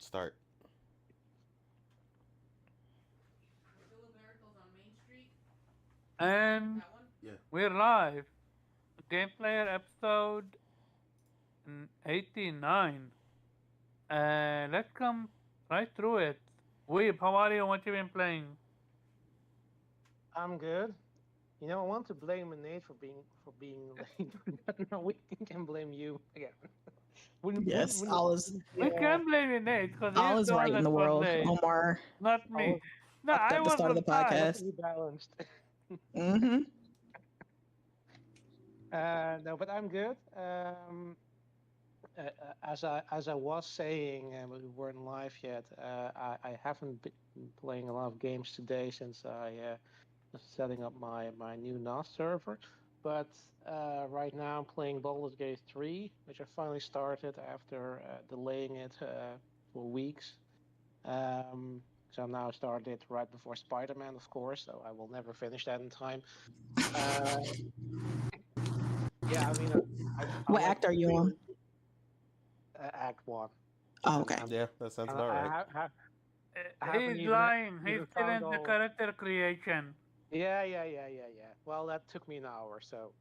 Start. And Yeah. we're live. Game Player episode 89. Let's come right through it. Weeb, how are you? What you been playing? I'm good. I want to blame Nate for being late, but no, we can blame you again. Yes, all is We Yeah, can blame you, Nate, because all he's is the one right in that the was world. late, Omar not I me. was No, fucked I up the was start of the on time. podcast. perfectly balanced. Hmm. No, but I'm good. As I was saying, but we weren't live yet. I haven't been playing a lot of games today since I was setting up my new NAS server. But right now I'm playing Baldur's Gate 3, which I finally started after delaying it for weeks. So now I started right before Spider-Man, of course. So I will never finish that in time. Uh, yeah, I mean, I'm What like act are you on? really Act One, Oh, and okay. Yeah, that sounds and about right. I haven't He's even lying. He's even still found in the all. character creation. Yeah. Well, that took me an hour, so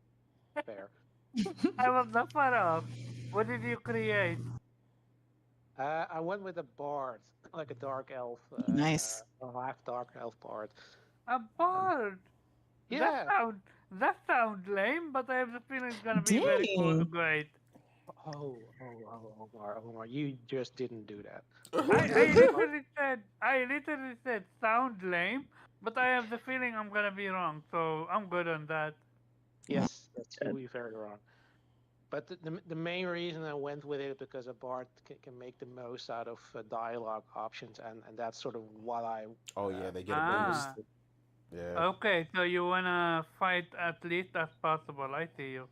fair. I was not far off. What did you create? I went with a bard, like a dark elf, Nice. a half dark elf bard. A Um, bird. That yeah. sound that sounds lame, but I have the feeling it's gonna be very cool, Dang. great. Omar, you just didn't do that. I literally said sound lame, but I have the feeling I'm gonna be wrong, so I'm good on that. Yes, you will be very wrong. But the main reason I went with it because a bard can make the most out of dialogue options, and that's sort of what I Oh yeah, they get a went Ah, boost. with. Yeah. okay, so you wanna fight at least as possible. I see you.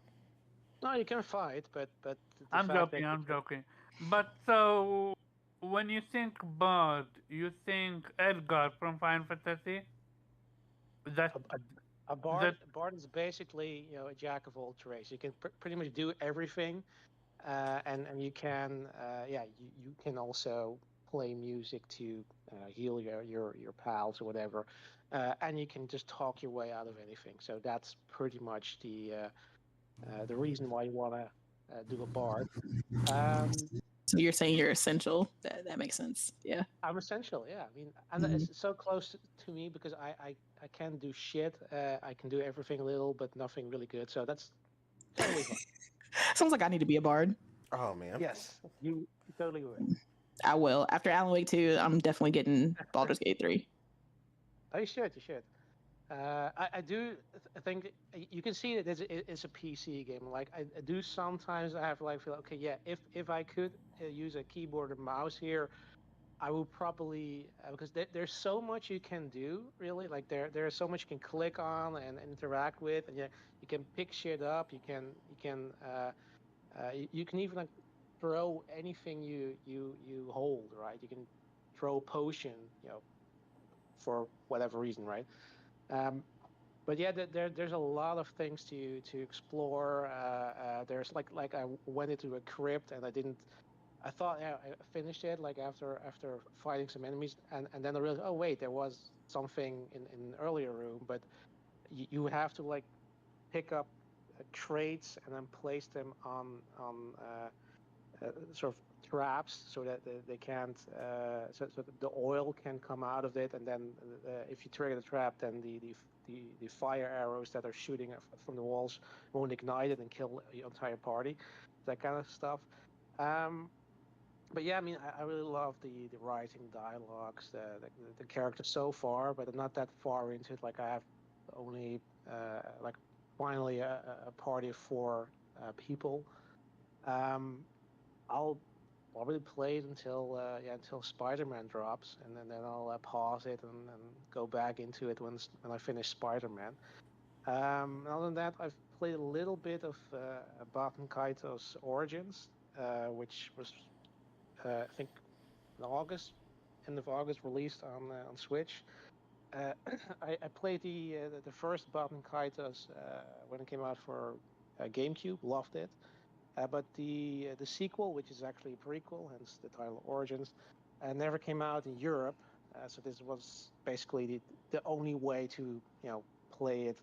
No, you can fight, but the I'm fact joking. that you I'm can. joking. But so when you think Bard, you think Edgar from Final Fantasy? That A, a, a that bard is basically a jack of all trades. You can pretty much do everything, and you can you can also play music to heal your pals or whatever, and you can just talk your way out of anything. So that's pretty much the reason why you want to do a bard. Um, So you're saying you're essential? That makes sense. Yeah. I'm essential, yeah. I mean, and Mhm. it's so close to me because I can't do shit. I can do everything a little, but nothing really good. So that's totally fine. Sounds like I need to be a bard. Oh man. Yes, you totally will. I will. After Alan Wake 2, I'm definitely getting Baldur's Gate 3. Oh, you should. You should. I do think you can see that it's a PC game. Like I do sometimes I have like feel okay, yeah. If I could use a keyboard and mouse here, I would probably because there's so much you can do really. Like there's so much you can click on and interact with, and you can pick shit up. You can even like throw anything you hold, right? You can throw a potion, for whatever reason, right? Um, but yeah, there's a lot of things to explore. There's like I went into a crypt and I didn't. I thought, yeah, I finished it like after fighting some enemies, and then I realized, oh wait, there was something in an earlier room, but you have to like pick up traits and then place them on sort of traps so that they can't so that the oil can come out of it, and then if you trigger the trap, then the fire arrows that are shooting from the walls won't ignite it and kill your entire party, that kind of stuff. um, but yeah, I mean, I really love the writing, dialogues, the characters so far, but I'm not that far into it. Like I have only like finally a party of four people. um, I'll probably play it until Spider-Man drops, and then I'll pause it and go back into it when I finish Spider-Man. Other than that, I've played a little bit of Baten Kaito's Origins, which was I think in August, end of August, released on Switch. Uh, I played the first Baten Kaitos when it came out for GameCube, loved it. But the sequel, which is actually a prequel, hence the title Origins, never came out in Europe, so this was basically the only way to play it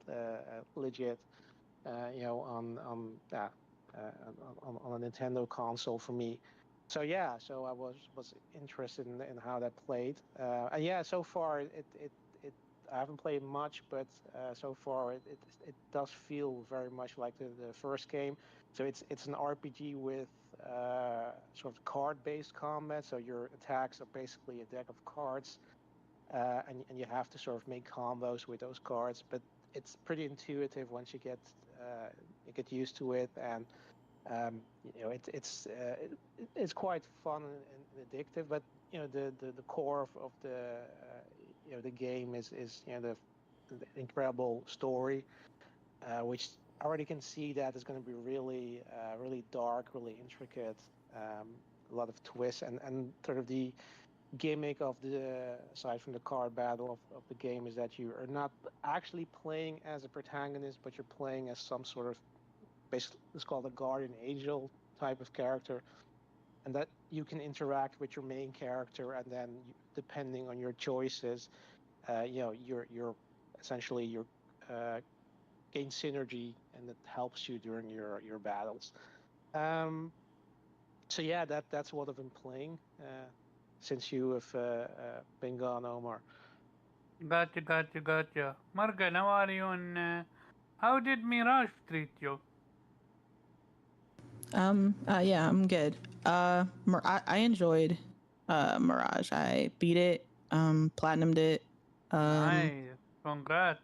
legit, on a Nintendo console for me. So yeah, so I was interested in how that played, and yeah, so far it I haven't played much, but so far it does feel very much like the first game. So it's an RPG with sort of card-based combat. So your attacks are basically a deck of cards, and you have to sort of make combos with those cards. But it's pretty intuitive once you get used to it, and it's quite fun and addictive. But the core of the game is the incredible story, which I already can see that is going to be really really dark, really intricate, a lot of twists, and sort of the gimmick of aside from the card battle of the game, is that you are not actually playing as a protagonist, but you're playing as some sort of, basically it's called a guardian angel type of character, and that you can interact with your main character, and then depending on your choices, you're essentially gain synergy, and it helps you during your battles. So yeah, that's what I've been playing since you have been gone, Omar. Gotcha. Marga, how are you? And how did Mirage treat you? Yeah, I'm good. I enjoyed Mirage. I beat it, platinumed it. Nice. Congrats.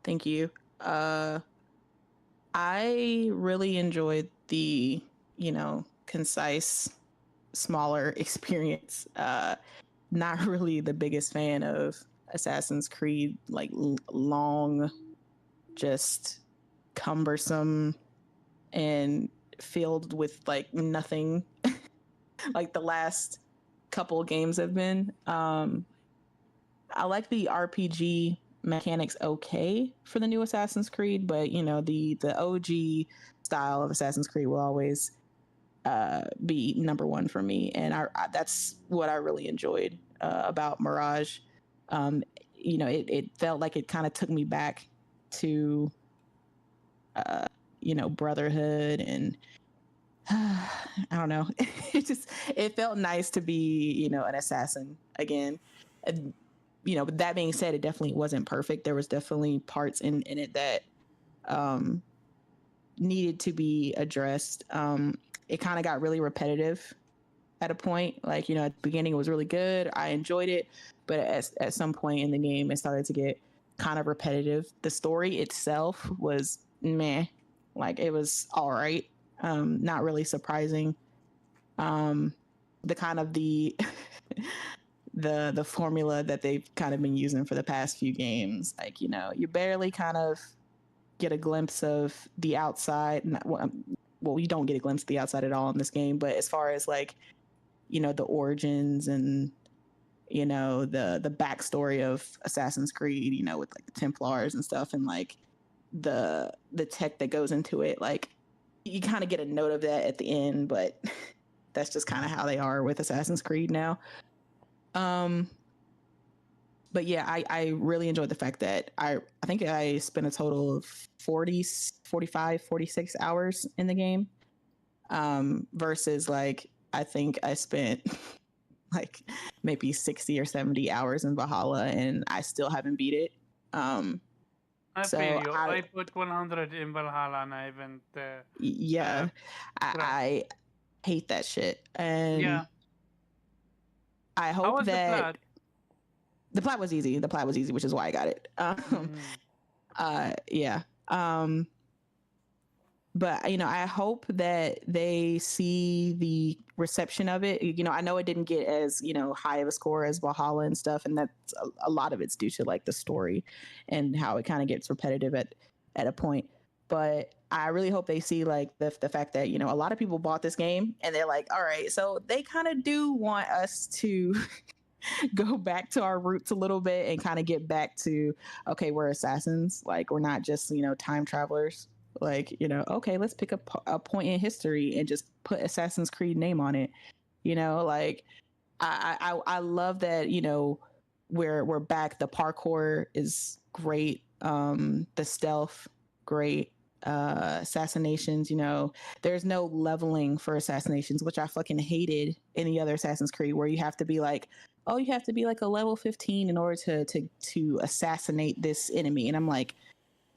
Thank you. I really enjoyed the, concise, smaller experience. Not really the biggest fan of Assassin's Creed, like long, just cumbersome and filled with like nothing like the last couple games have been. I like the RPG mechanics okay for the new Assassin's Creed, but the OG style of Assassin's Creed will always be number one for me, and that's what I really enjoyed about Mirage. It felt like it kind of took me back to Brotherhood, and I don't know. It felt nice to be, an assassin again. And, but that being said, it definitely wasn't perfect. There was definitely parts in it that needed to be addressed. It kind of got really repetitive at a point. Like, at the beginning it was really good. I enjoyed it. But at some point in the game, it started to get kind of repetitive. The story itself was meh. Like, it was all right. Not really surprising. The kind of the formula that they've kind of been using for the past few games, like, you barely kind of get a glimpse of the outside. Well, you don't get a glimpse of the outside at all in this game, but as far as like, the origins and the backstory of Assassin's Creed, with like the Templars and stuff, and like the tech that goes into it, like you kind of get a note of that at the end, but that's just kind of how they are with Assassin's Creed now. But yeah, I really enjoyed the fact that I think I spent a total of 40, 45, 46 hours in the game, versus like I think I spent like maybe 60 or 70 hours in Valhalla, and I still haven't beat it. I feel you. I put 100 in Valhalla, and I haven't. Yeah, I hate that shit, and yeah. I hope that the plot was easy. The plot was easy, which is why I got it. Yeah. But I hope that they see the reception of it. I know it didn't get as high of a score as Valhalla and stuff, and that's a lot of it's due to like the story and how it kind of gets repetitive at a point. But I really hope they see like the fact that a lot of people bought this game and they're like, all right, so they kind of do want us to go back to our roots a little bit and kind of get back to, okay, we're assassins, like we're not just time travelers. Like, okay, let's pick a point in history and just put Assassin's Creed name on it. Like I love that, you know, we're back. The parkour is great. The stealth, great. Assassinations, you know, there's no leveling for assassinations, which I fucking hated in the other Assassin's Creed, where you have to be like, oh, you have to be like a level 15 in order to assassinate this enemy. And I'm like,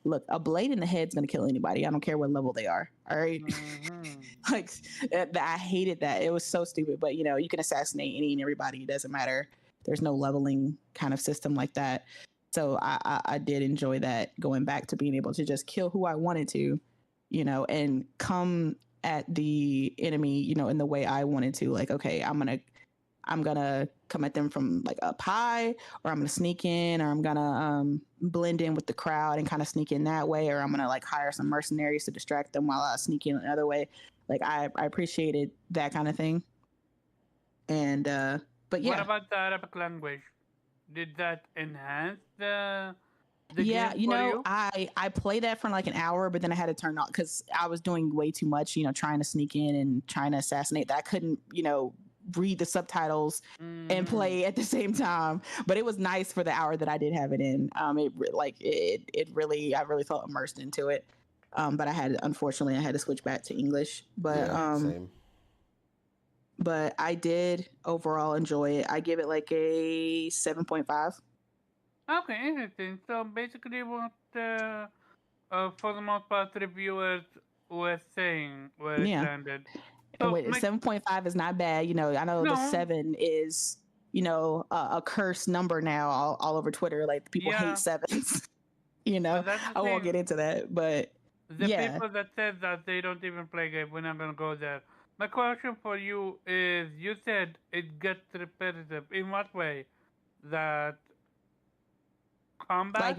look, a blade in the head's gonna kill anybody. I don't care what level they are. All right. Like I hated that. It was so stupid. But you know, you can assassinate any and everybody. It doesn't matter. There's no leveling kind of system like that. So I did enjoy that, going back to being able to just kill who I wanted to, you know, and come at the enemy, you know, in the way I wanted to. Like, okay, I'm gonna come at them from like up high, or I'm gonna sneak in, or I'm gonna blend in with the crowd and kind of sneak in that way, or I'm gonna like hire some mercenaries to distract them while I sneak in another way. Like I appreciated that kind of thing. And but yeah. What about the Arabic language? Did that enhance the Yeah, game you for know, you? I played that for like an hour, but then I had to turn off because I was doing way too much, you know, trying to sneak in and trying to assassinate. That I couldn't, you know, read the subtitles and play at the same time. But it was nice for the hour that I did have it in. It really, I really felt immersed into it. But unfortunately I had to switch back to English. But same. But I did overall enjoy it. I give it like a 7.5. Okay, interesting. So basically, what for the most part reviewers were saying where it Yeah. landed. And So wait, 7.5 is not bad. You know, I know the no, 7 is, you know, a cursed number now all over Twitter. Like people hate yeah, 7s. You know, but that's the I won't get thing. into that, but The yeah. people that said that they don't even play game, we're not gonna go there. My question for you is: you said it gets repetitive. In what way? That Like combat?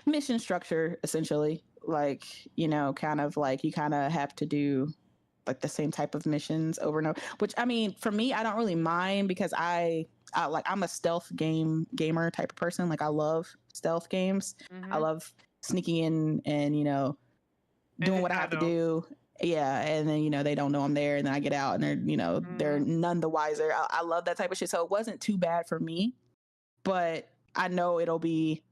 mission structure, essentially. Like, you know, kind of like you kind of have to do like the same type of missions over and over, which I mean, for me, I don't really mind because I'm a stealth gamer type of person. Like I love stealth games. I love sneaking in and, you know, doing what I have to do. Yeah. And then, you know, they don't know I'm there, and then I get out and they're, you know, they're none the wiser. I love that type of shit. So it wasn't too bad for me, but I know it'll be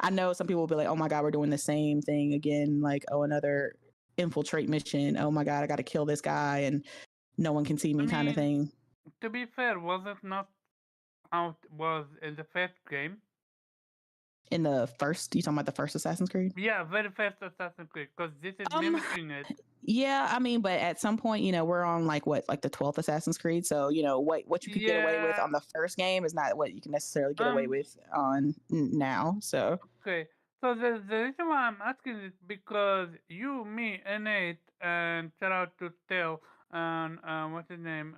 I know some people will be like, oh my God, we're doing the same thing again. Like, oh, another infiltrate mission. Oh my God, I got to kill this guy and no one can see me, kind of thing. To be fair, was it not how it was in the first game? In the first, you talking about the first Assassin's Creed? Yeah, very first Assassin's Creed, because this is mimicking it. Yeah, I mean, but at some point, you know, we're on like the 12th Assassin's Creed. So, you know, what you could get away with on the first game is not what you can necessarily get away with on now. So okay. So the reason why I'm asking is because you, me, Nate, and shout out to Tell and what's his name?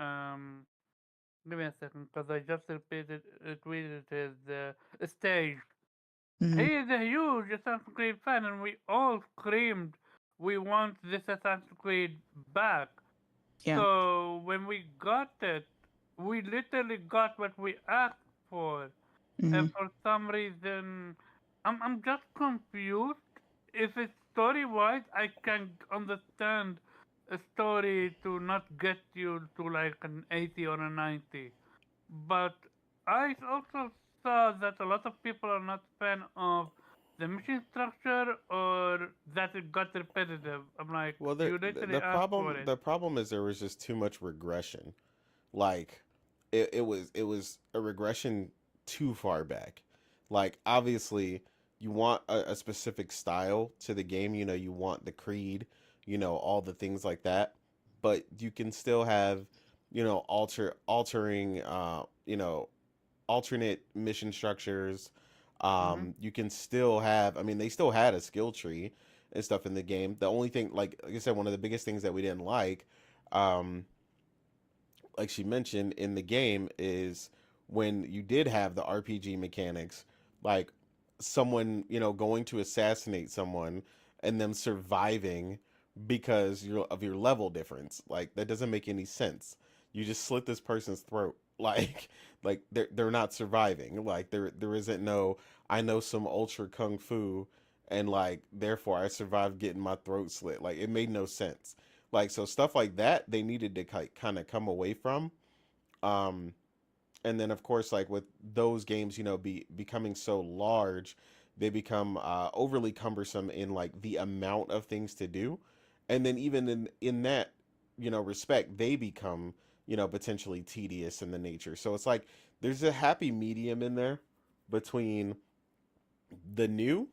Give me a second, because I just retweeted his stage. mm-hmm. He is a huge Assassin's Creed fan, and we all screamed, "We want this Assassin's Creed back!" Yeah. So when we got it, we literally got what we asked for, and for some reason, I'm just confused. If it's story-wise, I can understand a story to not get you to like an 80 or a 90, but I also saw that a lot of people are not fan of the mission structure, or that it got repetitive. I'm like, Well, you literally asked for it. the problem is there was just too much regression. Like, it was a regression too far back. Like, obviously, you want a specific style to the game. You know, you want the creed. You know, all the things like that. But you can still have, you know, altering. You know, alternate mission structures. You can still have. I mean, they still had a skill tree and stuff in the game. The only thing, like I said, one of the biggest things that we didn't um, like she mentioned in the game, is when you did have the RPG mechanics, like someone, you know, going to assassinate someone and them surviving because of your level difference. Like that doesn't make any sense. You just slit this person's throat. Like they're not surviving. Like there isn't no, I know some ultra kung fu and like therefore I survived getting my throat slit. Like it made no sense. Like so stuff like that they needed to kind of come away from. Um, and then of course, like with those games, becoming so large, they become overly cumbersome in like the amount of things to do, and then even in that respect, they become potentially tedious in the nature. So it's like there's a happy medium in there between the new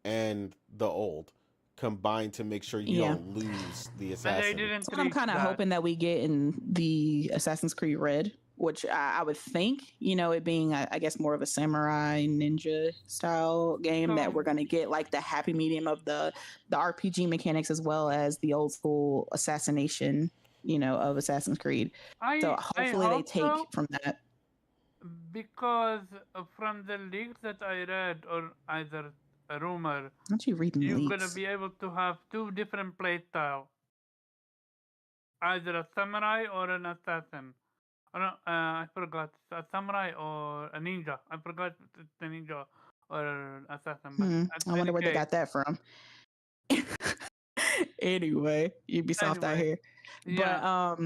and the old combined to make sure you Yeah. don't lose the And they assassin. didn't That's what I'm reach kind of that. hoping that we get in the Assassin's Creed Red, which I would think, it being, I guess, more of a samurai ninja style game, that we're So going to get like the happy medium of the RPG mechanics as well as the old school assassination, of Assassin's Creed. So I hopefully they hope take so, from that. because from the leaks that I read, or either a rumor, Aren't you reading you're gonna leaks? be able to have two different playstyles, either a samurai or an assassin. Oh, no, I forgot, a samurai or a ninja. I forgot if it's a ninja or an assassin, but I in wonder any where they case, got that from. Anyway, Ubisoft out anyway, here. But yeah.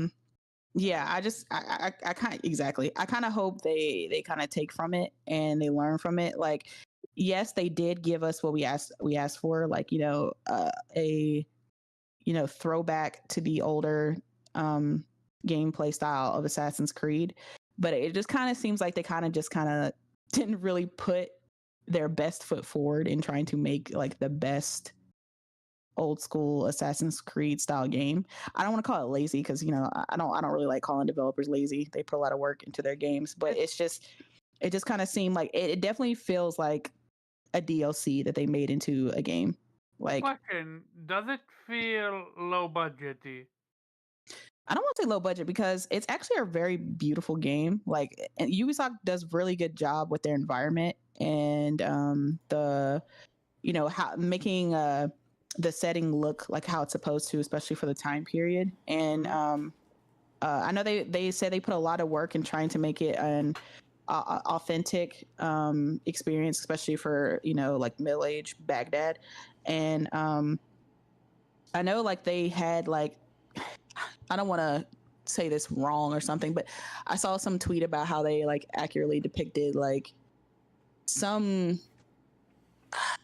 yeah, I kind of, exactly, I kind of hope they kind of take from it and they learn from it. Like, yes, they did give us what we asked for, like, a throwback to the older gameplay style of Assassin's Creed, but it just kind of seems like they kind of didn't really put their best foot forward in trying to make like the best old school Assassin's Creed style game. I don't want to call it lazy, because I don't really like calling developers lazy. They put a lot of work into their games, but it just kind of seemed like it definitely feels like a DLC that they made into a game. Like, Question: does it feel low budgety? I don't want to say low budget, because it's actually a very beautiful game. Like, and Ubisoft does really good job with their environment and the how making the setting look like how it's supposed to, especially for the time period. And I know they said they put a lot of work in trying to make it an authentic experience, especially for like middle age Baghdad. And I know like they had like, I don't want to say this wrong or something, but I saw some tweet about how they like accurately depicted like some,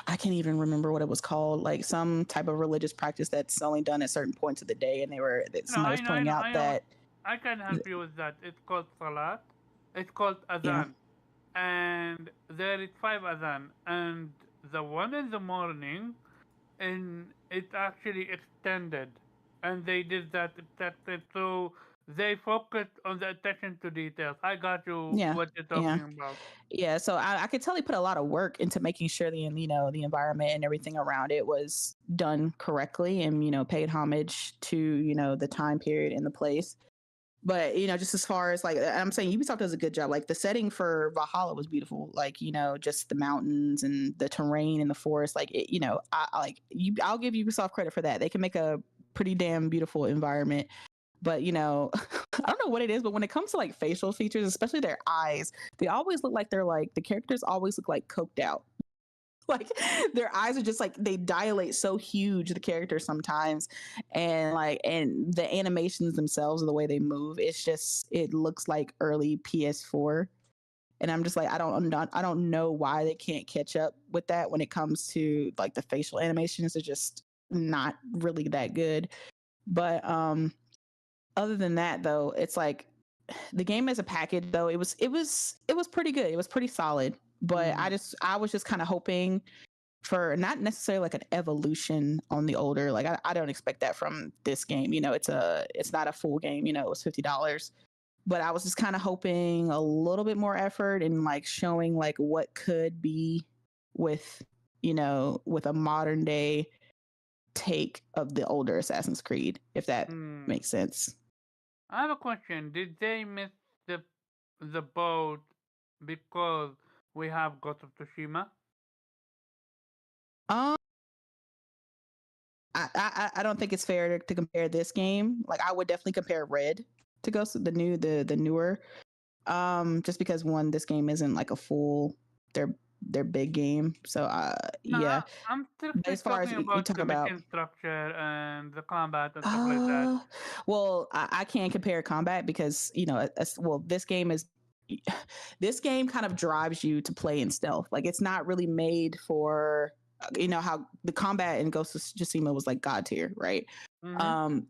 I can't even remember what it was called, like some type of religious practice that's only done at certain points of the day. And No, somebody was pointing out I know. that, I can help you with that. It's called salat. It's called yeah, adhan, and there is 5 adhan, and the one in the morning, and it's actually extended, and they did that extended, so they focused on the attention to details. I got you yeah, what you're yeah. talking about. Yeah, so I could tell he put a lot of work into making sure the environment and everything around it was done correctly, and paid homage to the time period and the place. But just as far as like, I'm saying, Ubisoft does a good job. Like, the setting for Valhalla was beautiful. Like, just the mountains and the terrain and the forest. Like, I'll give Ubisoft credit for that. They can make a pretty damn beautiful environment. But I don't know what it is, but when it comes to like facial features, especially their eyes, they always look like they're like, the characters always look like coked out. Like, their eyes are just like, they dilate so huge, the characters sometimes, and the animations themselves, the way they move, it looks like early PS4. And I'm just like, I don't know why they can't catch up with that when it comes to like the facial animations. They're just not really that good. But other than that, though, it's like the game as a package, though, it was pretty good. It was pretty solid. But I was just kind of hoping for not necessarily like an evolution on the older. Like, I don't expect that from this game. It's not a full game. It was $50. But I was just kind of hoping a little bit more effort and like showing like what could be with with a modern day take of the older Assassin's Creed, if that makes sense. I have a question. Did they miss the the boat because we have Ghost of Tsushima? Um, I don't think it's fair to compare this game. Like, I would definitely compare Red to Ghost of the newer. Just because, one, this game isn't like a full. They're their big game. So No, yeah. I'm still But as far as talking you about talk the about mission structure and the combat and stuff like that. well, I can't compare combat because well, this game kind of drives you to play in stealth. Like it's not really made for how the combat in Ghost of Tsushima was like god tier, right?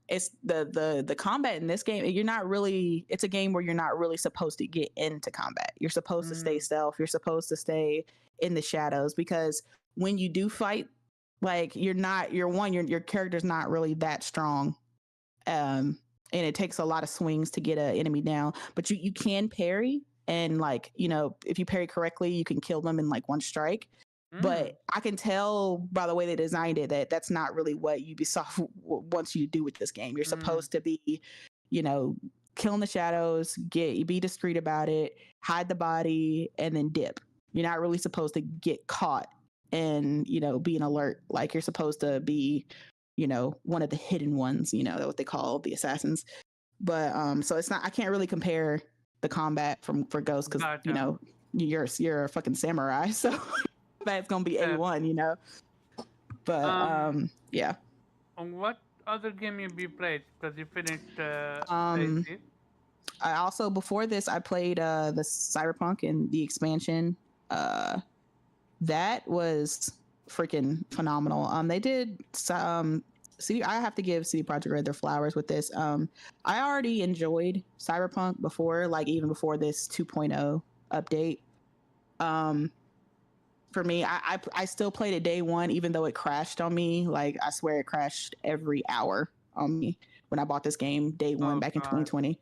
It's the combat in this game. It's a game where you're not really supposed to get into combat. You're supposed to stay stealth. You're supposed to stay in the shadows because when you do fight, like your character's not really that strong. And it takes a lot of swings to get an enemy down, but you can parry, and if you parry correctly, you can kill them in like one strike. But I can tell by the way they designed it that that's not really what Ubisoft wants you to do with this game. You're supposed to be, killing the shadows, be discreet about it, hide the body, and then dip. You're not really supposed to get caught and be an alert. Like you're supposed to be one of the hidden ones, what they call the assassins. But so it's not, I can't really compare the combat for Ghost because Gotcha. you're a fucking samurai, so that's gonna be A1, But yeah. What other game you played? Because you finished I also, before this, I played the Cyberpunk and the expansion. That was freaking phenomenal. They did I have to give CD Projekt Red their flowers with this. I already enjoyed Cyberpunk before, like even before this 2.0 update. For me, I still played it day one, even though it crashed on me. Like I swear it crashed every hour on me when I bought this game day one back in 2020.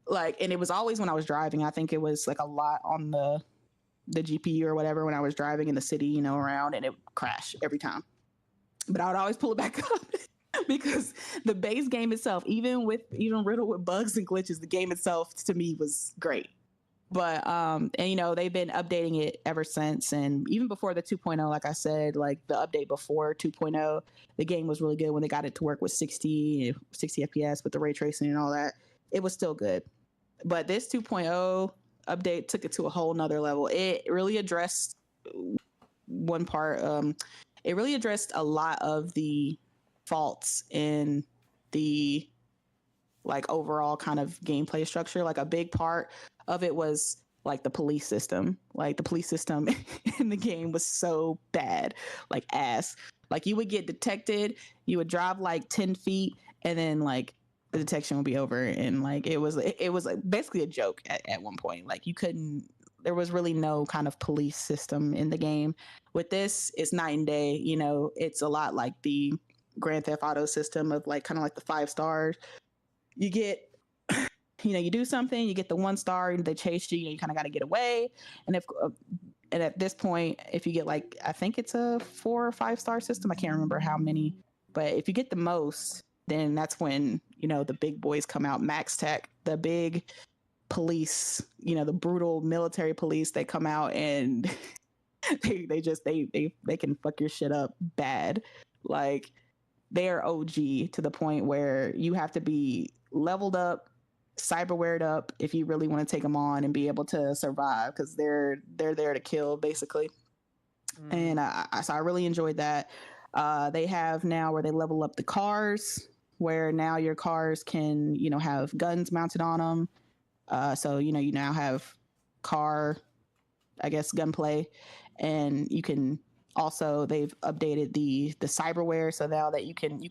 And it was always when I was driving. I think it was like a lot on the GPU or whatever when I was driving in the city, around, and it would crash every time. But I would always pull it back up because the base game itself, even riddled with bugs and glitches, the game itself to me was great. But and they've been updating it ever since, and even before the 2.0, like I said, like the update before 2.0, the game was really good when they got it to work with 60 FPS with the ray tracing and all that. It was still good. But this 2.0 update took it to a whole nother level. It really addressed one part. It really addressed a lot of the faults in the overall kind of gameplay structure. Like a big part of it was like the police system. Like the police system in the game was so bad, like ass. Like you would get detected, you would drive like 10 feet, and then like the detection would be over, and like it was basically a joke at one point. Like there was really no kind of police system in the game. With this, it's night and day. It's a lot like the Grand Theft Auto system of like kind of like the 5 stars. You get, you do something, you get the 1 star, and they chase you. You kind of got to get away. And at this point, if you get like, I think it's a 4 or 5 star system. I can't remember how many, but if you get the most, then that's when the big boys come out. Max Tech, the big police, the brutal military police, they come out and they can fuck your shit up bad. Like they are OG to the point where you have to be leveled up, cyberwared up if you really want to take them on and be able to survive, because they're there to kill basically. And so I really enjoyed that. They have now where they level up the cars, where now your cars can have guns mounted on them. So you now have car, I guess, gunplay, and you can also, they've updated the cyberware, so now that you can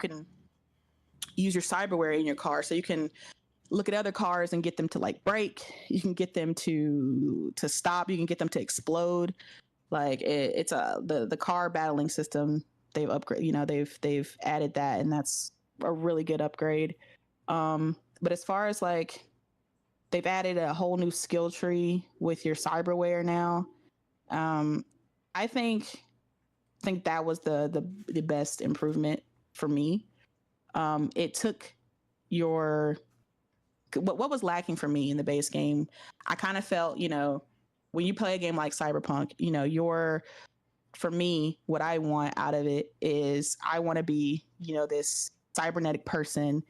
use your cyberware in your car, so you can look at other cars and get them to like brake. You can get them to stop. You can get them to explode. Like it's the car battling system. They've upgraded. They've added that, and that's a really good upgrade. But as far as like, they've added a whole new skill tree with your cyberware now. I think that was the best improvement for me. It took what was lacking for me in the base game. I kind of felt, when you play a game like Cyberpunk, for me, what I want out of it is I want to be, this cybernetic person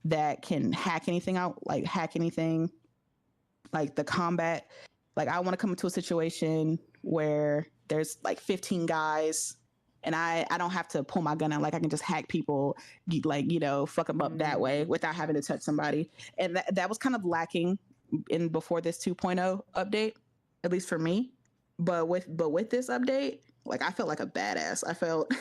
that can hack anything out, like hack anything. Like the combat Like I want to come into a situation where there's like 15 guys and I don't have to pull my gun out. Like I can just hack people, like, you know, fuck them up that way without having to touch somebody. And that was kind of lacking in before this 2.0 update, at least for me. But with this update, like I felt like a badass. I felt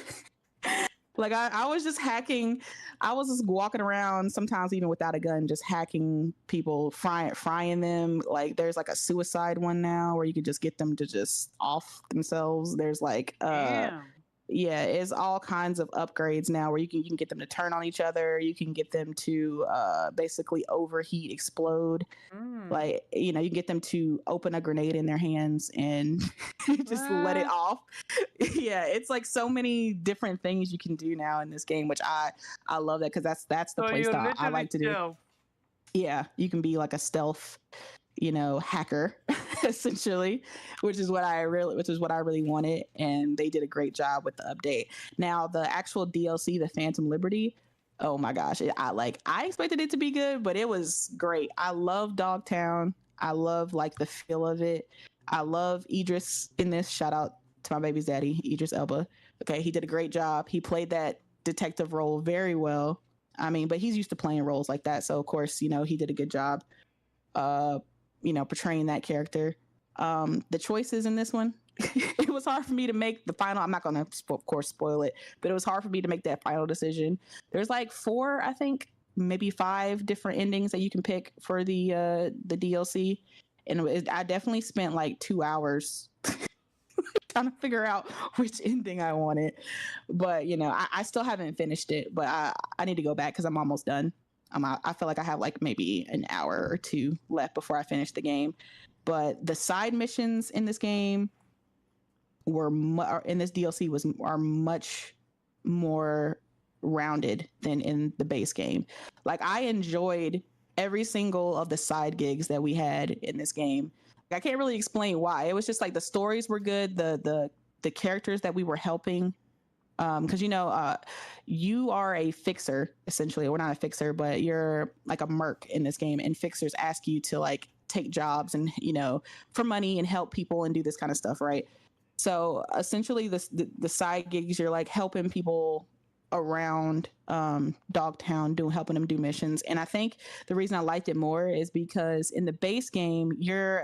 like I was just hacking. I was just walking around, sometimes even without a gun, just hacking people, frying them. Like there's like a suicide one now where you can just get them to just off themselves. There's like yeah, it's all kinds of upgrades now where you can get them to turn on each other. You can get them to basically overheat, explode. Like, you know, you get them to open a grenade in their hands and just let it off. Yeah, it's like so many different things you can do now in this game, which I love that, because that's the play style I like to do. Yeah, you can be like a stealth, you know, hacker essentially, which is what I really wanted, and they did a great job with the update. Now the actual DLC, the Phantom Liberty, oh my gosh, I expected it to be good, but it was great. I love Dogtown. I love like the feel of it. I love Idris in this. Shout out to my baby's daddy, Idris Elba. Okay, he did a great job. He played that detective role very well. I mean, but he's used to playing roles like that, so of course, you know, he did a good job you know, portraying that character. The choices in this one, it was hard for me to make the final. I'm not going to, of course, spoil it, but it was hard for me to make that final decision. There's like 4, I think, maybe 5 different endings that you can pick for the DLC, and I definitely spent like 2 hours trying to figure out which ending I wanted. But you know, I still haven't finished it, but I need to go back because I'm almost done. I feel like I have like maybe an hour or 2 left before I finish the game. But the side missions in this game in this DLC are much more rounded than in the base game. Like I enjoyed every single of the side gigs that we had in this game. I can't really explain why. It was just like the stories were good, the characters that we were helping. Because you know, you are a fixer essentially. We're not a fixer, but you're like a merc in this game, and fixers ask you to like take jobs and, you know, for money and help people and do this kind of stuff, right? So essentially, the side gigs, you're like helping people around Dogtown, helping them do missions. And I think the reason I liked it more is because in the base game, you're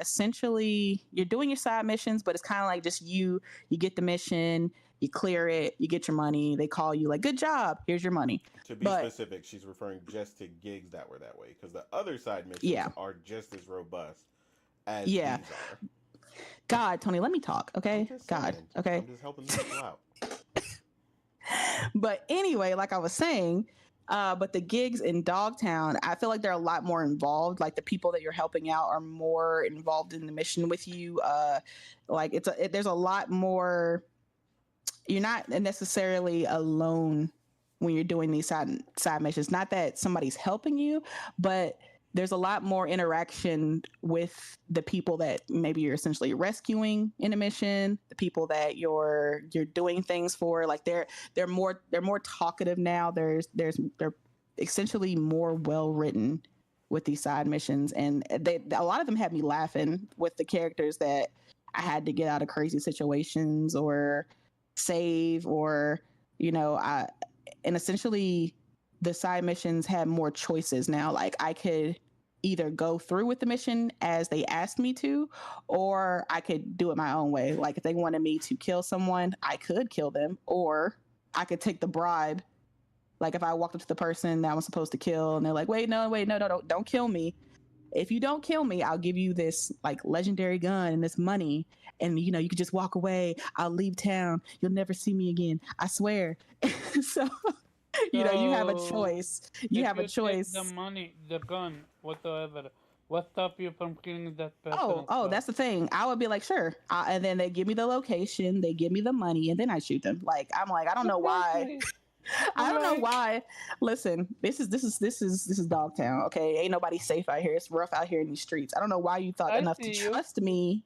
doing your side missions, but it's kind of like just you get the mission, you clear it, you get your money, they call you like, good job, here's your money. To be specific, she's referring just to gigs that were that way, because the other side missions are just as robust as these are. God, Tony, let me talk, okay? God, okay? I'm just helping people out. But anyway, like I was saying, but the gigs in Dogtown, I feel like they're a lot more involved. Like the people that you're helping out are more involved in the mission with you. Like there's a lot more. You're not necessarily alone when you're doing these side missions. Not that somebody's helping you, but there's a lot more interaction with the people that maybe you're essentially rescuing in a mission, the people that you're doing things for. Like they're more talkative now. They're essentially more well written with these side missions, and a lot of them had me laughing with the characters that I had to get out of crazy situations or save, or and essentially the side missions had more choices now. Like I could either go through with the mission as they asked me to, or I could do it my own way. Like if they wanted me to kill someone, I could kill them, or I could take the bribe. Like if I walked up to the person that I was supposed to kill and they're like, wait, no, don't kill me. If you don't kill me, I'll give you this like legendary gun and this money. And, you could just walk away. I'll leave town. You'll never see me again. I swear. So, you have a choice. You have a choice. The money, the gun, whatever. What stop you from killing that person? Oh, that's the thing. I would be like, sure. And then they give me the location. They give me the money. And then I shoot them. Like, I'm like, I don't know why. I don't know why. Listen, this is Dogtown, okay? Ain't nobody safe out here. It's rough out here in these streets. I don't know why you thought enough to trust me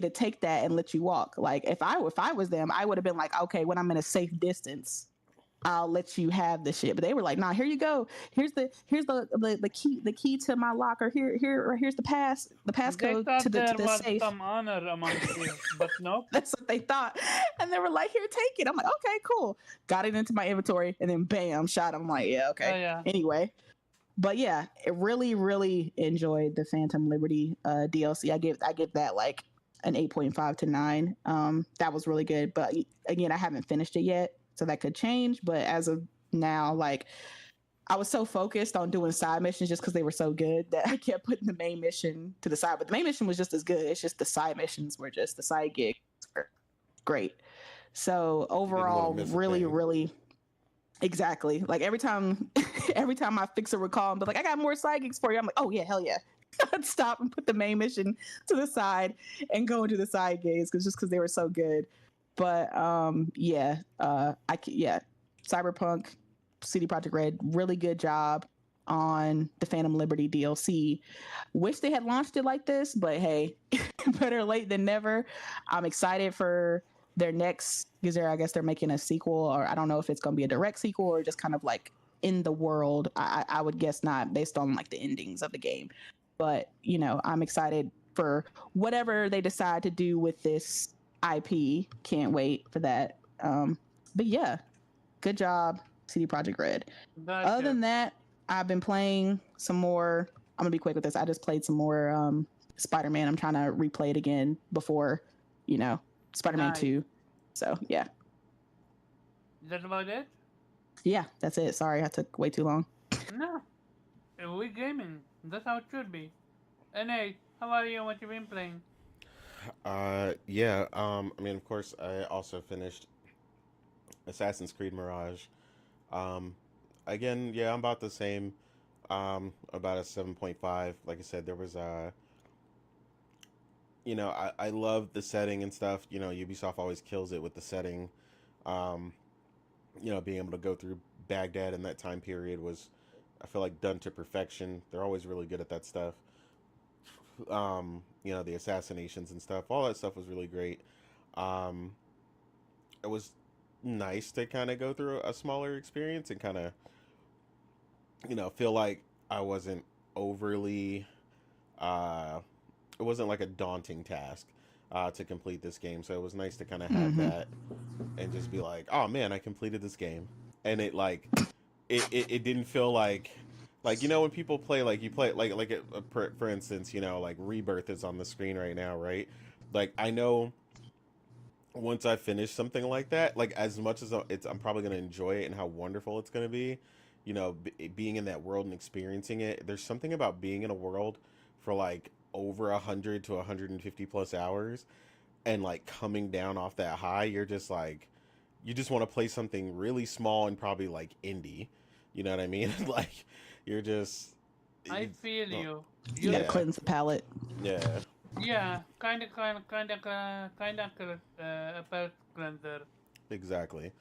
to take that and let you walk. Like if I was them, I would have been like, okay, when I'm in a safe distance, I'll let you have the shit. But they were like, nah, here you go. Here's the key to my locker. Here's the They passcode thought to there the was safe. some honor amongst you, but nope. That's what they thought. And they were like, here, take it. I'm like, okay, cool. Got it into my inventory and then bam, shot him. I'm like, yeah, okay. Oh yeah. Anyway. But yeah, it really enjoyed the Phantom Liberty DLC. I give that like an 8.5 to 9. That was really good. But again, I haven't finished it yet, so that could change. But as of now, like I was so focused on doing side missions just because they were so good that I kept putting the main mission to the side. But the main mission was just as good. It's just the side missions were just the side gigs were great. So overall, really exactly. Like every time I fix a recall, but like I got more side gigs for you. I'm like, oh yeah, hell yeah. I'd stop and put the main mission to the side and go into the side gigs because they were so good. But Cyberpunk, CD Projekt Red, really good job on the Phantom Liberty DLC. Wish they had launched it like this, but hey, better late than never. I'm excited for their next, because I guess they're making a sequel, or I don't know if it's going to be a direct sequel or just kind of like in the world. I would guess not, based on like the endings of the game. But I'm excited for whatever they decide to do with this IP. Can't wait for that. But yeah, good job, CD Projekt Red. Gotcha. Other than that, I've been playing some more. I'm gonna be quick with this. I just played some more Spider-Man. I'm trying to replay it again before, Spider-Man Nice. 2. So yeah. That's about it? Yeah, that's it. Sorry, I took way too long. No. We gaming. That's how it should be. And hey, how about you? What you been playing? Yeah. I mean, of course, I also finished Assassin's Creed Mirage. Um, Again, yeah, I'm about the same. About a 7.5. Like I said, there was I love the setting and stuff. Ubisoft always kills it with the setting. Um, Being able to go through Baghdad in that time period was, I feel like, done to perfection. They're always really good at that stuff. The assassinations and stuff, all that stuff was really great. Um, it was nice to kind of go through a smaller experience and kind of, feel like I wasn't overly, uh, it wasn't like a daunting task to complete this game. So it was nice to kind of have that and just be like, oh man, I completed this game. And it like, it didn't feel like when people play, like you play for instance, like Rebirth is on the screen right now, right? Like I know once I finish something like that, like as much as I'm probably going to enjoy it and how wonderful it's going to be, being in that world and experiencing it. There's something about being in a world for like over 100 to 150 plus hours and like coming down off that high. You're just like, you just want to play something really small and probably like indie. You know what I mean? Like you're just. I feel you. You gotta cleanse the palate. Yeah. Yeah, kind of a palate cleanser. Exactly.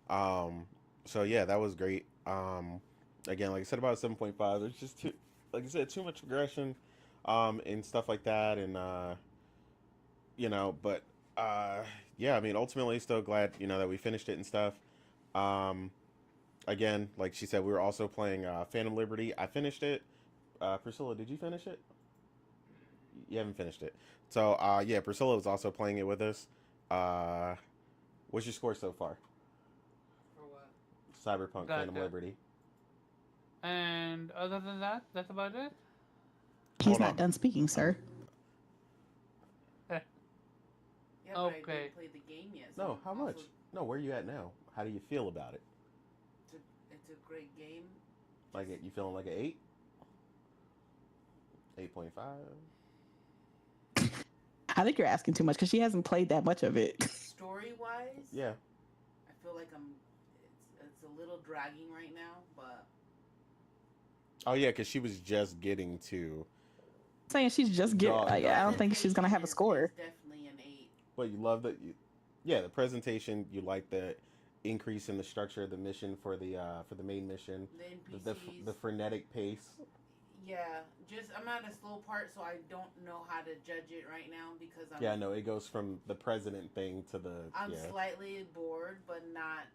So yeah, that was great. Again, like I said, about 7.5. There's just too, like I said, too much aggression, and stuff like that, and but yeah, I mean, ultimately, still glad that we finished it and stuff. Um, Again, like she said, we were also playing Phantom Liberty. I finished it. Priscilla, did you finish it? You haven't finished it. So yeah, Priscilla was also playing it with us. What's your score so far? For what? Cyberpunk Phantom Liberty. And other than that, that's about it? He's not done speaking, sir. Yeah, but I Okay. didn't play the game yet. So No, how much? No, where are you at now? How do you feel about it? It's a great game. Like it, you feeling like an 8? 8.5? I think you're asking too much because she hasn't played that much of it. Story wise, Yeah. I feel like it's a little dragging right now, but Oh yeah, because she was just getting to. Saying she's just getting. I don't think she's gonna have a score. It's definitely an 8. But you love that. Yeah, the presentation. You like the increase in the structure of the mission for the main mission. The NPCs. The frenetic pace. Yeah, just I'm at a slow part, so I don't know how to judge it right now because Yeah, no, it goes from the president thing to the. I'm slightly bored, but not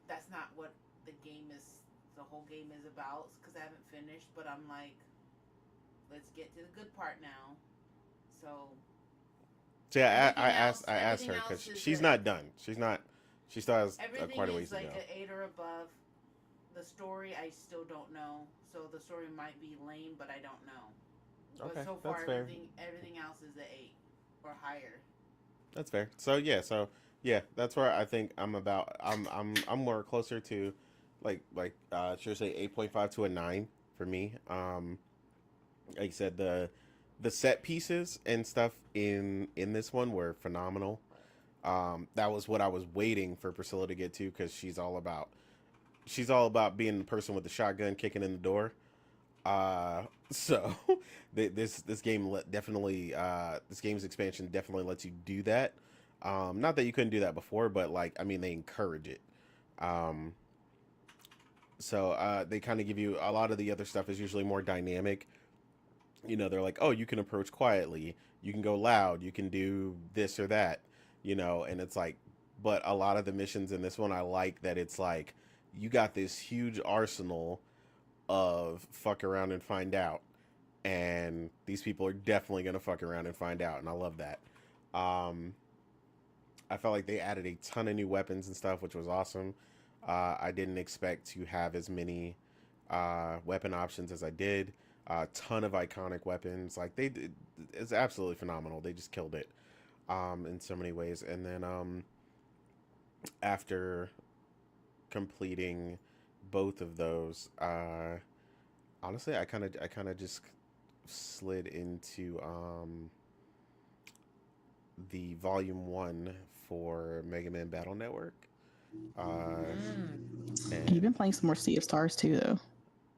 that's not what the game is. The whole game is about because I haven't finished. But I'm like, let's get to the good part now. So So I asked everything her else because is she's a not done. She's not. She still has everything quite a ways is to like go. an 8 or above. The story I still don't know. So the story might be lame, but I don't know. But Okay, so that's far, fair. everything else is a 8 or higher. That's fair. So yeah, that's where I think I'm about. I'm more closer to, should I say 8.5 to a 9 for me. Like I said, the set pieces and stuff in this one were phenomenal. That was what I was waiting for Priscilla to get to because she's all about being the person with the shotgun kicking in the door. So this game definitely this game's expansion definitely lets you do that. Not that you couldn't do that before, but like I mean they encourage it. Um, they kind of give you a lot of the other stuff is usually more dynamic. You know, they're like, oh, you can approach quietly, you can go loud, you can do this or that. You know, and it's like, but a lot of the missions in this one, I like that it's like you got this huge arsenal of fuck around and find out, and these people are definitely gonna fuck around and find out, and I love that. Um, I felt like they added a ton of new weapons and stuff, which was awesome. I didn't expect to have as many weapon options as I did. A ton of iconic weapons, like they did, it's absolutely phenomenal. They just killed it in so many ways. And then after completing both of those, honestly, I kind of just slid into the volume one for Mega Man Battle Network. Uh, You've and been playing some more Sea of Stars too, though.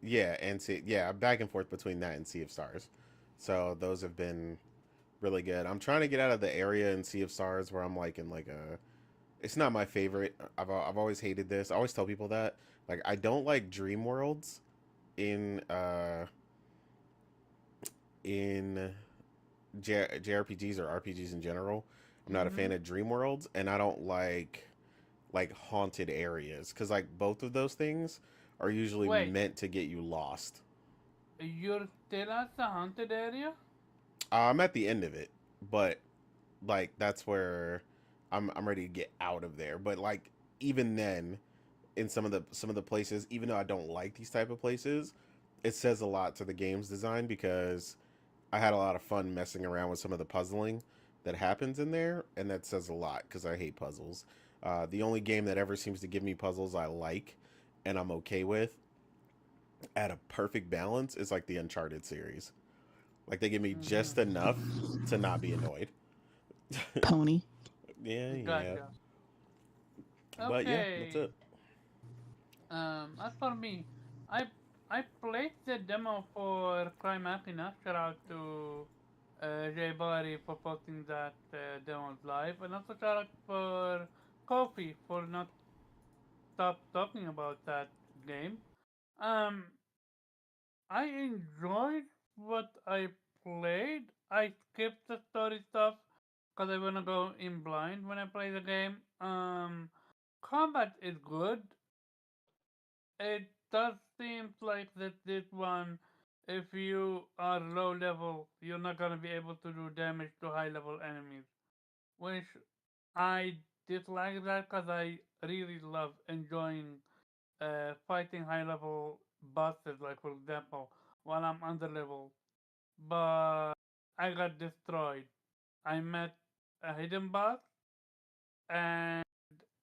yeah, and see, yeah, I'm back and forth between that and Sea of Stars. So those have been really good. I'm trying to get out of the area in Sea of Stars where I'm like in like a. It's not my favorite. I've always hated this. I always tell people that like I don't like dream worlds in in JRPGs or RPGs in general. I'm not a Mm-hmm. fan of dream worlds, and I don't like haunted areas because like both of those things are usually Wait, meant to get you lost. you're still at the haunted area? I'm at the end of it, but like that's where I'm ready to get out of there. But like even then, in some of the places, even though I don't like these type of places, it says a lot to the game's design because I had a lot of fun messing around with some of the puzzling that happens in there, and that says a lot because I hate puzzles. The only game that ever seems to give me puzzles I like and I'm okay with at a perfect balance is like the Uncharted series. Like they give me just Mm-hmm. enough to not be annoyed. Pony. Yeah, yeah. Gotcha. But yeah, that's Okay. it. As for me, I I played the demo for Cry Machina. Shout out to Jay Barry for posting that demo live, and also shout out for Kofi for not stop talking about that game. Um, I enjoyed what I played. I skipped the story stuff because I wanna go in blind when I play the game. Combat is good. It does seem like that this one, if you are low level, you're not gonna be able to do damage to high level enemies, which I dislike that because I really love enjoying fighting high level bosses, like for example, while I'm under level. But I got destroyed. I met a hidden boss, and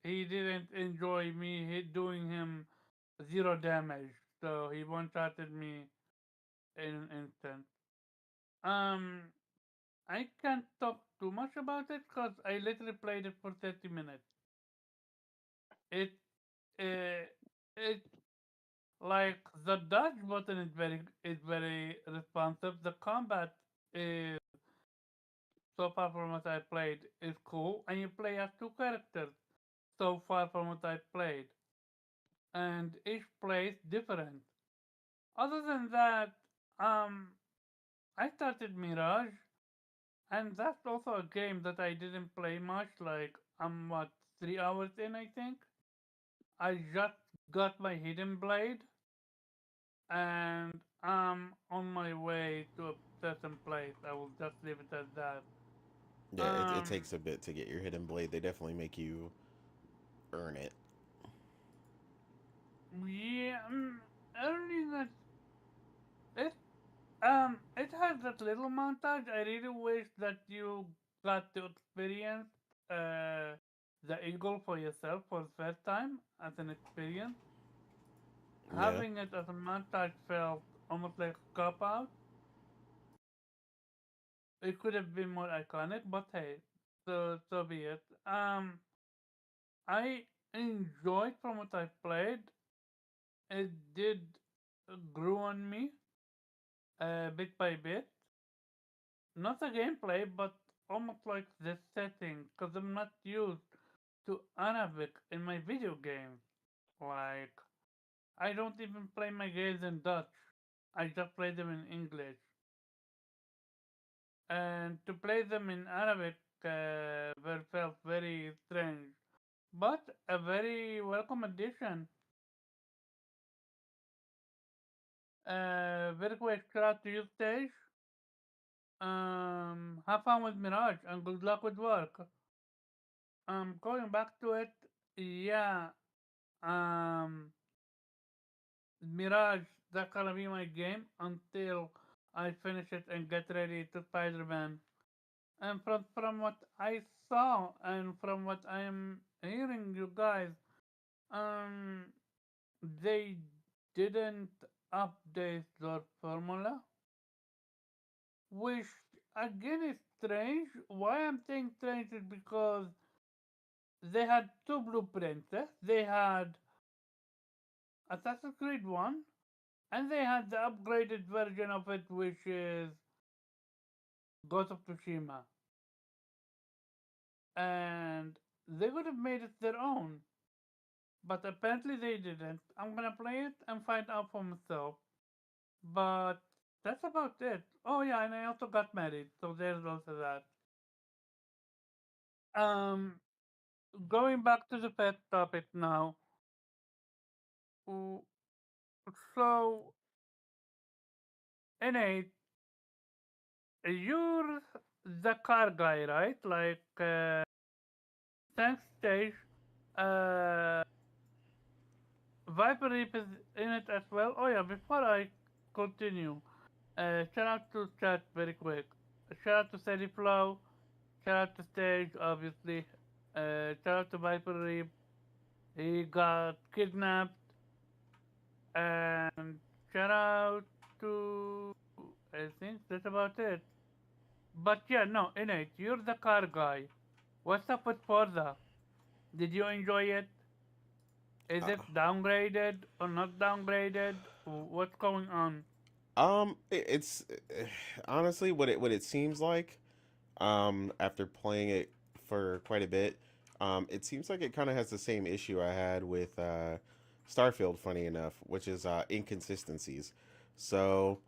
he didn't enjoy me doing him zero damage, so he one-shotted me in an instant. Um, I can't talk too much about it because I literally played it for 30 minutes. It, uh, it like the dodge button is very responsive. The combat is so far from what I played is cool, and you play as two characters. So far from what I played, and each plays different. Other than that, um, I started Mirage, and that's also a game that I didn't play much. Like I'm what 3 hours in, I think. I just got my hidden blade, and I'm on my way to a certain place. I will just leave it at that. Yeah, it Um, takes a bit to get your hidden blade. They definitely make you earn it. yeah, only that it it has that little montage. I really wish that you got to experience uh the eagle for yourself for the first time as an experience. Yeah. Having it as a montage felt almost like a cop out. It could have been more iconic, but hey, so be it. I enjoyed from what I played. It did grew on me bit by bit. Not the gameplay, but almost like the setting, because I'm not used to Arabic in my video games. Like, I don't even play my games in Dutch. I just play them in English. And to play them in Arabic felt very strange. But a very welcome addition. Very quick shout out to you, Stage. Have fun with Mirage and good luck with work. Going back to it, yeah. Um, Mirage, that's gonna be my game until I finish it and get ready to Spider-Man. And from what I saw and from what I am hearing, you guys, um, they didn't update their formula, which again is strange. Why I'm saying strange is because they had two blueprints. They had Assassin's Creed 1, and they had the upgraded version of it, which is Ghost of Tsushima. And they could have made it their own, but apparently they didn't. I'm gonna play it and find out for myself. But that's about it. Oh yeah, and I also got married, so there's also that. Um, Going back to the pet topic now. w- So, Innate, you're the car guy, right? Like, thanks, Stage. Uh, Viper Reap is in it as well. Oh yeah, before I continue, shout out to chat very quick. Shout out to Steady Flow. Shout out to Stage, obviously. Shout out to Viper Reap. He got kidnapped. And shout out to. I think that's about it. But yeah, no, Innate, you're the car guy. What's up with Forza? Did you enjoy it? Is Uh, it downgraded or not downgraded? What's going on? it's honestly what it seems like. After playing it for quite a bit, it seems like it kind of has the same issue I had with Starfield. Funny enough, which is inconsistencies. So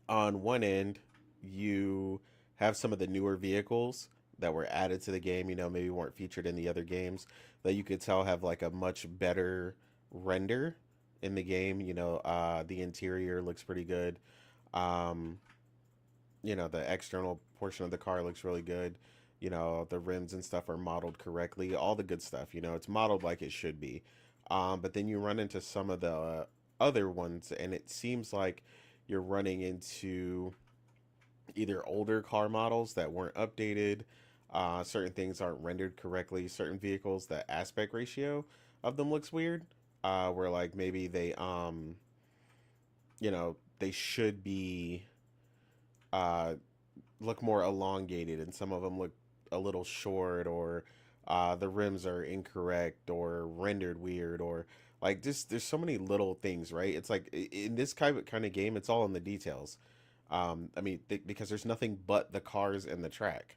on one end, you have some of the newer vehicles that were added to the game, maybe weren't featured in the other games, that you could tell have like a much better render in the game. The interior looks pretty good. Um, the external portion of the car looks really good. The rims and stuff are modeled correctly, all the good stuff. It's modeled like it should be. But then you run into some of the other ones, and it seems like you're running into either older car models that weren't updated, certain things aren't rendered correctly, certain vehicles, the aspect ratio of them looks weird, where like maybe they should be uh, look more elongated, and some of them look a little short, or the rims are incorrect or rendered weird, or like just there's so many little things, right? It's like in this kind of game, it's all in the details. I mean, because there's nothing but the cars and the track,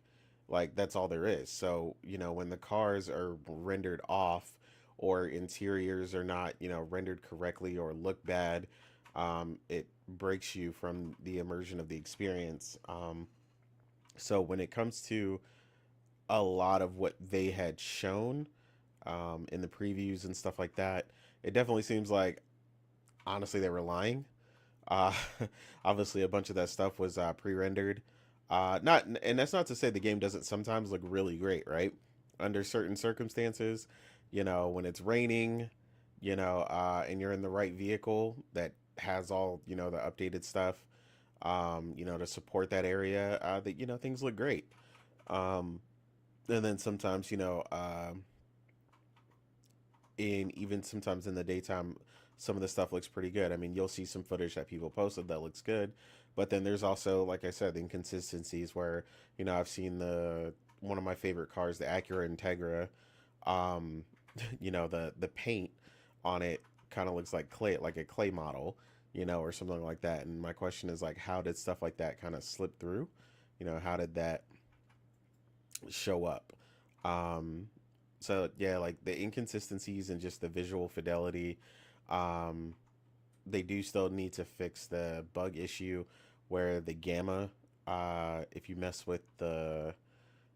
like that's all there is. So when the cars are rendered off, or interiors are not rendered correctly or look bad, it breaks you from the immersion of the experience. So when it comes to a lot of what they had shown, in the previews and stuff like that. It definitely seems like honestly they were lying. Uh, Obviously, a bunch of that stuff was pre-rendered. Not, and that's not to say the game doesn't sometimes look really great, right? Under certain circumstances, when it's raining, and you're in the right vehicle that has all the updated stuff, to support that area, that things look great. Um, and then sometimes, in even sometimes in the daytime, some of the stuff looks pretty good. I mean, you'll see some footage that people posted that looks good, but then there's also, like I said, inconsistencies where I've seen the one of my favorite cars, the Acura Integra. Um, the paint on it kind of looks like clay, like a clay model, or something like that. And my question is like, how did stuff like that kind of slip through? How did that show up? Um, so yeah, like the inconsistencies and just the visual fidelity. Um, they do still need to fix the bug issue where the gamma, if you mess with the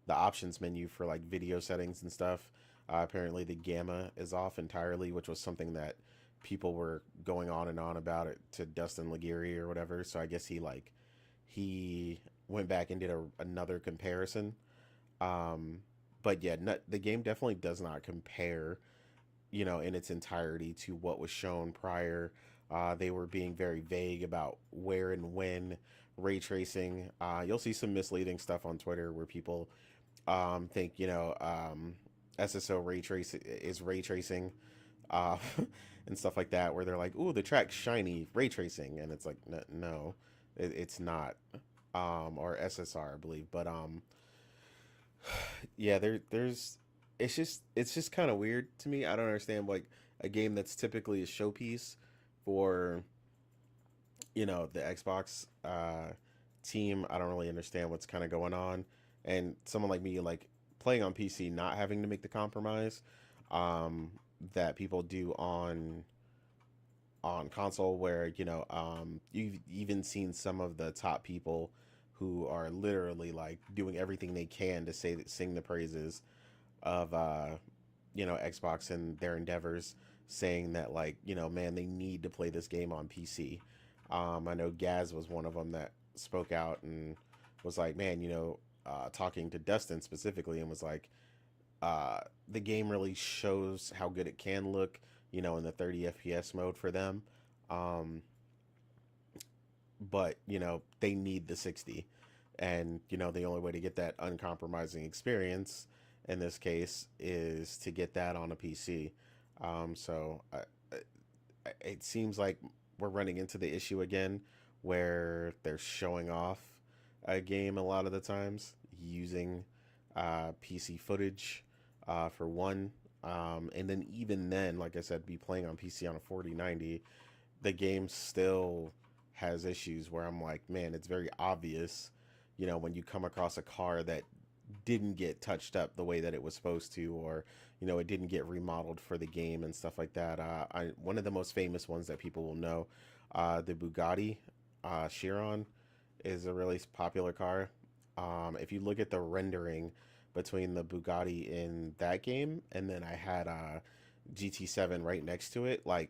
options menu for like video settings and stuff, apparently the gamma is off entirely, which was something that people were going on and on about it to Dustin Liguri or whatever. So I guess he went back and did another comparison. Um, but yeah, the game definitely does not compare, in its entirety to what was shown prior. They were being very vague about where and when ray tracing. You'll see some misleading stuff on Twitter where people think, SSO ray trace is ray tracing, uh, and stuff like that, where they're like, "Ooh, the track's shiny, ray tracing," and it's like, no, it's not, or SSR, I believe, but yeah, there's it's just kind of weird to me. I don't understand like a game that's typically a showpiece for the Xbox team. I don't really understand what's kind of going on, and someone like me like playing on PC, not having to make the compromise um, that people do on console, where you've even seen some of the top people who are literally like doing everything they can to sing the praises of Xbox and their endeavors, saying that like man, they need to play this game on PC. I know Gaz was one of them that spoke out and was like, man, talking to Dustin specifically, and was like, the game really shows how good it can look, in the 30 FPS mode for them. Um, but they need the 60, and the only way to get that uncompromising experience in this case is to get that on a PC. So it seems like we're running into the issue again where they're showing off a game a lot of the times using PC footage, for one. And then even then, like I said, be playing on PC on a 4090, the game still has issues where I'm like, man, it's very obvious, when you come across a car that didn't get touched up the way that it was supposed to, or it didn't get remodeled for the game and stuff like that. One of the most famous ones that people will know, the Bugatti Chiron, is a really popular car. If you look at the rendering between the Bugatti in that game, and then I had GT7 right next to it, like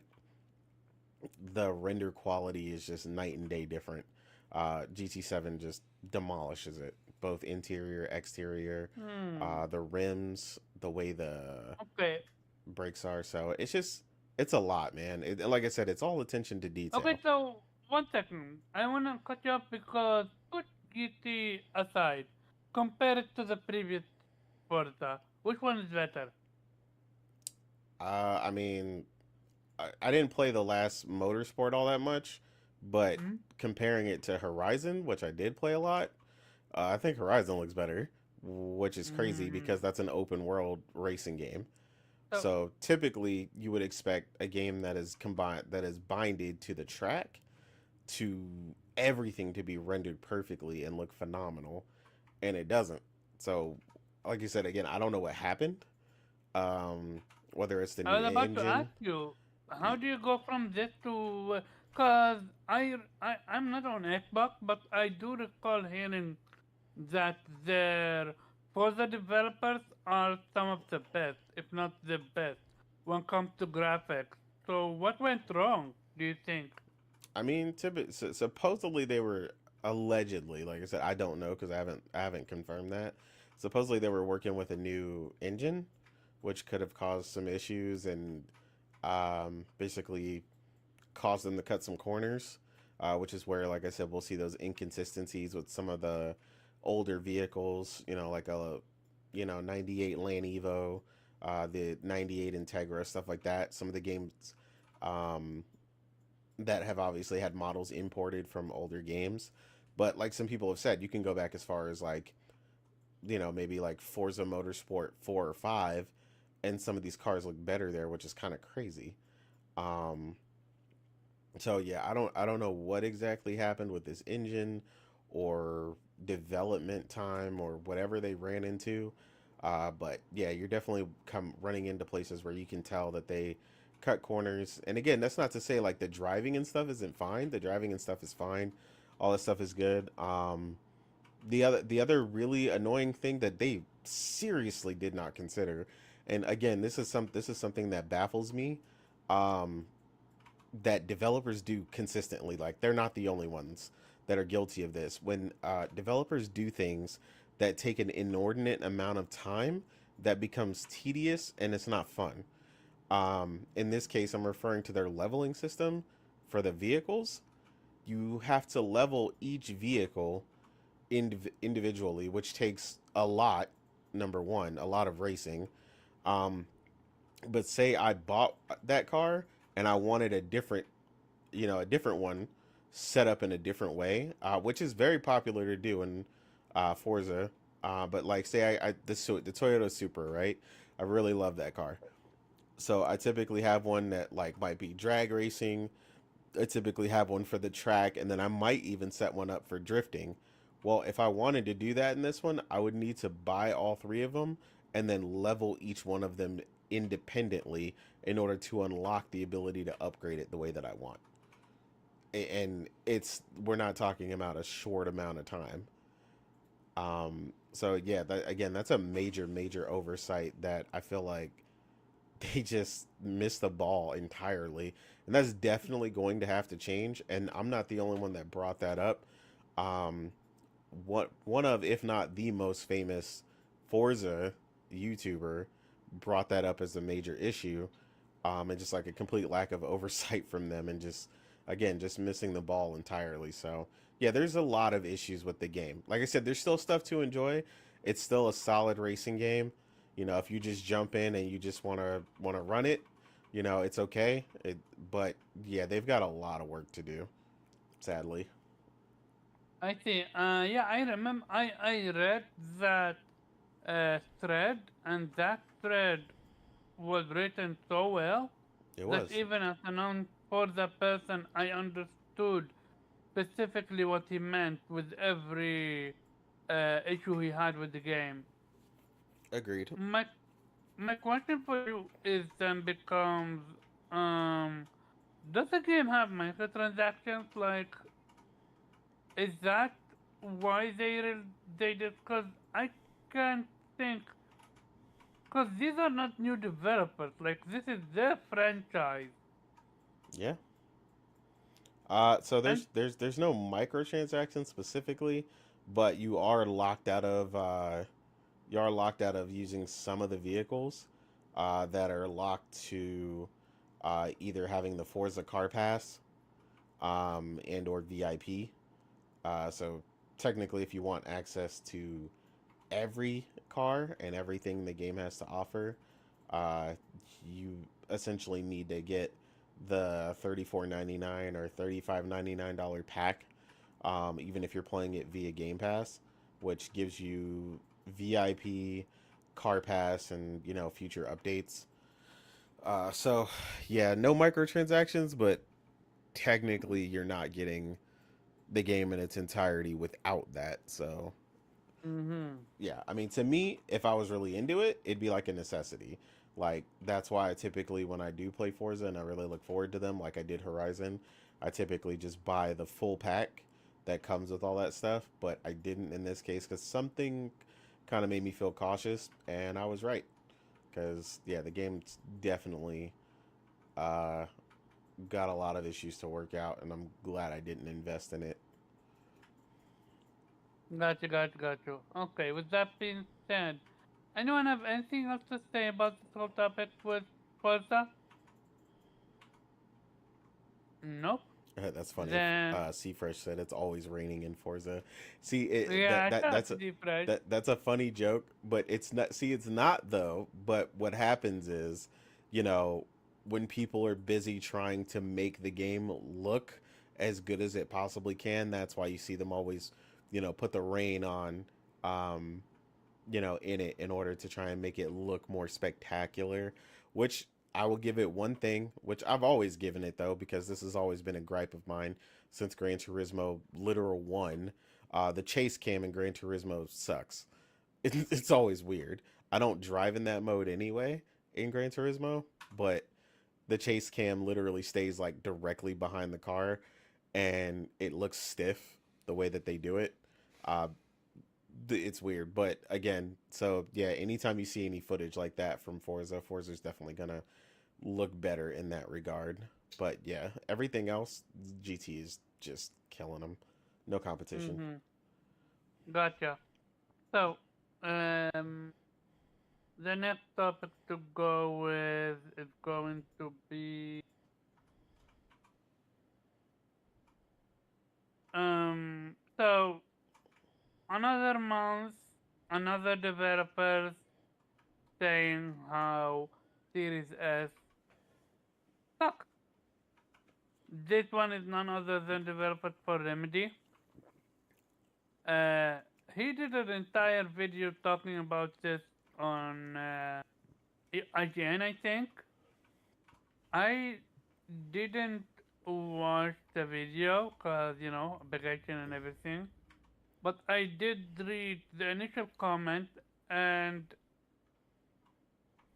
the render quality is just night and day different. GT7 just demolishes it, both interior, exterior, Hmm. the rims, the way the Okay. brakes are. So it's a lot, man. Like I said, it's all attention to Okay, detail. so 1 second. I wanna cut you off because put GT aside. Compare it to the previous Forza. Which one is better? I mean, I didn't play the last Motorsport all that much, but Hmm? comparing it to Horizon, which I did play a lot, I think Horizon looks better, which is crazy because Mm. that's an open world racing game. So, So typically, you would expect a game that is combined, that is binded to the track, to everything to be rendered perfectly and look phenomenal, and it doesn't. So, like you said, again, I don't know what happened. Um, Whether it's the I new was about to ask engine. you, how do you go from this to? Cause I'm not on Xbox, but I do recall hearing that their Forza developers are some of the best, if not the best, when it comes to graphics. So what went wrong, do you think? I mean, supposedly they were allegedly, like I said, I don't know because I haven't confirmed that. Supposedly they were working with a new engine, which could have caused some issues and basically caused them to cut some corners, which is where, like I said, we'll see those inconsistencies with some of the older vehicles. Like a 98 Land Evo, the 98 Integra, stuff like that. Some of the games um, that have obviously had models imported from older games. But like some people have said, you can go back as far as like, maybe like Forza Motorsport 4 or 5, and some of these cars look better there, which is kind of crazy. Um, so yeah, I don't know what exactly happened with this engine or development time or whatever they ran into. But yeah, you're definitely come running into places where you can tell that they cut corners. And again, that's not to say like the driving and stuff isn't fine. The driving and stuff is fine. All this stuff is good. The other really annoying thing that they seriously did not consider, and again, this is something that baffles me. Um, that developers do consistently. Like they're not the only ones that are guilty of this. When developers do things that take an inordinate amount of time, that becomes tedious and it's not fun. In this case, I'm referring to their leveling system for the vehicles. You have to level each vehicle individually, which takes a lot. Number one, a lot of racing. Um, but say I bought that car and I wanted a different one set up in a different way, which is very popular to do in Forza. But like, say the Toyota Supra, right? I really love that car. So I typically have one that like might be drag racing. I typically have one for the track, and then I might even set one up for drifting. Well, if I wanted to do that in this one, I would need to buy all three of them and then level each one of them independently in order to unlock the ability to upgrade it the way that I want. And we're not talking about a short amount of time. So yeah, again, that's a major oversight that I feel like they just missed the ball entirely, and that's definitely going to have to change. And I'm not the only one that brought that up. Um, one of, if not the most famous Forza YouTuber, brought that up as a major issue, and just like a complete lack of oversight from them, and just again just missing the ball entirely. So yeah, there's a lot of issues with the game. Like I said, there's still stuff to enjoy. It's still a solid racing game. If you just jump in and you just want to run it, it's okay. But yeah, they've got a lot of work to do, sadly. I see. Yeah, I remember. I read that thread, and that thread was written so well It that was. even as a non-Forza person, I understood specifically what he meant with every issue he had with the game. Agreed. My my question for you is then becomes, um, does the game have microtransactions? Like, is that why they did? Because I can't think. Because these are not new developers. Like, this is their franchise, Yeah. So and there's no microtransactions specifically, but you are locked out of using some of the vehicles that are locked to either having the Forza Car Pass and or VIP. So technically, if you want access to every car and everything the game has to offer, uh, you essentially need to get the $34.99 or $35.99 pack, even if you're playing it via Game Pass, which gives you VIP, car pass, and future updates. So yeah, no microtransactions, but technically you're not getting the game in its entirety without that. So mm-hmm. yeah, I mean, to me, if I was really into it, it'd be like a necessity. Like that's why I typically, when I do play Forza and I really look forward to them, like I did Horizon, I typically just buy the full pack that comes with all that stuff. But I didn't in this case because something kind of made me feel cautious, and I was right because yeah, the game's definitely uh, got a lot of issues to work out, and I'm glad I didn't invest in it. Gotcha, gotcha, gotcha. Okay, with that being said, anyone have anything else to say about this whole topic with Forza? Nope. That's funny. If Then, Fresh said it's always raining in Forza. See, yeah, I thought deep right. that's a funny joke, but it's not. See, it's not though. But what happens is, you know, when people are busy trying to make the game look as good as it possibly can, that's why you see them always, put the rain on, um, in it in order to try and make it look more spectacular. Which I will give it one thing, which I've always given it though, because this has always been a gripe of mine since Gran Turismo Literal 1. The chase cam in Gran Turismo sucks. It's always weird. I don't drive in that mode anyway in Gran Turismo, but the chase cam literally stays like directly behind the car and it looks stiff the way that they do it. Uh, it's weird, but again, so yeah, anytime you see any footage like that from Forza's definitely gonna look better in that regard. But yeah, everything else, GT is just killing them. No competition. Gotcha. So, um, the next topic to go with is going to be so another month, another developers saying how Series S sucks. This one is none other than developed for Remedy. Uh, he did an entire video talking about this on IGN, I think. I didn't watch the video because, vacation and everything. But I did read the initial comment, and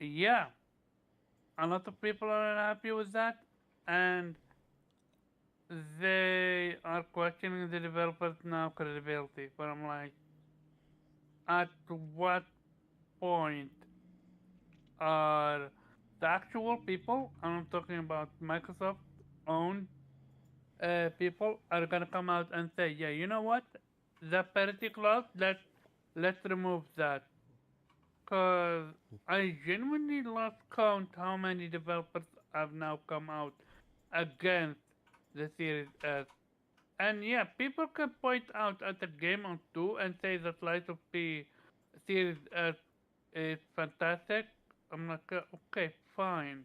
yeah, a lot of people are unhappy with that, and they are questioning the developers now credibility. But I'm like, at what point are the actual people, and I'm talking about Microsoft owned people, are gonna come out and say, yeah, you know what, the parity clause, let's remove that, because I genuinely lost count how many developers have now come out against the Series S. And yeah, people can point out at the game on 2 and say that Light of P Series S is fantastic. I'm like, okay, fine.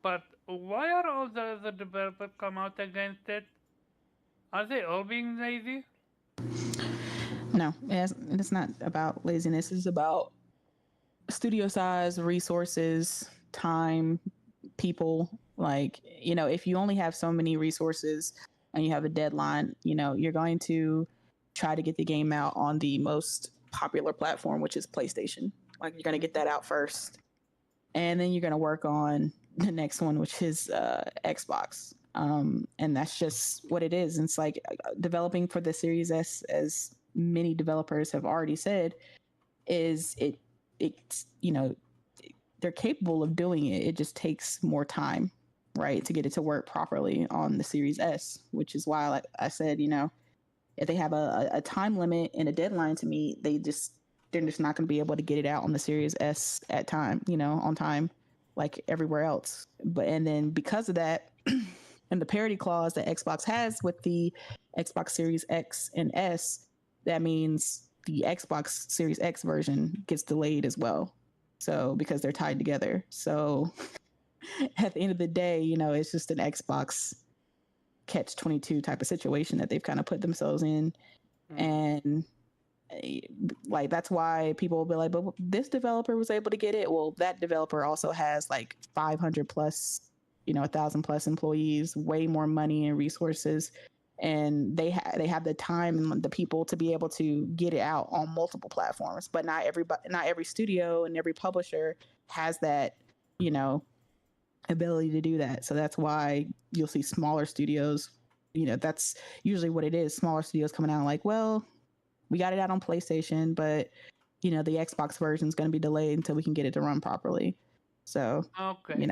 But why are all the other developers come out against it? Are they all being lazy? No, it's not about laziness. It's about studio size, resources, time, people. Like, if you only have so many resources and you have a deadline, you're going to try to get the game out on the most popular platform, which is PlayStation. Like, you're going to get that out first. And then you're going to work on the next one, which is Xbox. And that's just what it is. It's like developing for the Series S, as many developers have already said, is it's they're capable of doing it. It just takes more time, right, to get it to work properly on the Series S, which is why, like I said, if they have a time limit and a deadline to meet, they're just not going to be able to get it out on the Series S on time, like everywhere else. And then because of that, and the parity clause that Xbox has with the Xbox Series X and S, that means the Xbox Series X version gets delayed as well. So because they're tied together. So at the end of the day, it's just an Xbox catch-22 type of situation that they've kind of put themselves in. And like, that's why people will be like, but this developer was able to get it. Well, that developer also has like 500 plus, 1,000 plus employees, way more money and resources. And they have the time and the people to be able to get it out on multiple platforms. But not every studio and every publisher has that, ability to do that. So that's why you'll see smaller studios. That's usually what it is. Smaller studios coming out like, well, We got it out on PlayStation, but the Xbox version is going to be delayed until we can get it to run properly. So, Okay.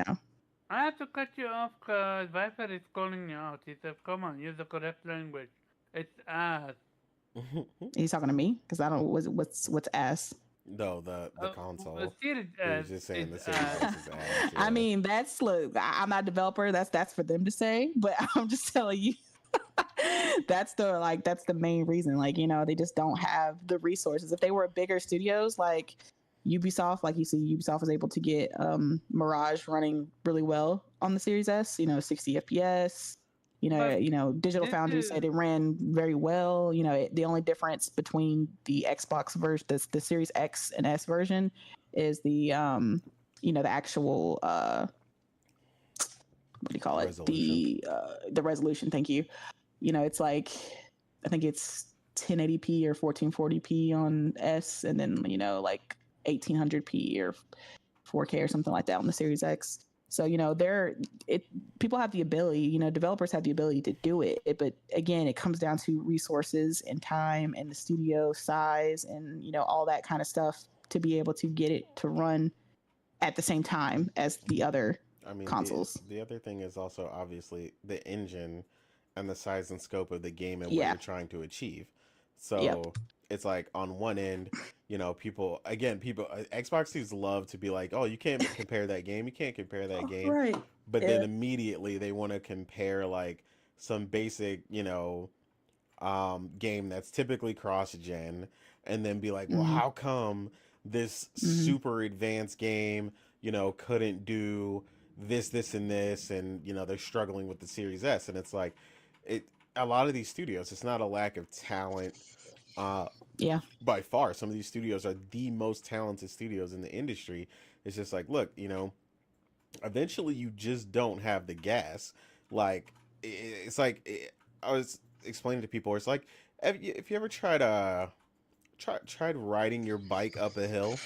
I have to cut you off because Viper is calling me out. He said, come on, use the correct language. It's ass. he's talking to me because I don't. What's ass? No, the The console. Series He S was just saying is the Series ass. S is ass. I Yeah. mean, look. I'm not a developer. That's for them to say. But I'm just telling you. that's the main reason. Like, they just don't have the resources. If they were bigger studios like Ubisoft, like you see, Ubisoft was able to get Mirage running really well on the Series S. 60 FPS. But Digital this Foundry is said it ran very well. The only difference between the Xbox version, the Series X and S version, is the the actual what do you call it? Resolution. The resolution. Thank you. It's like I think it's 1080p or 1440p on S, and then like 1800p or 4K or something like that on the Series X. So people have the ability, developers have the ability to do it, but again, it comes down to resources and time and the studio size and all that kind of stuff to be able to get it to run at the same time as the other consoles. The other thing is also obviously the engine and the size and scope of the game and what Yeah. you're trying to achieve. So Yep. it's like on one end, people Xbox dudes love to be like, oh, you can't compare that game, you can't compare that game, Right. but then immediately they want to compare like some basic, game that's typically cross-gen, and then be like, well, Mhm. how come this Mhm. super advanced game, couldn't do this, and this, and they're struggling with the Series S, and it's like, it. A lot of these studios, it's not a lack of talent. Uh, Yeah. by far, some of these studios are the most talented studios in the industry. It's just like, look, eventually you just don't have the gas. Like, it's like I was explaining to people, it's like, if you ever tried riding your bike up a hill,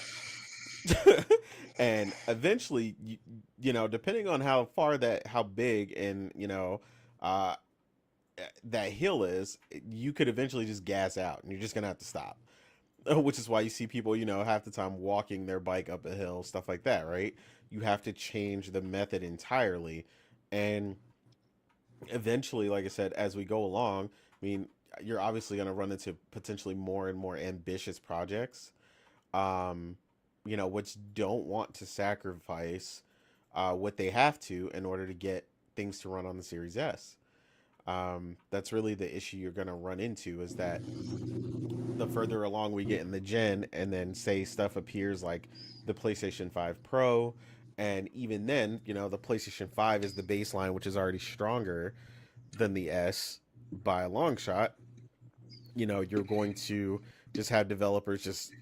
and eventually depending on how big and uh that hill is, you could eventually just gas out and you're just gonna have to stop. Which is why you see people, half the time walking their bike up a hill, stuff like that, right? You have to change the method entirely. And eventually, like I said, as we go along, I mean, you're obviously going to run into potentially more and more ambitious projects, um, which don't want to sacrifice what they have to in order to get things to run on the Series S. That's really the issue you're going to run into, is that the further along we get in the gen, and then say stuff appears like the PlayStation 5 Pro, and even then, the PlayStation 5 is the baseline, which is already stronger than the S by a long shot. You're going to just have developers just,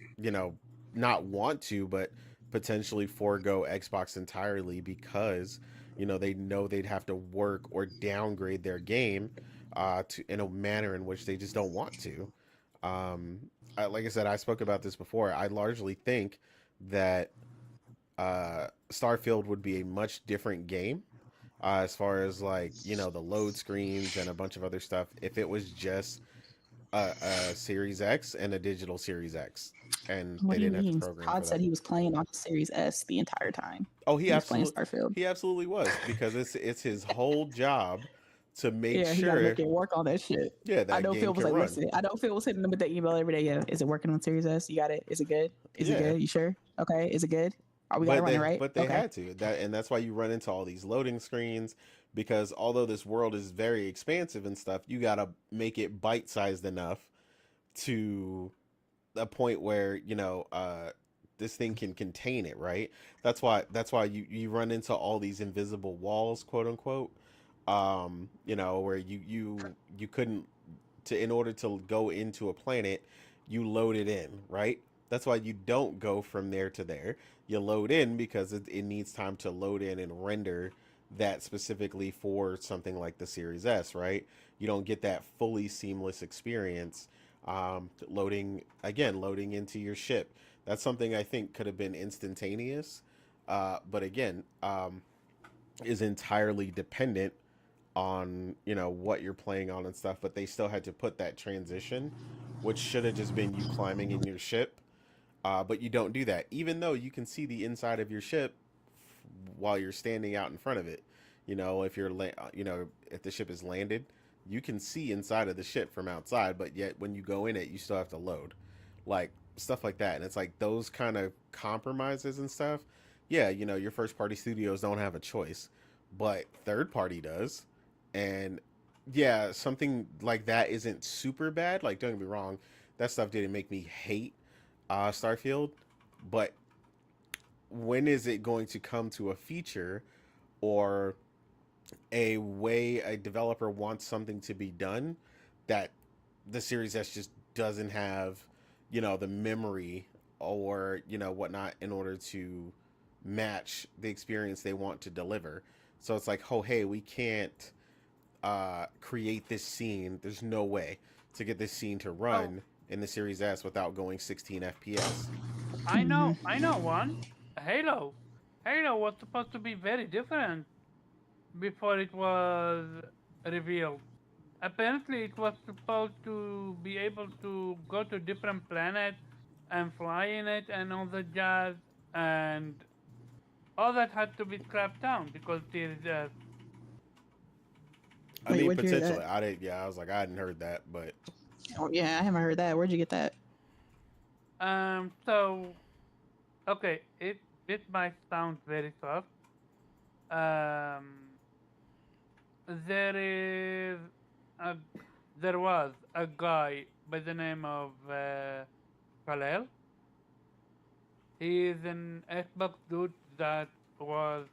not want to, but potentially forego Xbox entirely because, they know they'd have to work or downgrade their game in a manner in which they just don't want to. Um, like I said, I spoke about this before. I largely think that Starfield would be a much different game as far as like the load screens and a bunch of other stuff if it was just a Series X and a digital Series X, and What they do you didn't have to mean? program for Todd said that. he was playing on the Series S the entire time. Oh, He was playing Starfield. he absolutely was, because it's his whole job to make Yeah, he got to sure, make it work on that shit. yeah, I that know game Phil was can like, run. listen, I know Phil was hitting him with that email every day. Yeah, is it working on Series S? You got it? Is it good? Is it Yeah, good? You sure? Okay, is it good? Are we got it running right? but they Okay. had to, and that's why you run into all these loading screens, because although this world is very expansive and stuff, you gotta make it bite sized enough to a point where this thing can contain it, right? That's why you run into all these invisible walls, quote unquote, where you couldn't, to in order to go into a planet, you load it in, right? That's why you don't go from there to there. You load in because it needs time to load in and render that specifically for something like the Series S, right? You don't get that fully seamless experience loading into your ship. That's something I think could have been instantaneous, but again, is entirely dependent on what you're playing on and stuff. But they still had to put that transition which should have just been you climbing in your ship. But you don't do that, even though you can see the inside of your ship while you're standing out in front of it. If if the ship is landed, you can see inside of the ship from outside, but yet when you go in it, you still have to load, like stuff like that. And it's like those kind of compromises and stuff. Yeah, your first party studios don't have a choice, but third party does. And yeah, something like that isn't super bad. Like, don't get me wrong, that stuff didn't make me hate Starfield, but when is it going to come to a feature or a way a developer wants something to be done that the Series S just doesn't have, the memory or, whatnot in order to match the experience they want to deliver? So it's like, oh, hey, we can't create this scene. There's no way to get this scene to run in the Series S without going 16 FPS. I know one. Halo. Halo was supposed to be very different before it was revealed. Apparently, it was supposed to be able to go to different planets and fly in it and all the jazz, and all that had to be scrapped down because Series S. I Wait, mean, where'd you hear potentially. that? I didn't. Yeah, I was like, I hadn't heard that, but Oh yeah, I haven't heard that. Where'd you get that? So, okay, it might sound very soft. Um, there is a there was a guy by the name of Khalil. He is an Xbox dude that was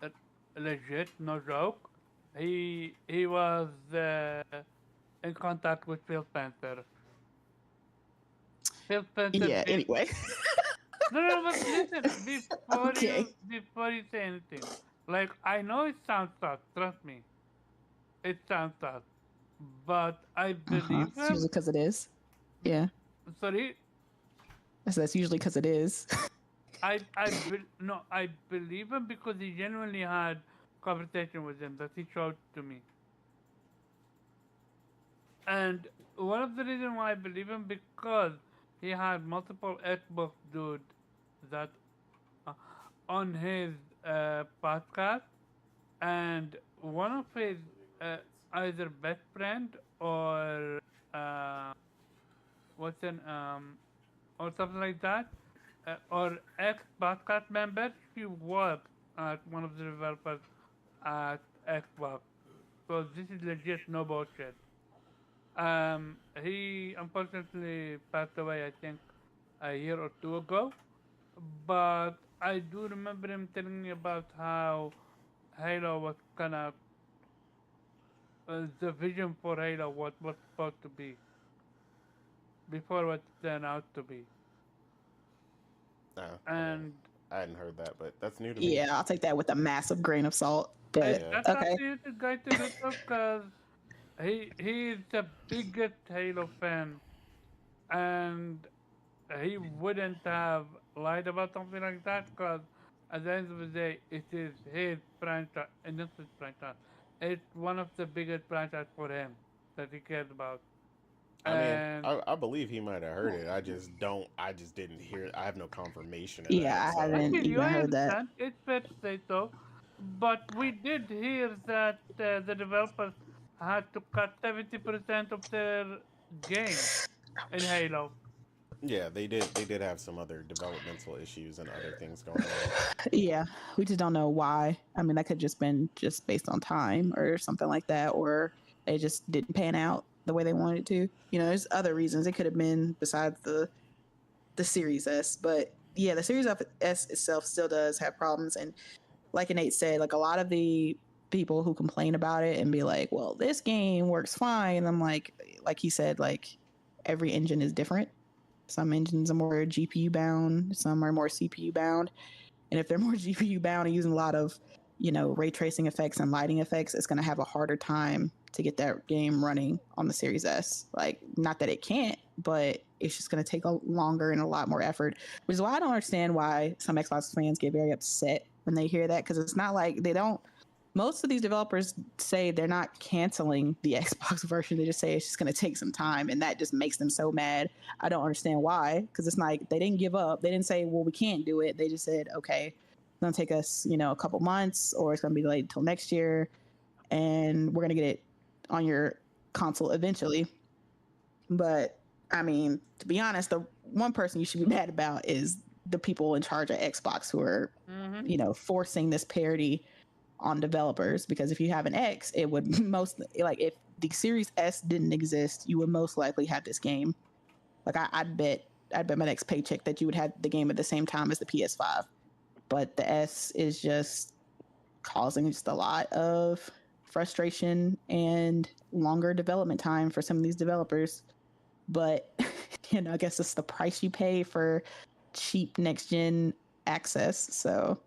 uh, legit, no joke. He was in contact with Phil Spencer. Phil Spencer Yeah. did. Anyway. No, but listen, Okay. before you say anything, like I know it sounds soft, trust me, it sounds soft, but I believe It's usually him. because it is. Yeah. Sorry, So that's usually because it is. no, I believe him because he genuinely had conversation with him that he showed to me, and one of the reasons why I believe him because he had multiple Xbox dude that uh, on his podcast, and one of his uh, either best friend or what's an or something like that, or ex podcast member, she works at one of the developers at Xbox. So this is legit, no bullshit. He unfortunately passed away, I think, a year or two ago. But I do remember him telling me about how Halo was kind of the vision for Halo, what was supposed to be before what it turned out to be. no, And I hadn't heard that. But that's new to me. Yeah, I'll take that with a massive grain of salt. But Yeah. that's okay. actually the guy to look up because he is the biggest Halo fan, and he wouldn't have lied about something like that because at the end of the day, it is his franchise, and not his franchise. It's one of the biggest franchise for him that he cares about. I mean, And I believe he might have heard it. I just don't. I just didn't hear it. I have no confirmation of Yeah, that. I So I haven't feel you, even I heard that. understand. It's fair to say so. But we did hear that the developers had to cut 70% of their game in Halo. yeah, they did. They did have some other developmental issues and other things going on. Yeah, we just don't know why. I mean, that could just been just based on time or something like that, or it just didn't pan out the way they wanted it to. There's other reasons. It could have been besides the Series S, but yeah, the Series S itself still does have problems. And like Nate said, like a lot of the people who complain about it and be like, "Well, this game works fine," and I'm like he said, like every engine is different. Some engines are more GPU bound, some are more CPU bound. And if they're more GPU bound and using a lot of, ray tracing effects and lighting effects, it's going to have a harder time to get that game running on the Series S. Like, not that it can't, but it's just going to take a longer and a lot more effort, which is why I don't understand why some Xbox fans get very upset when they hear that, because it's not like they don't most of these developers say they're not canceling the Xbox version. They just say it's just going to take some time, and that just makes them so mad. I don't understand why, because it's like they didn't give up. They didn't say, "Well, we can't do it." They just said, "Okay, it's going to take us, a couple months, or it's going to be delayed until next year, and we're going to get it on your console eventually." But I mean, to be honest, the one person you should be mad about is the people in charge of Xbox who are, forcing this parity on developers, because if you have an X, it would most like if the Series S didn't exist, you would most likely have this game. Like I'd bet my next paycheck that you would have the game at the same time as the PS5. But the S is just causing just a lot of frustration and longer development time for some of these developers. But I guess it's the price you pay for cheap next gen access. So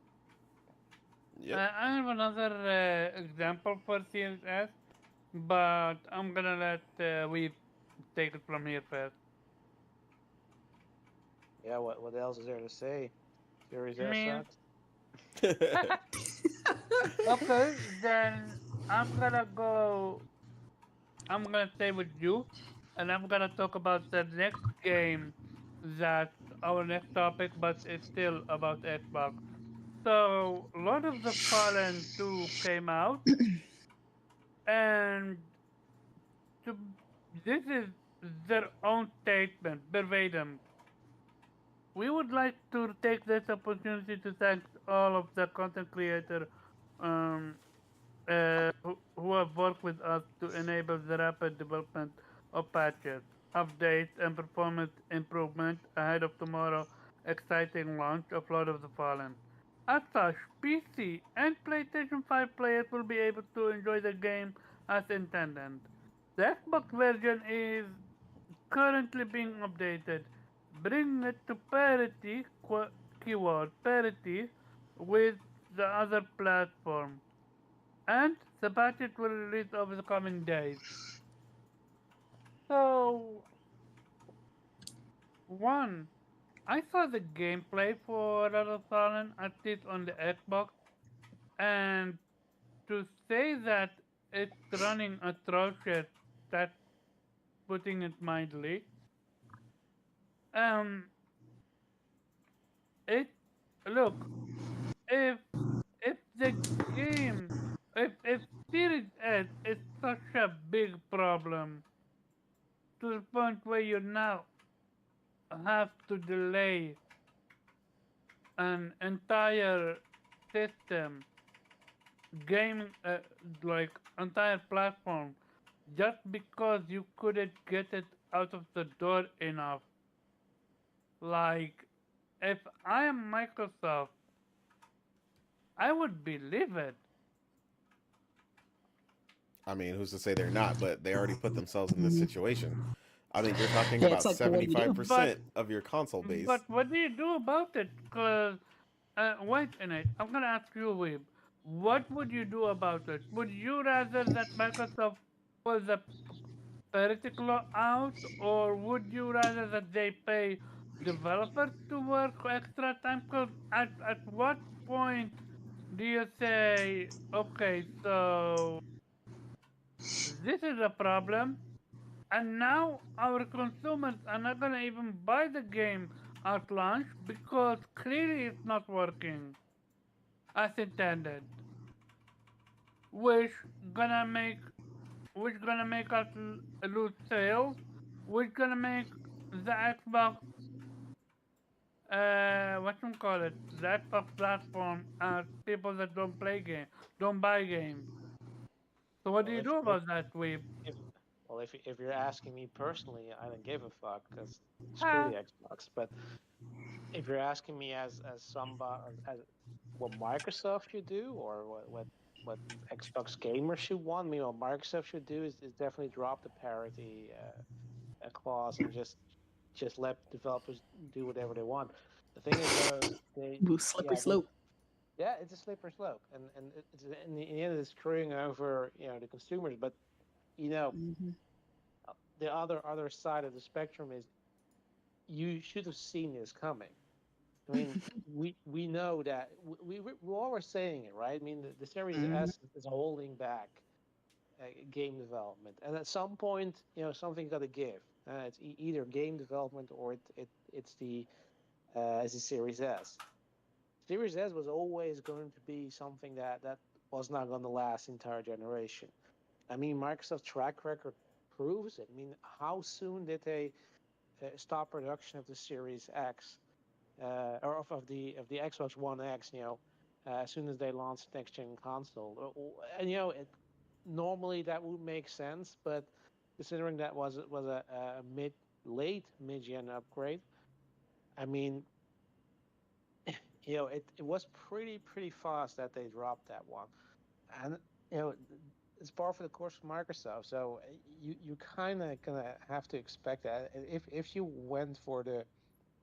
Yep. I have another example for CSS, but I'm gonna let we take it from here first. Yeah, what else is there to say? Series I S mean, sucks. okay, then I'm gonna go. I'm gonna stay with you, and I'm gonna talk about the next game that's our next topic, but it's still about Xbox. So, Lord of the Fallen 2 came out, and to, this is their own statement, verbatim. We would like to take this opportunity to thank all of the content creators um, who have worked with us to enable the rapid development of patches, updates, and performance improvement ahead of tomorrow's exciting launch of Lord of the Fallen. As such, PC and PlayStation 5 players will be able to enjoy the game as intended. The Xbox version is currently being updated, bringing it to parity, keyword parity, with the other platform, and the packet will release over the coming days. So, one, I saw the gameplay for Rattle Fallen, at least on the Xbox, and to say that it's running atrocious, that's putting it mildly. Um, it look if the game if Series S is such a big problem to the point where you now have to delay an entire system, game, like entire platform, just because you couldn't get it out of the door enough. Like, if I am Microsoft, I would be livid. I mean, who's to say they're not? But they already put themselves in this situation. I mean, you're talking yeah, about it's like, well, what do you do? 75% of your console base. But what do you do about it? Cause wait a minute, I'm gonna ask you, Weeb. What would you do about it? Would you rather that Microsoft pull the particular out, or would you rather that they pay developers to work extra time? Cause at what point do you say, okay, so this is a problem, and now our consumers are not gonna even buy the game at launch because clearly it's not working as intended, which gonna make which gonna make us lose sales, which gonna make the Xbox what you call it, the Xbox platform people that don't play game, don't buy games. So what do Well, you do about that, Weeb? if if you're asking me personally, I don't give a fuck because screw Ha! the Xbox. But if you're asking me as somebody as what Microsoft should do, or what Xbox gamers should want, I mean, what Microsoft should do is definitely drop the parity clause and just let developers do whatever they want. The thing is, though, they Ooh, slippery yeah slope. yeah, it's a slippery slope, and it's in the end it's screwing over the consumers. But you know Hmm. the other side of the spectrum is you should have seen this coming. I mean, we know that we all were saying it, right? I mean, the Series S is holding back game development, and at some point, something's got to give. It's either game development or it's the Series S. Series S was always going to be something that was not going to last the entire generation. I mean, Microsoft's track record proves it. I mean, how soon did they stop production of the Series X or of the Xbox One X? As soon as they launched the next gen console, and normally that would make sense, but considering that was a late mid gen upgrade, I mean, it was pretty fast that they dropped that one, and it's par for the course for Microsoft. So you kind of gonna have to expect that if you went for the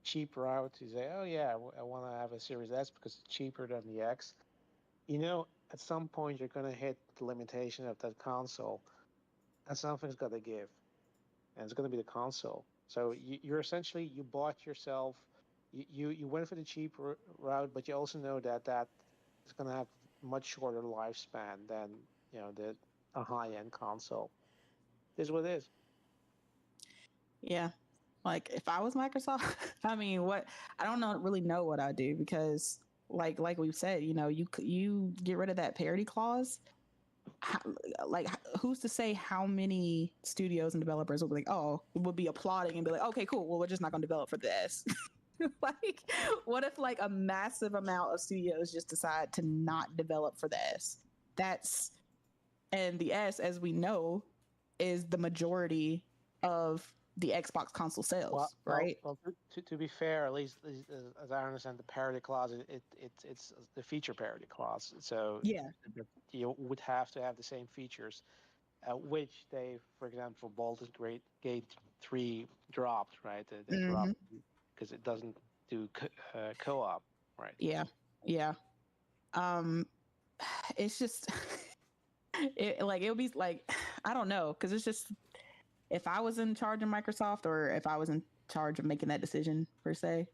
cheap route, you say, oh yeah, I want to have a Series S because it's cheaper than the X. At some point you're gonna hit the limitation of that console, and something's got to give, and it's gonna be the console. So you're essentially you bought yourself. You went for the cheap route, but you also know that it's going to have much shorter lifespan than a high end console. This is what it is. Yeah. Like if I was Microsoft, I mean, I don't really know what I'd do because like we've said, you get rid of that parity clause. Who's to say how many studios and developers will be like, oh, would be applauding and be like, okay, cool. Well, we're just not going to develop for this. Like, what if like a massive amount of studios just decide to not develop for this? And the S, as we know, is the majority of the Xbox console sales, right? Well, to be fair, at least as I understand the parity clause, it's the feature parity clause. So yeah, you would have to have the same features, which they, for example, Baldur's Gate 3 dropped, right? They dropped because it doesn't do co-op, right? Yeah. It's just it'll be like, I don't know, because it's just, if I was in charge of Microsoft or if I was in charge of making that decision per se,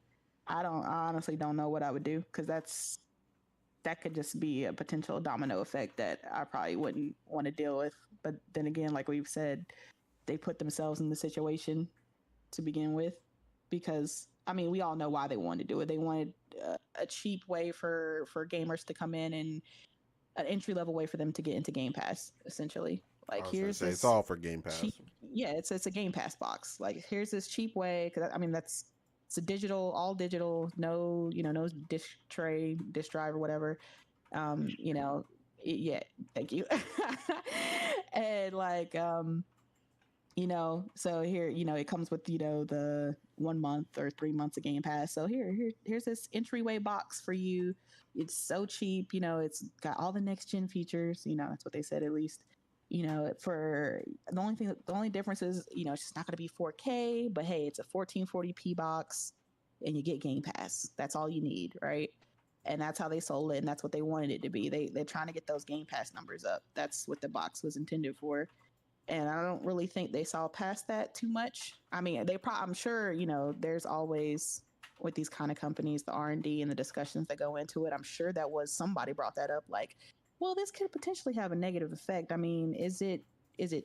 I honestly don't know what I would do, because that could just be a potential domino effect that I probably wouldn't want to deal with. But then again, like we've said, they put themselves in the situation to begin with, because I mean, we all know why they wanted to do it. They wanted a cheap way for gamers to come in, and an entry level way for them to get into Game Pass, essentially. Like, here's this, it's all for Game Pass. It's a Game Pass box. Like, here's this cheap way, because I mean it's a all digital, no disk tray, disk drive or whatever. Yeah, thank you. And like so here, it comes with, the 1 month or 3 months of Game Pass. So here's this entryway box for you. It's so cheap, it's got all the next gen features, that's what they said, at least. For the only difference is, it's just not going to be 4K, but hey, it's a 1440p box and you get Game Pass. That's all you need, right? And that's how they sold it, and that's what they wanted it to be. They're trying to get those Game Pass numbers up. That's what the box was intended for. And I don't really think they saw past that too much. I mean, I'm sure, there's always, with these kind of companies, the R&D and the discussions that go into it. I'm sure somebody brought that up, like, well, this could potentially have a negative effect. I mean, is it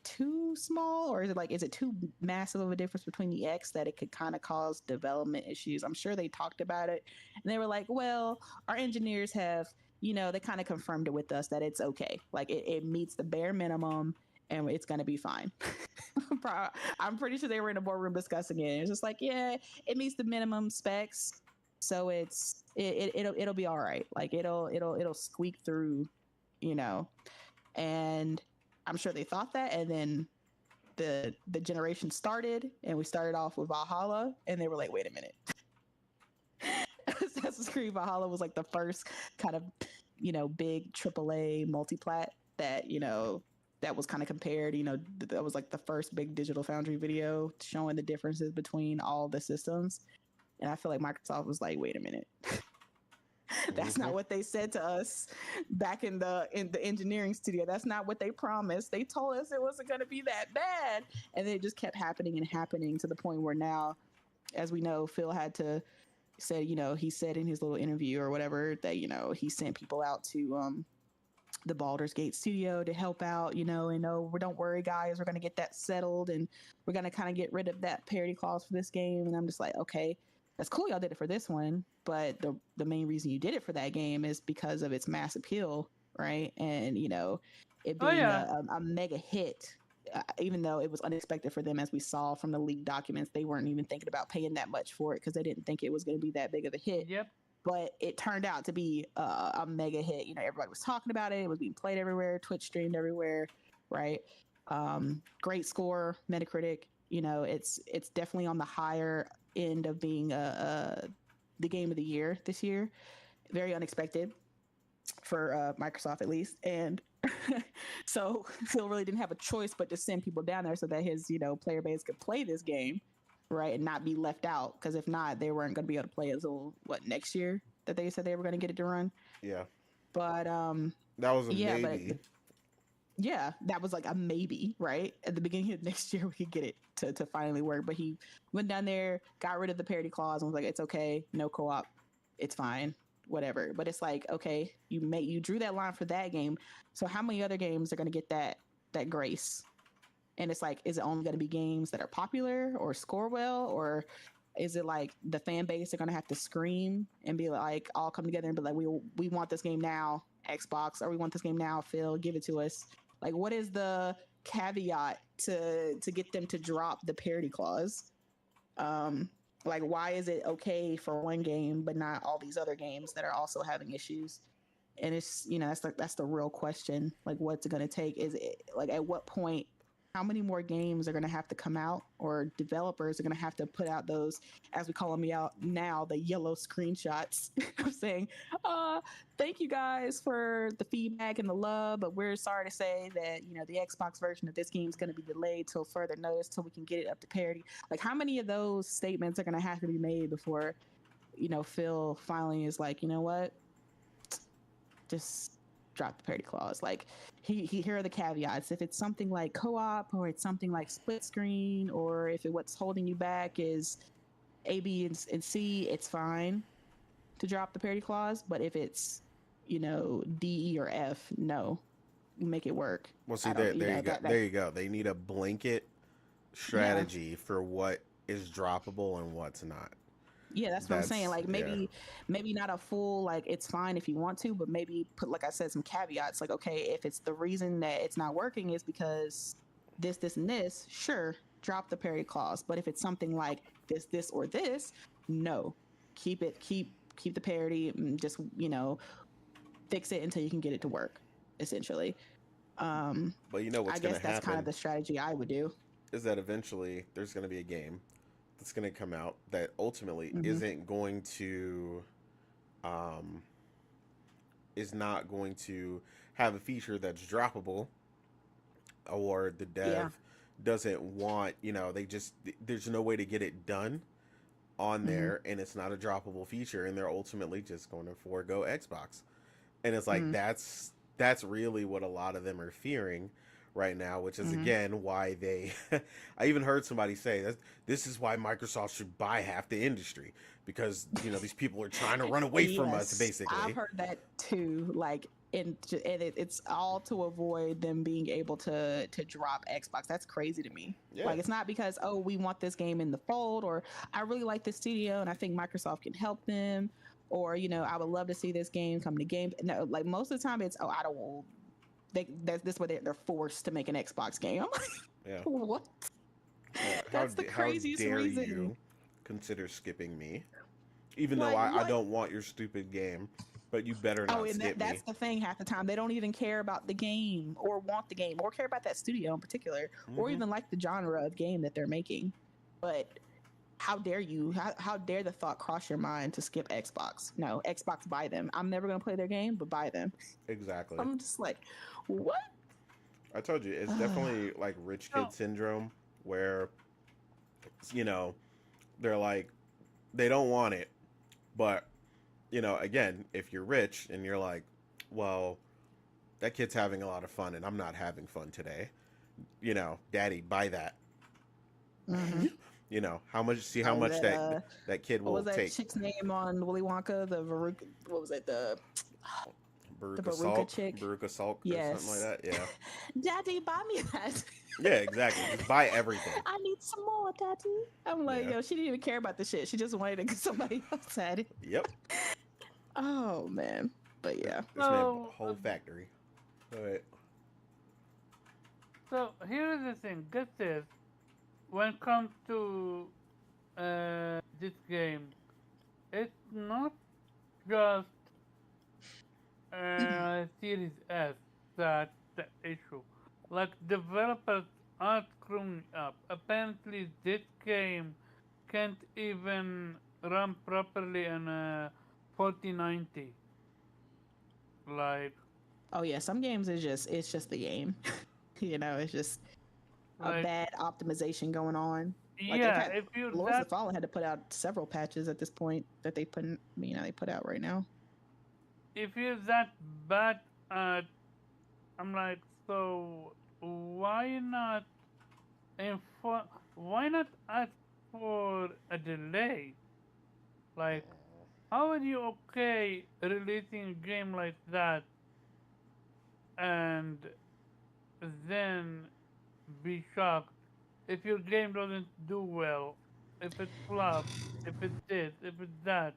too small, or is it too massive of a difference between the X that it could kind of cause development issues? I'm sure they talked about it, and they were like, well, our engineers have, they kind of confirmed it with us that it's okay. Like, it meets the bare minimum, and it's going to be fine. I'm pretty sure they were in a boardroom discussing it. It's just like, yeah, it meets the minimum specs, so it'll be all right. Like, it'll squeak through, and I'm sure they thought that. And then the generation started, and we started off with Valhalla, and they were like, wait a minute. Assassin's Creed Valhalla was like the first kind of, big AAA multiplat that, that was kind of compared, that was like the first big Digital Foundry video showing the differences between all the systems. And I feel like Microsoft was like, wait a minute. That's not what they said to us back in the engineering studio. That's not what they promised. They told us it wasn't going to be that bad. And then it just kept happening and happening to the point where now, as we know, Phil had to said, he said in his little interview or whatever that, he sent people out to the Baldur's Gate studio to help out, and don't worry, guys, we're going to get that settled and we're going to kind of get rid of that parity clause for this game. And I'm just like, okay, that's cool. Y'all did it for this one. But the main reason you did it for that game is because of its mass appeal, right? And, it being a mega hit, even though it was unexpected for them, as we saw from the leaked documents, they weren't even thinking about paying that much for it because they didn't think it was going to be that big of a hit. Yep. But it turned out to be a mega hit. Everybody was talking about it. It was being played everywhere, Twitch streamed everywhere, right? Great score, Metacritic. It's definitely on the higher end of being the game of the year this year. Very unexpected for Microsoft, at least. And so Phil really didn't have a choice but to send people down there so that his player base could play this game, right, and not be left out, because if not, they weren't going to be able to play until next year that they said they were going to get it to run. Yeah, but that was a maybe. Yeah, that was like a maybe, right? At the beginning of next year we could get it to finally work. But he went down there, got rid of the parity clause, and was like, it's okay, no co-op, it's fine, whatever. But it's like, okay, you drew that line for that game, so how many other games are going to get that grace? And it's like, is it only going to be games that are popular or score well, or is it like the fan base are going to have to scream and be like, all come together and be like, we want this game now, Xbox, or we want this game now, Phil, give it to us? Like, what is the caveat to get them to drop the parity clause? Like, why is it okay for one game but not all these other games that are also having issues? And it's, that's the real question. Like, what's it going to take? Is it like, at what point, how many more games are going to have to come out, or developers are going to have to put out those, as we call them out now, the yellow screenshots of saying, thank you guys for the feedback and the love, but we're sorry to say that, the Xbox version of this game is going to be delayed till further notice, till we can get it up to parity. Like, how many of those statements are going to have to be made before, Phil finally is like, you know what? Just drop the parity clause. Like, here are the caveats. If it's something like co-op, or it's something like split screen, or if what's holding you back is A, B, and C, it's fine to drop the parity clause. But if it's D, E, or F, no, make it work. Well, see, there you go. They need a blanket strategy for what is droppable and what's not. Yeah, that's what I'm saying. Like, maybe not a full, like, it's fine if you want to, but maybe put, like I said, some caveats. Like, okay, if it's the reason that it's not working is because this, and this, sure, drop the parity clause. But if it's something like this, or this, no, keep the parity, and just, fix it until you can get it to work, essentially. But what's going to happen? I guess that's kind of the strategy I would do. Is that eventually there's going to be a game that's going to come out that ultimately isn't going to is not going to have a feature that's droppable, or the dev doesn't want, there's no way to get it done on there, and it's not a droppable feature, and they're ultimately just going to forego Xbox. And it's like, that's really what a lot of them are fearing right now, which is again why they I even heard somebody say that this is why Microsoft should buy half the industry, because these people are trying to run away from us, basically. I've heard that too, like, and it's all to avoid them being able to drop Xbox. That's crazy to me. Like, it's not because, oh, we want this game in the fold, or I really like this studio and I think Microsoft can help them, or I would love to see this game come to game. No, like, most of the time it's, oh, I don't want. This way they're forced to make an Xbox game. I'm like, what? That's the craziest reason. How dare reason. You consider skipping me, even though I don't want your stupid game, but you better not skip me. That's the thing. Half the time they don't even care about the game, or want the game, or care about that studio in particular, or even like the genre of game that they're making. But how dare you? How dare the thought cross your mind to skip Xbox? No, Xbox, buy them. I'm never going to play their game, but buy them. Exactly. I'm just like, what? I told you, it's definitely like rich kid syndrome, where, they're like, they don't want it. But, again, if you're rich and you're like, well, that kid's having a lot of fun and I'm not having fun today, Daddy, buy that. You know, how much, see how Oh, much that that kid what will was that take. chick's name on Willy Wonka? The Veruca, what was it? The Baruka Veruca Salk, chick. Baruka Salk, or something like Yes. that. Yeah. Daddy, buy me that. Yeah, exactly. Just buy everything. I need some more, Daddy. I'm like, Yeah. yo, she didn't even care about the shit. She just wanted it because somebody else had it. Yep. Oh man. But yeah. This man bought So, a whole factory. All right. so here's the thing. Get this. When it comes to this game, it's not just Series S that's the issue. Like developers are screwing up. Apparently, this game can't even run properly on a 4090. Like, Oh yeah, some games is just it's just the game. It's just a like bad optimization going on. Like they've yeah, had if you're Lords that of Fallen had to put out several patches at this point that they put out right now. if you're that bad at, I'm like, so why not why not ask for a delay? Like, how are you okay releasing a game like that and then be shocked if your game doesn't do well, if it's flops, if it's this, if it's that?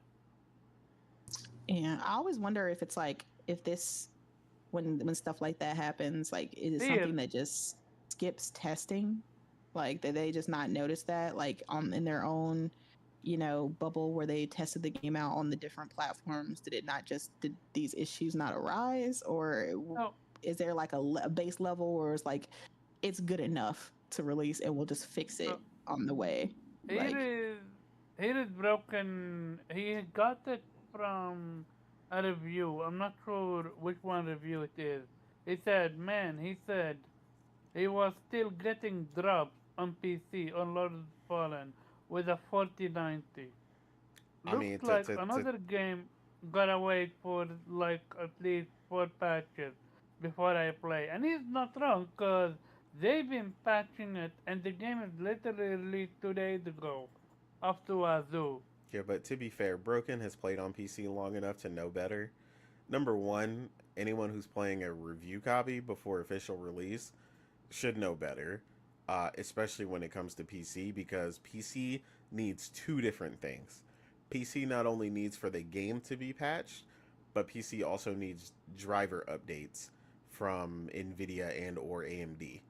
Yeah, I always wonder if it's like if this when stuff like that happens, like is it Here, something that just skips testing? Like did they just not notice that like in their own bubble where they tested the game out on the different platforms? Did these issues not arise, or so, is there like a base level where it's like it's good enough to release and we'll just fix it so on the way? here Like, is here is broken. He got it from a review. I'm not sure which one review it is. He said, man, he said he was still getting drops on PC on Lord of the Fallen with a 4090. I Looks mean, like another game gotta wait for like at least 4 patches before I play. And he's not wrong, cause they've been patching it and the game is literally released 2 days ago. Up to Wazoo. yeah, but to be fair, Broken has played on PC long enough to know better. Number one, anyone who's playing a review copy before official release should know better, especially when it comes to PC, because PC needs two different things. PC not only needs for the game to be patched, but PC also needs driver updates from Nvidia and or AMD.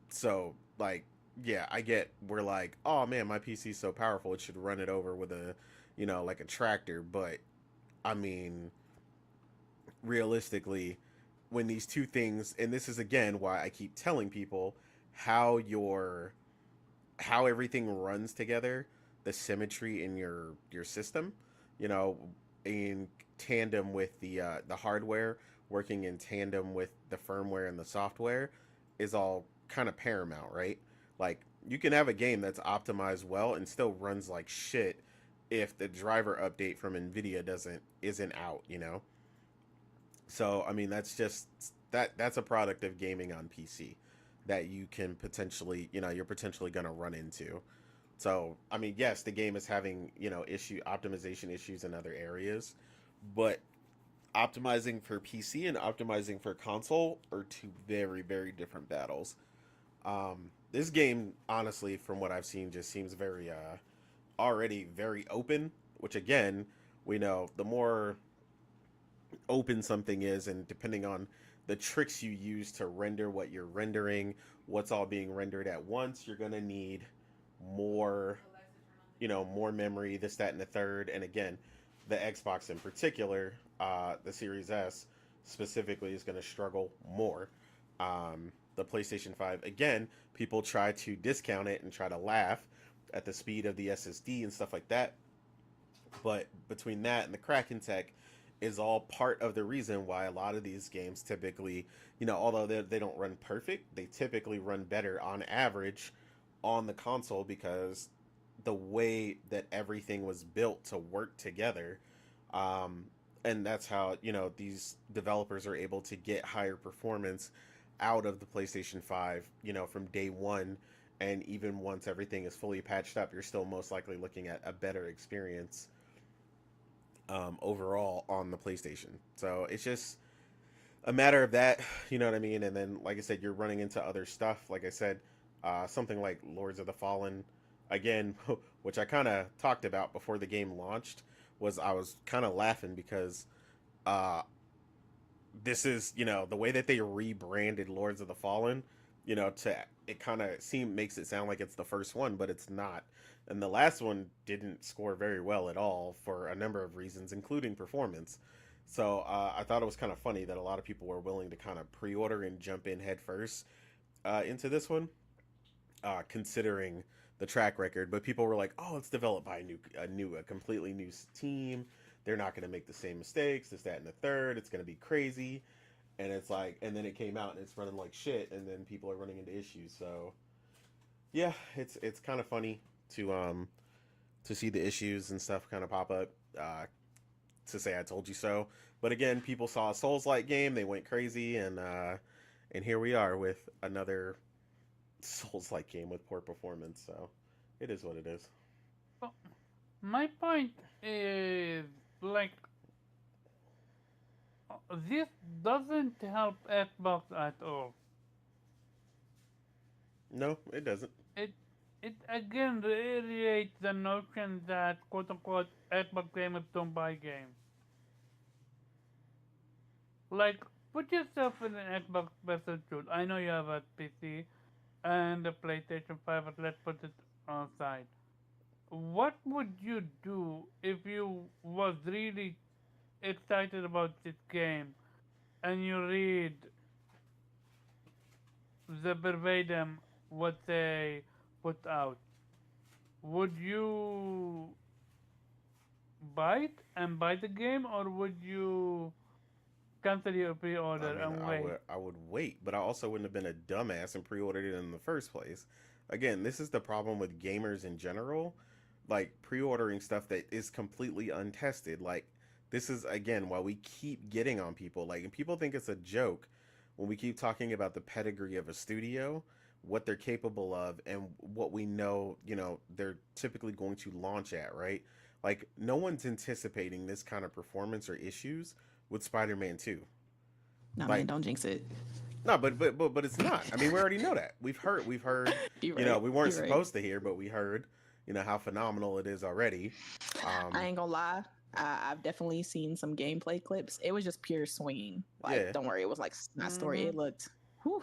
So, like, yeah, I get we're like, oh man, my PC's so powerful, it should run it over with a, like a tractor. But I mean, realistically, when these two things, and this is again why I keep telling people how how everything runs together, the symmetry in your system, you know, in tandem with the hardware, working in tandem with the firmware and the software, is all kind of paramount, right? Like you can have a game that's optimized well and still runs like shit if the driver update from Nvidia isn't out. So I mean that's a product of gaming on PC that you can potentially, you're potentially going to run into. So, I mean, yes, the game is having, optimization issues in other areas, but optimizing for PC and optimizing for console are two very, very different battles. This game, honestly, from what I've seen, just seems very, already very open, which again, we know the more open something is, and depending on the tricks you use to render what you're rendering, what's all being rendered at once, you're going to need more, more memory, this, that, and the third. And again, the Xbox in particular, the Series S specifically, is going to struggle more. The PlayStation 5, again, people try to discount it and try to laugh at the speed of the SSD and stuff like that. But between that and the Kraken tech is all part of the reason why a lot of these games typically, although they don't run perfect, they typically run better on average on the console, because the way that everything was built to work together, and that's how these developers are able to get higher performance out of the PlayStation 5 from day one, And even once everything is fully patched up, you're still most likely looking at a better experience overall on the PlayStation. So it's just a matter of that, you know what I mean? And then, like I said, you're running into other stuff. Like I said, something like Lords of the Fallen, again, which I kind of talked about before the game launched, was I was kind of laughing because uh, this is, the way that they rebranded Lords of the Fallen, to it kind of makes it sound like it's the first one, but it's not. And the last one didn't score very well at all for a number of reasons, including performance. So I thought it was kind of funny that a lot of people were willing to kind of pre-order and jump in head first into this one, considering the track record. But people were like, "Oh, it's developed by a completely new team. They're not going to make the same mistakes. This, that, and the third. It's going to be crazy." And it's like, and then it came out and it's running like shit, and then people are running into issues. So yeah, it's kind of funny to see the issues and stuff kind of pop up. To say I told you so. But again, people saw a Souls-like game, they went crazy, and here we are with another Souls-like game with poor performance. So it is what it is. Well, my point is like this doesn't help Xbox at all. No, it doesn't. It again reiterates the notion that quote unquote Xbox gamers don't buy games. Like, put yourself in an Xbox position. I know you have a PC and a PlayStation 5, but let's put it aside. What would you do if you was really excited about this game and you read the verbatim what they put out? Would you buy it and buy the game, or would you cancel your pre-order I mean, and I wait? would I would wait, but I also wouldn't have been a dumbass and pre-ordered it in the first place. Again, this is the problem with gamers in general, like pre-ordering stuff that is completely untested. Like this is again why we keep getting on people. Like, and people think it's a joke when we keep talking about the pedigree of a studio, what they're capable of, and what we know, they're typically going to launch at, right? Like no one's anticipating this kind of performance or issues with Spider-Man 2. No, man, Like, don't jinx it. no, but it's not. I mean, we already know that. We've heard. You're right. We weren't You're right. supposed to hear, but we heard. How phenomenal it is already. I ain't gonna lie. I've definitely seen some gameplay clips. It was just pure swinging. Like, Yeah. don't worry, it was like not story. It looked, whew,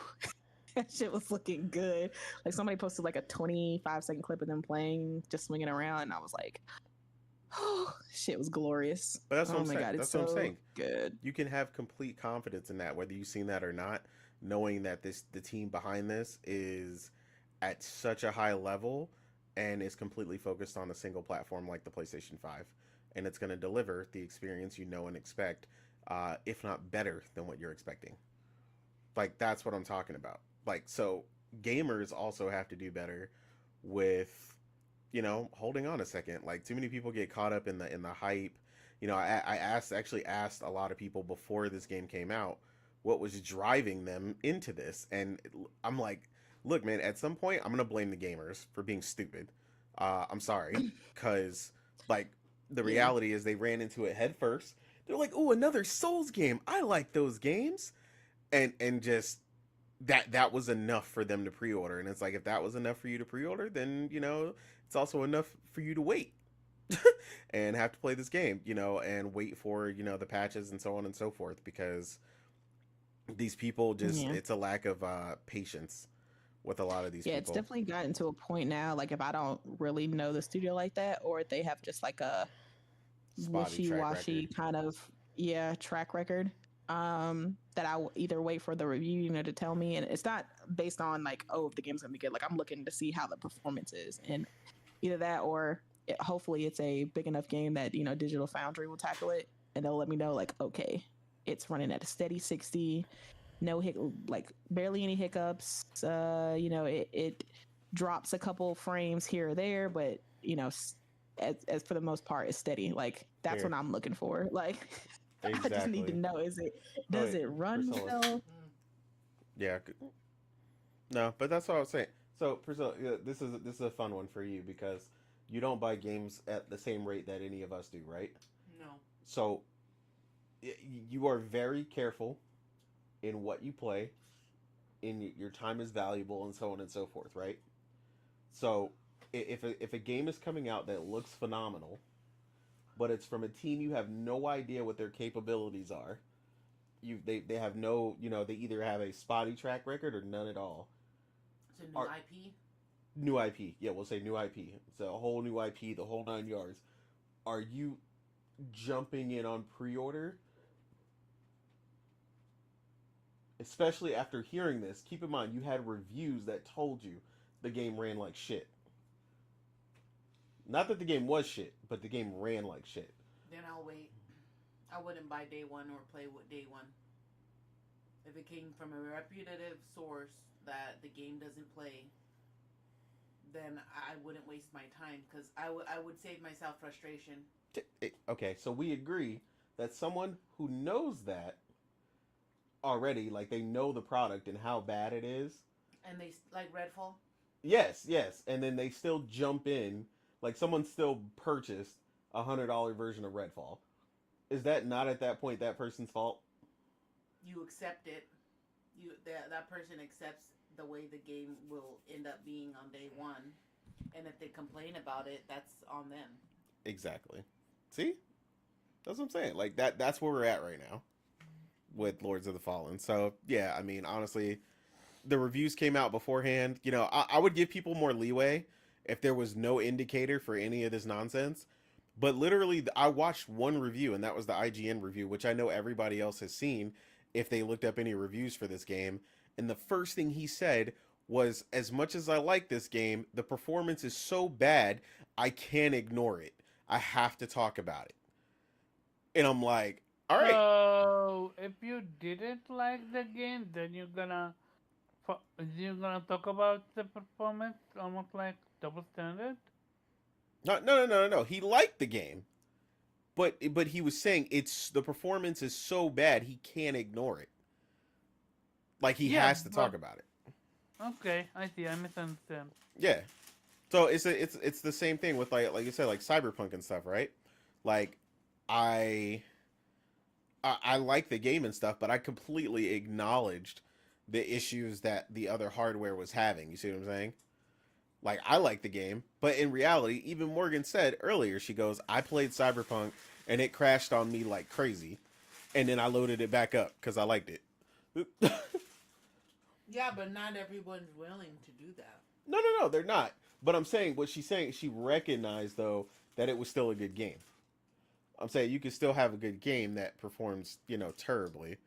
that shit was looking good. Like somebody posted like a 25-second clip of them playing, just swinging around, and I was like, oh, shit was glorious. But that's what Oh I'm my saying. god, it's That's what I'm so saying. good. You can have complete confidence in that, whether you've seen that or not, knowing that the team behind this is at such a high level and is completely focused on a single platform like the PlayStation 5, and it's going to deliver the experience you know and expect, if not better than what you're expecting. Like that's what I'm talking about. Like, so gamers also have to do better with, holding on a second. Like too many people get caught up in the hype. I actually asked a lot of people before this game came out what was driving them into this, and I'm like, look, man, at some point I'm gonna blame the gamers for being stupid. I'm sorry, because like the reality is they ran into it head first. They're like, oh, another Souls game. I like those games, and just that was enough for them to pre-order. And it's like, if that was enough for you to pre-order, then it's also enough for you to wait and have to play this game, and wait for the patches and so on and so forth, because these people just it's a lack of patience with a lot of these people. It's definitely gotten to a point now, like if I don't really know the studio like that, or if they have just like a Spotty wishy-washy kind of track record, that I will either wait for the review to tell me, and it's not based on like, oh, if the game's gonna be good. Like I'm looking to see how the performance is, and either that or hopefully it's a big enough game that Digital Foundry will tackle it and they'll let me know like, okay, it's running at a steady 60, no like barely any hiccups. It drops a couple frames here or there, but as for the most part, it's steady. Like that's what I'm looking for. Like exactly. I just need to know, does it run well? Yeah. No, but that's what I was saying. So, Priscilla, this is a fun one for you because you don't buy games at the same rate that any of us do, right? No. So, you are very careful in what you play, in your time is valuable, and so on and so forth, right? So, if a game is coming out that looks phenomenal, but it's from a team you have no idea what their capabilities are, they have no, they either have a spotty track record or none at all. It's a new IP. New IP, yeah, we'll say new IP. It's a whole new IP, the whole 9 yards. Are you jumping in on pre-order? Especially after hearing this, keep in mind you had reviews that told you the game ran like shit. Not that the game was shit, but the game ran like shit. Then I'll wait. I wouldn't buy day one or play with day one. If it came from a reputative source that the game doesn't play, then I wouldn't waste my time because I would save myself frustration. Okay, so we agree that someone who knows that already, like they know the product and how bad it is. And they like Redfall? Yes, and then they still jump in, like someone still purchased $100 version of Redfall. Is that not at that point that person's fault? You accept it. That person accepts the way the game will end up being on day one, and if they complain about it, that's on them. Exactly. See, that's what I'm saying. Like that's where we're at right now with Lords of the Fallen. So yeah, I mean, honestly, the reviews came out beforehand. I would give people more leeway if there was no indicator for any of this nonsense. But literally, I watched one review, and that was the IGN review, which I know everybody else has seen if they looked up any reviews for this game. And the first thing he said was, as much as I like this game, the performance is so bad, I can't ignore it. I have to talk about it. And I'm like, all right. So if you didn't like the game, then you're gonna talk about the performance almost like double standard. No. He liked the game, but he was saying the performance is so bad he can't ignore it. Like he has to talk about it. Okay, I see. I misunderstand. Yeah. So it's the same thing with like you said, like Cyberpunk and stuff, right? Like I like the game and stuff, but I completely acknowledged the issues that the other hardware was having. You see what I'm saying? Like, I like the game, but in reality, even Morgan said earlier, she goes, I played Cyberpunk and it crashed on me like crazy. And then I loaded it back up because I liked it. Yeah, but not everyone's willing to do that. No, they're not. But I'm saying, what she's saying, she recognized, though, that it was still a good game. I'm saying you could still have a good game that performs, terribly.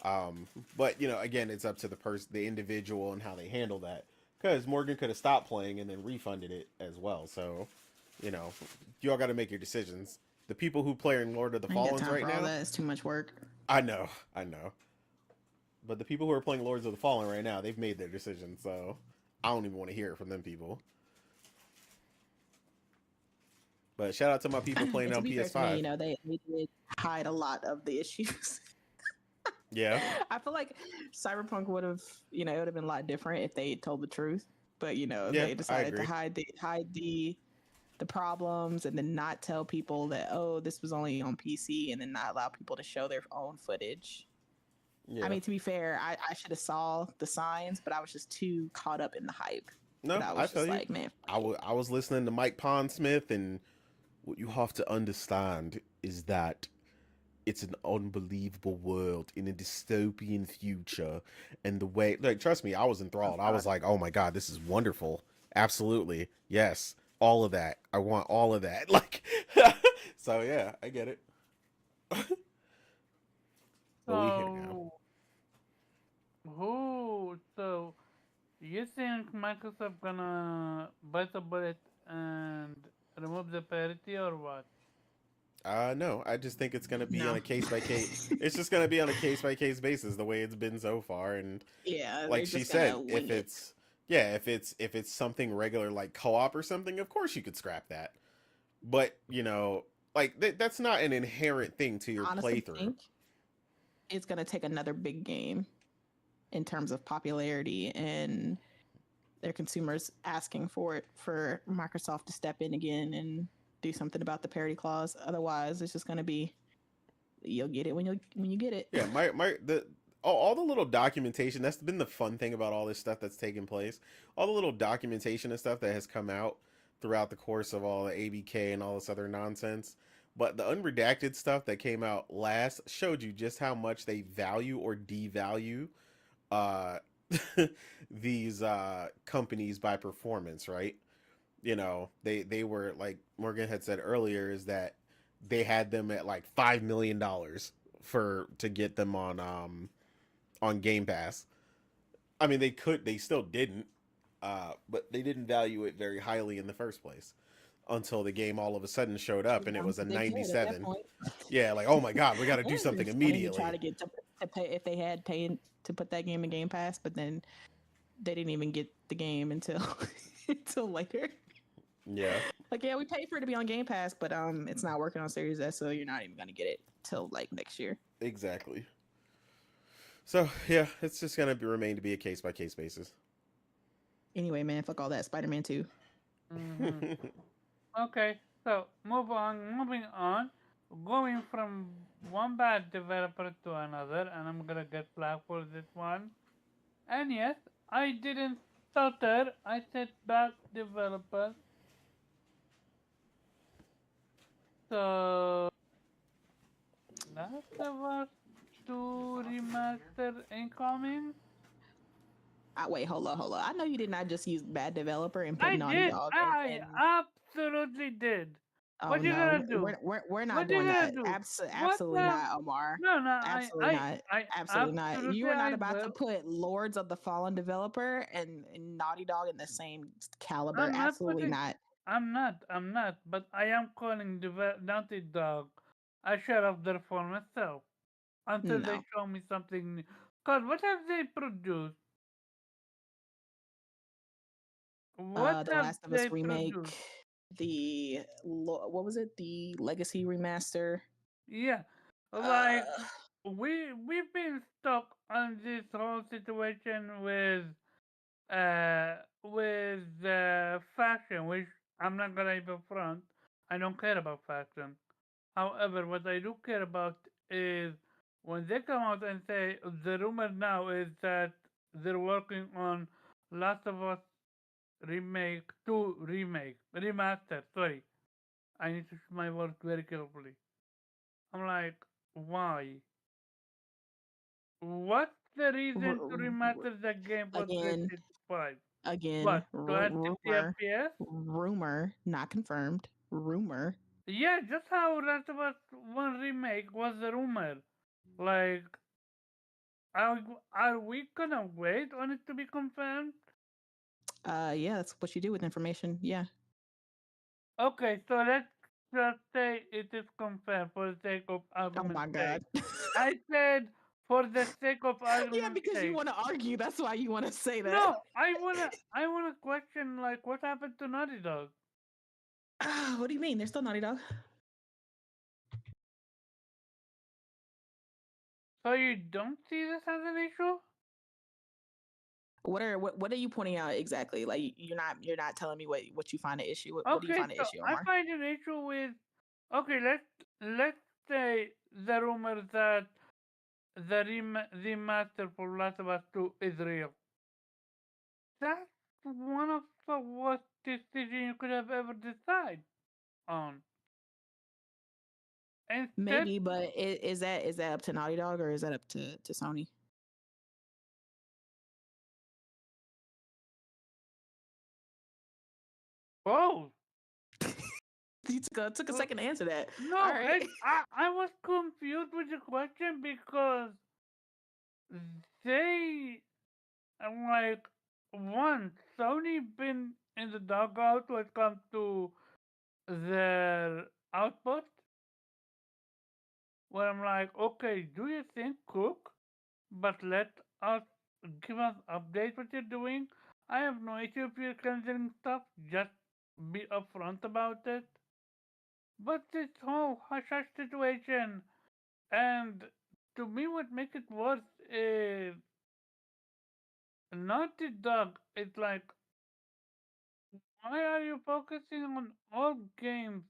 But, again, it's up to the individual and how they handle that. Because Morgan could have stopped playing and then refunded it as well. So, you all got to make your decisions. The people who play in Lord of the Fallen right now, that is too much work. I know. But the people who are playing Lords of the Fallen right now, they've made their decision. So I don't even want to hear it from them people. But shout out to my people playing on PS5. Me, they did hide a lot of the issues. Yeah. I feel like Cyberpunk would have, it would have been a lot different if they told the truth. But they decided to hide the problems and then not tell people that, oh, this was only on PC, and then not allow people to show their own footage. Yeah. I mean, to be fair, I should have saw the signs, but I was just too caught up in the hype. No, I was just like, man, I was listening to Mike Pondsmith, and what you have to understand is that it's an unbelievable world in a dystopian future, and the way, like, trust me, I was enthralled. I was like, oh my god, this is wonderful. Absolutely, yes, all of that. I want all of that. Like, so yeah, I get it. So you think Microsoft gonna bite the bullet and remove the parity or what? No, I just think it's gonna be on a case by case. It's just gonna be on a case by case basis, the way it's been so far. And yeah, like she said, if it's something regular like co-op or something, of course you could scrap that. But like that's not an inherent thing to your playthrough. Think it's gonna take another big game in terms of popularity and their consumers asking for it for Microsoft to step in again and do something about the parity clause. Otherwise, it's just going to be you'll get it when you get it. Yeah, all the little documentation, that's been the fun thing about all this stuff that's taken place. All the little documentation and stuff that has come out throughout the course of all the ABK and all this other nonsense. But the unredacted stuff that came out last showed you just how much they value or devalue uh these companies by performance, right? You know, they were like Morgan had said earlier, is that they had them at like $5 million for to get them on Game Pass. I mean, they still didn't, but they didn't value it very highly in the first place until the game all of a sudden showed up and it was a They could at that 97. point. Yeah, like, oh my god, we got to do It's something funny to try immediately. to get to pay if they had paying to put that game in Game Pass, but then they didn't even get the game until until later. Yeah, Like, yeah, we paid for it to be on Game Pass, but it's not working on Series S, so you're not even gonna get it till like next year. exactly. So yeah, it's just gonna remain to be a case by case basis. Anyway, man, fuck all that. Spider-Man 2. Mm-hmm. Okay, so moving on, going from one bad developer to another, and I'm gonna get flack for this one. And yes, I didn't stutter. I said bad developer. So Last of Us 2 remaster incoming. Wait, hold on. I know you did not just use bad developer and put I Naughty did. Dog I and absolutely did. oh What you no, gonna do? we're not What you doing gonna that. do? What Absolutely the? not, Omar. No, no. Absolutely not. I Absolutely not. You absolutely are not I about to will. put Lords of the Fallen developer and Naughty Dog in the same caliber. I'm not Absolutely putting. not. I'm not. But I am calling Naughty Dog a share of their for myself until they No. show me something new. Cause what have they produced? What The have Last of Us they remake, produced? what was it? The Legacy remaster. Yeah, Uh, like we've been stuck on this whole situation with fashion, which I'm not gonna even front. I don't care about fashion. However, what I do care about is when they come out and say the rumor now is that they're working on Last of Us remaster. Sorry, I need to choose my words very carefully. I'm like, why? What's the reason to remaster the game for again, PlayStation 5? again, What? To add 60 FPS? rumor, not confirmed. Rumor. Yeah, just how Last of Us 1 remake was a rumor. Like, are we gonna wait on it to be confirmed? Yeah, that's what you do with information. Yeah. Okay, so let's just say it is confirmed for the sake of Oh argument's my sake. god. I said for the sake of Yeah, argument's because you sake. want to argue. That's why you want to say that. No, I wanna question like what happened to Naughty Dog. What do you mean? They're still Naughty Dog. So you don't see this as an issue? What are you pointing out exactly? Like you're not telling me what you find an issue. What do you Okay, find an so issue, I Omar? find an issue with okay, let's say the rumor that the master for Last of Us 2 is real. That's one of the worst decisions you could have ever decided on. Instead, Maybe, but is that up to Naughty Dog or is that up to Sony? oh You took a second to answer that. no, All right. I was confused with the question because they like one Sony been in the dugout when it comes to their output. Where I'm like, okay, do you think cook, but let us give us update what you're doing. I have no issue if you're canceling stuff. Just be upfront about it. But this whole hush hush situation, and to me, what makes it worse is Naughty Dog. It's like Why are you focusing on old games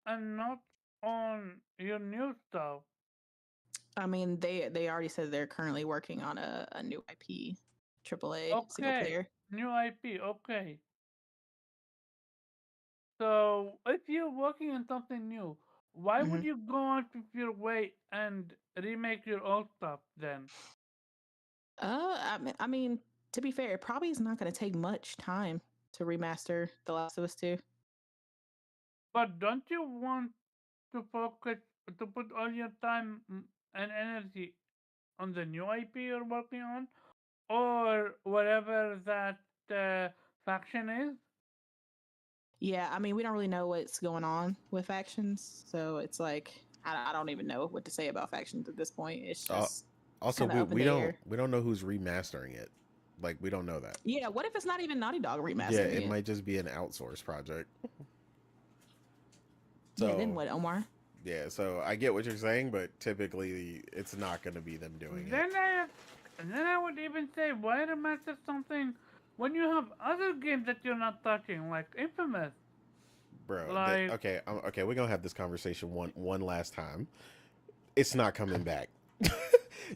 and not on your new stuff? I mean, they already said they're currently working on a new IP, AAA single Okay, player. new IP. Okay. So if you're working on something new, why would hmm you go on to your way and remake your old stuff then? I mean, to be fair, it probably is not going to take much time to remaster The Last of Us 2. But don't you want to focus to put all your time and energy on the new IP you're working on, or whatever that faction is? Yeah, I mean, we don't really know what's going on with factions, so it's like I don't even know what to say about factions at this point. It's Uh, just also, kind of up in the air. we don't know who's remastering it. Like we don't know that. Yeah, what if it's not even Naughty Dog Yeah, remastering it it? might just be an outsourced project. Yeah, then So what, Omar? yeah, so I get what you're saying, but typically it's not going to be them doing it, Then I would even say, why remaster something when you have other games that you're not touching, like Infamous? bro. Like, Okay, okay, we're gonna have this conversation one last time. It's not coming back.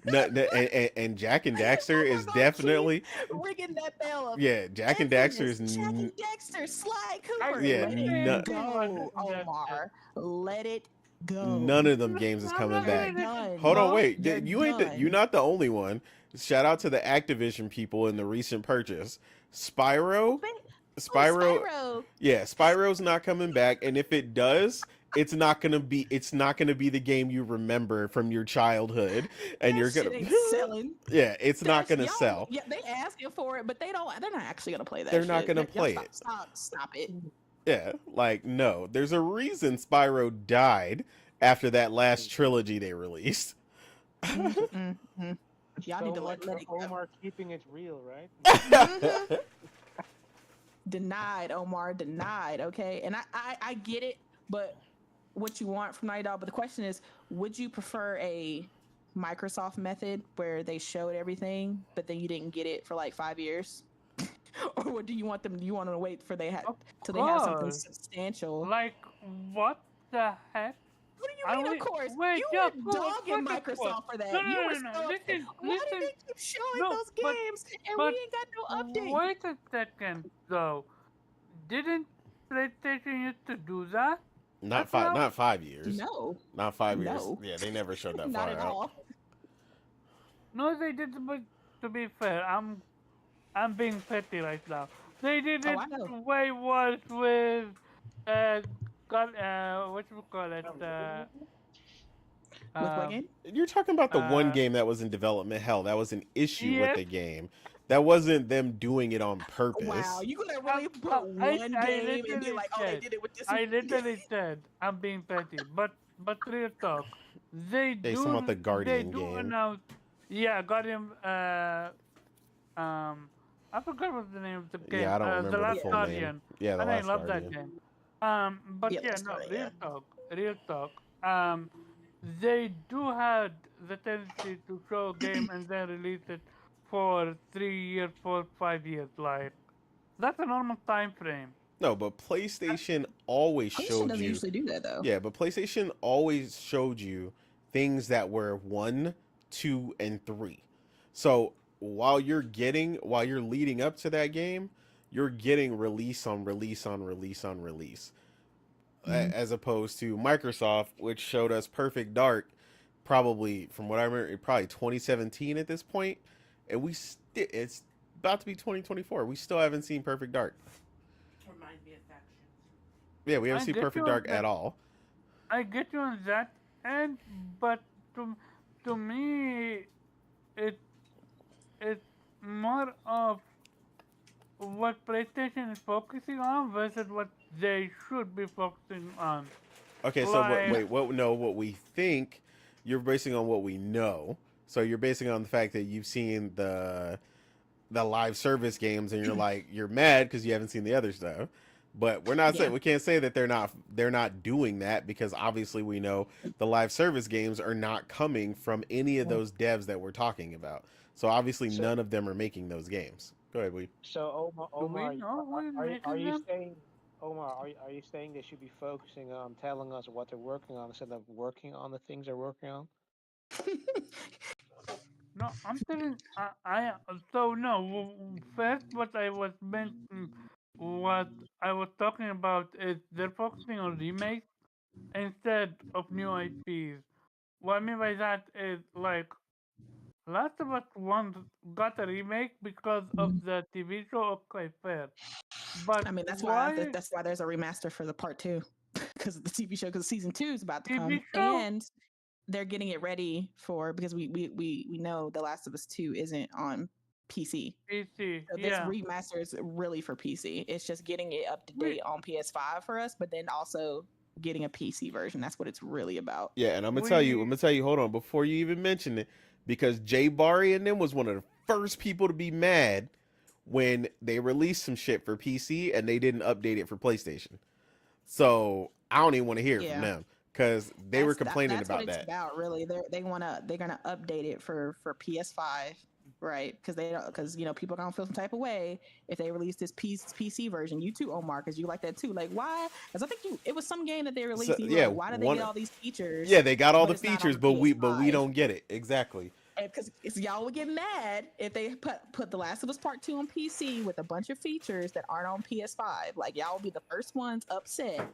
No, no, and Jack and Daxter We're is gonna keep definitely ringing that bell of yeah. Jack and Daxter infamous is Jack and Dexter, Sly I Cooper. yeah. Let it didn't see what go, that is. Omar. Let it go. None of them games is I'm coming not You're back. gonna let it done. Hold on, go. wait. You're You're done. not the only one. Shout out to the Activision people in the recent purchase. Spyro, Oh, Spyro, Spyro. yeah, Spyro's not coming back, and if it does, it's not gonna be the game you remember from your childhood, and That you're gonna shit ain't selling. yeah, it's not That's gonna y'all. sell. Yeah, they asking for it, but they don't. They're not actually gonna play They're that not shit. gonna Y'all play it. stop it. Yeah, like no, there's a reason Spyro died after that last trilogy they released. Mm-hmm. Y'all So need to much let it for go. Omar keeping it real, right? Mm-hmm. Denied, Omar. Denied. Okay, and I get it, but what you want from Naughty Dog. But the question is, would you prefer a Microsoft method where they showed everything, but then you didn't get it for like 5 years, or what do you want them? Do you want them to wait for they had Of till they have something course. substantial? Like, what the heck? What do you Are mean? Of we? course, Wait, you yeah, were dogging what of course? Microsoft for No, that. no, You no, were no, no. so upset. Listen, Why do listen. they keep showing No, those games and we but, ain't got no update? wait a second, though. Didn't PlayStation used to do that as well? Not 5 years. No, Not 5 years. no, Yeah, they never showed that not far at out. all. No, they did. But to be fair, I'm being petty right now. They did Oh, it I know. way worse with uh, what you call it, With what um, game? You're talking about the one uh, game that was in development. Hell, that was an issue with yes. the game. That wasn't them doing it on Wow, purpose. you gonna really put I one I game and be literally like, oh, they said, did it with this I one? literally said, I'm being petty, but real talk, They talking about the they Guardian do game. announce, yeah, Guardian, um, I forgot what the name of the Yeah, game, I don't The remember the Last full name. Guardian, Yeah, the and I Last love that Guardian. game. But Yeah, yeah, that's no, right. Yeah. real talk. They do have the tendency to show a game and then release it for 3 years, 4, 5 years. Like that's a normal time frame. No, but PlayStation always PlayStation showed doesn't you. usually do that though. Yeah, but PlayStation always showed you things that were 1, 2, and 3. So while you're leading up to that game, you're getting release on release on release on release. Mhm. As opposed to Microsoft, which showed us Perfect Dark, probably from what I remember, probably 2017 at this point, and it's about to be 2024. We still haven't seen Perfect Dark. Reminds me of factions. Yeah, we haven't I seen get you Perfect on Dark that. at all. I get you on that, and but to to me, it it's more of what PlayStation is focusing on versus what they should be focusing on. Okay, so Like, what? No, what we think. You're basing on what we know. So you're basing on the fact that you've seen the live service games, and you're mad because you haven't seen the other stuff. But we're not saying Yeah. we can't say that they're not doing that because obviously we know the live service games are not coming from any of those devs that we're talking about. So obviously So none of them are making those games. Go ahead, we. So Do we Omar, know who is are making you them? saying, Omar, are you saying they should be focusing on telling us what they're working on instead of working on the things they're working on? No, I'm telling. So no. First, what I was meant, what I was talking about is they're focusing on remakes instead of new IPs. What I mean by that is like Last of Us One got a remake because of Mhm. the TV show. Okay, fair. But I mean, why that's why there's a remaster for the part two because of the TV show. Because season two is about to TV come, show? and they're getting it ready for because we know The Last of Us two isn't on PC. PC, So this yeah. remaster is really for PC. It's just getting it up to We date on PS5 for us, but then also getting a PC version. That's what it's really about. Yeah, and I'm gonna tell you, I'm we gonna tell you. Hold on, before you even mention it, because Jay Barry and them was one of the first people to be mad when they released some shit for PC and they didn't update it for PlayStation. So I don't even want to hear it from Yeah, them because they were complaining that's what about it's that. about. Really, they're gonna update it for PS5, right? Because they don't because people are gonna feel some type of way if they release this PC version. You too, Omar, because you like that too. Like why? Because I think it was some game that they So released. And you were yeah, like, why did they get all these yeah, features, they got all but the it's not on features, the but we PS5? don't get it exactly. Because y'all would get mad if they put The Last of Us Part Two on PC with a bunch of features that aren't on PS5. Like y'all will be the first ones upset.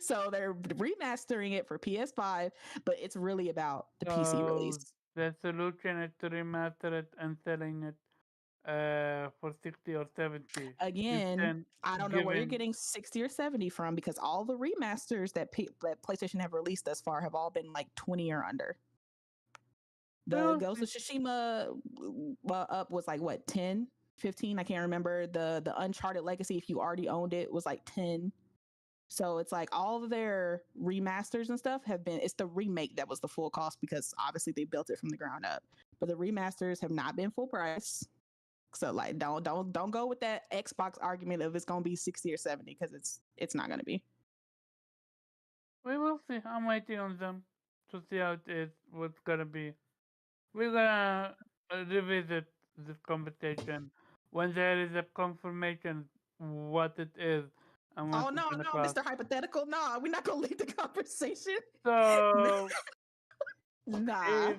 So they're remastering it for PS5, but it's really about the PC so release. the solution is to remaster it and selling it for 60 or 70 Again, instead I don't know where you're giving. getting 60 or 70 from because all the remasters that PlayStation have released thus far have all been like 20 or under. The Well, Ghost of Tsushima up was like what 10, 15. I can't remember. The Uncharted Legacy, if you already owned it, was like 10. So it's like all of their remasters and stuff have been, it's the remake that was the full cost because obviously they built it from the ground up. But the remasters have not been full price. So like don't go with that Xbox argument of it's gonna be 60 or 70 because it's not gonna be. we will see. I'm waiting on them to see how it is, what's gonna be. We're gonna revisit this conversation when there is a confirmation what it is and what Oh it's no, gonna no, cost. Mr. Hypothetical. No, we're not gonna leave the conversation. So Nah. if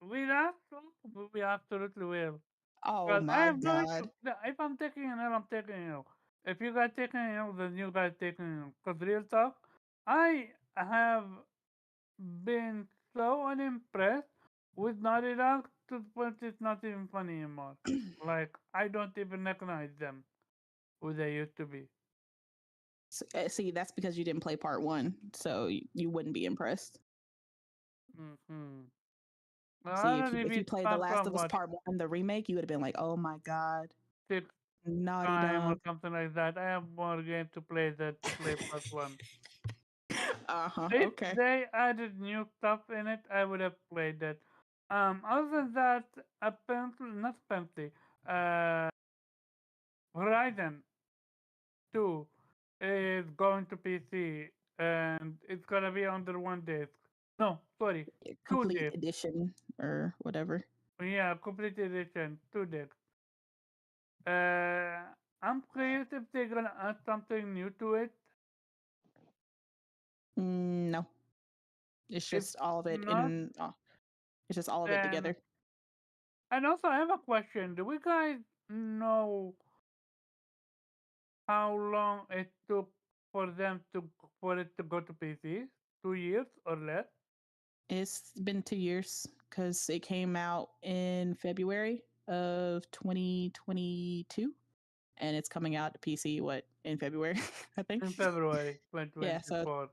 we have to, we absolutely will. Oh Because I my have no god. issue. If I'm taking an L, I'm taking an L. If you guys taking an L, then you guys taking an L. Because real talk, I have been so unimpressed with Naughty Dog to the point it's not even funny anymore. Like, I don't even recognize them who they used to be. See, that's because you didn't play part one, so you wouldn't be impressed. Mm-hmm. Well, I See, already if you beat played The far Last from of Us what, Part One, the remake, you would have been like, "Oh my god, six Naughty time or Dog." something like that. I have more games to play than to play plus one. Uh huh. If Okay. they added new stuff in it, I would have played it. Other than that, apparently, not apparently, uh, Horizon 2 is going to PC and it's gonna be under one disc. No, sorry, two Complete discs. edition or whatever. Yeah, complete edition, two discs. Uh, I'm curious if they're gonna add something new to it. No, it's If just all of it not, in. It's just all of it then together. and also I have a question. Do we guys know how long it took for them to for it to go to PC? 2 years or less? It's been 2 years because it came out in February of 2022, and it's coming out to PC what in February, I think. In February Yeah, so 2024.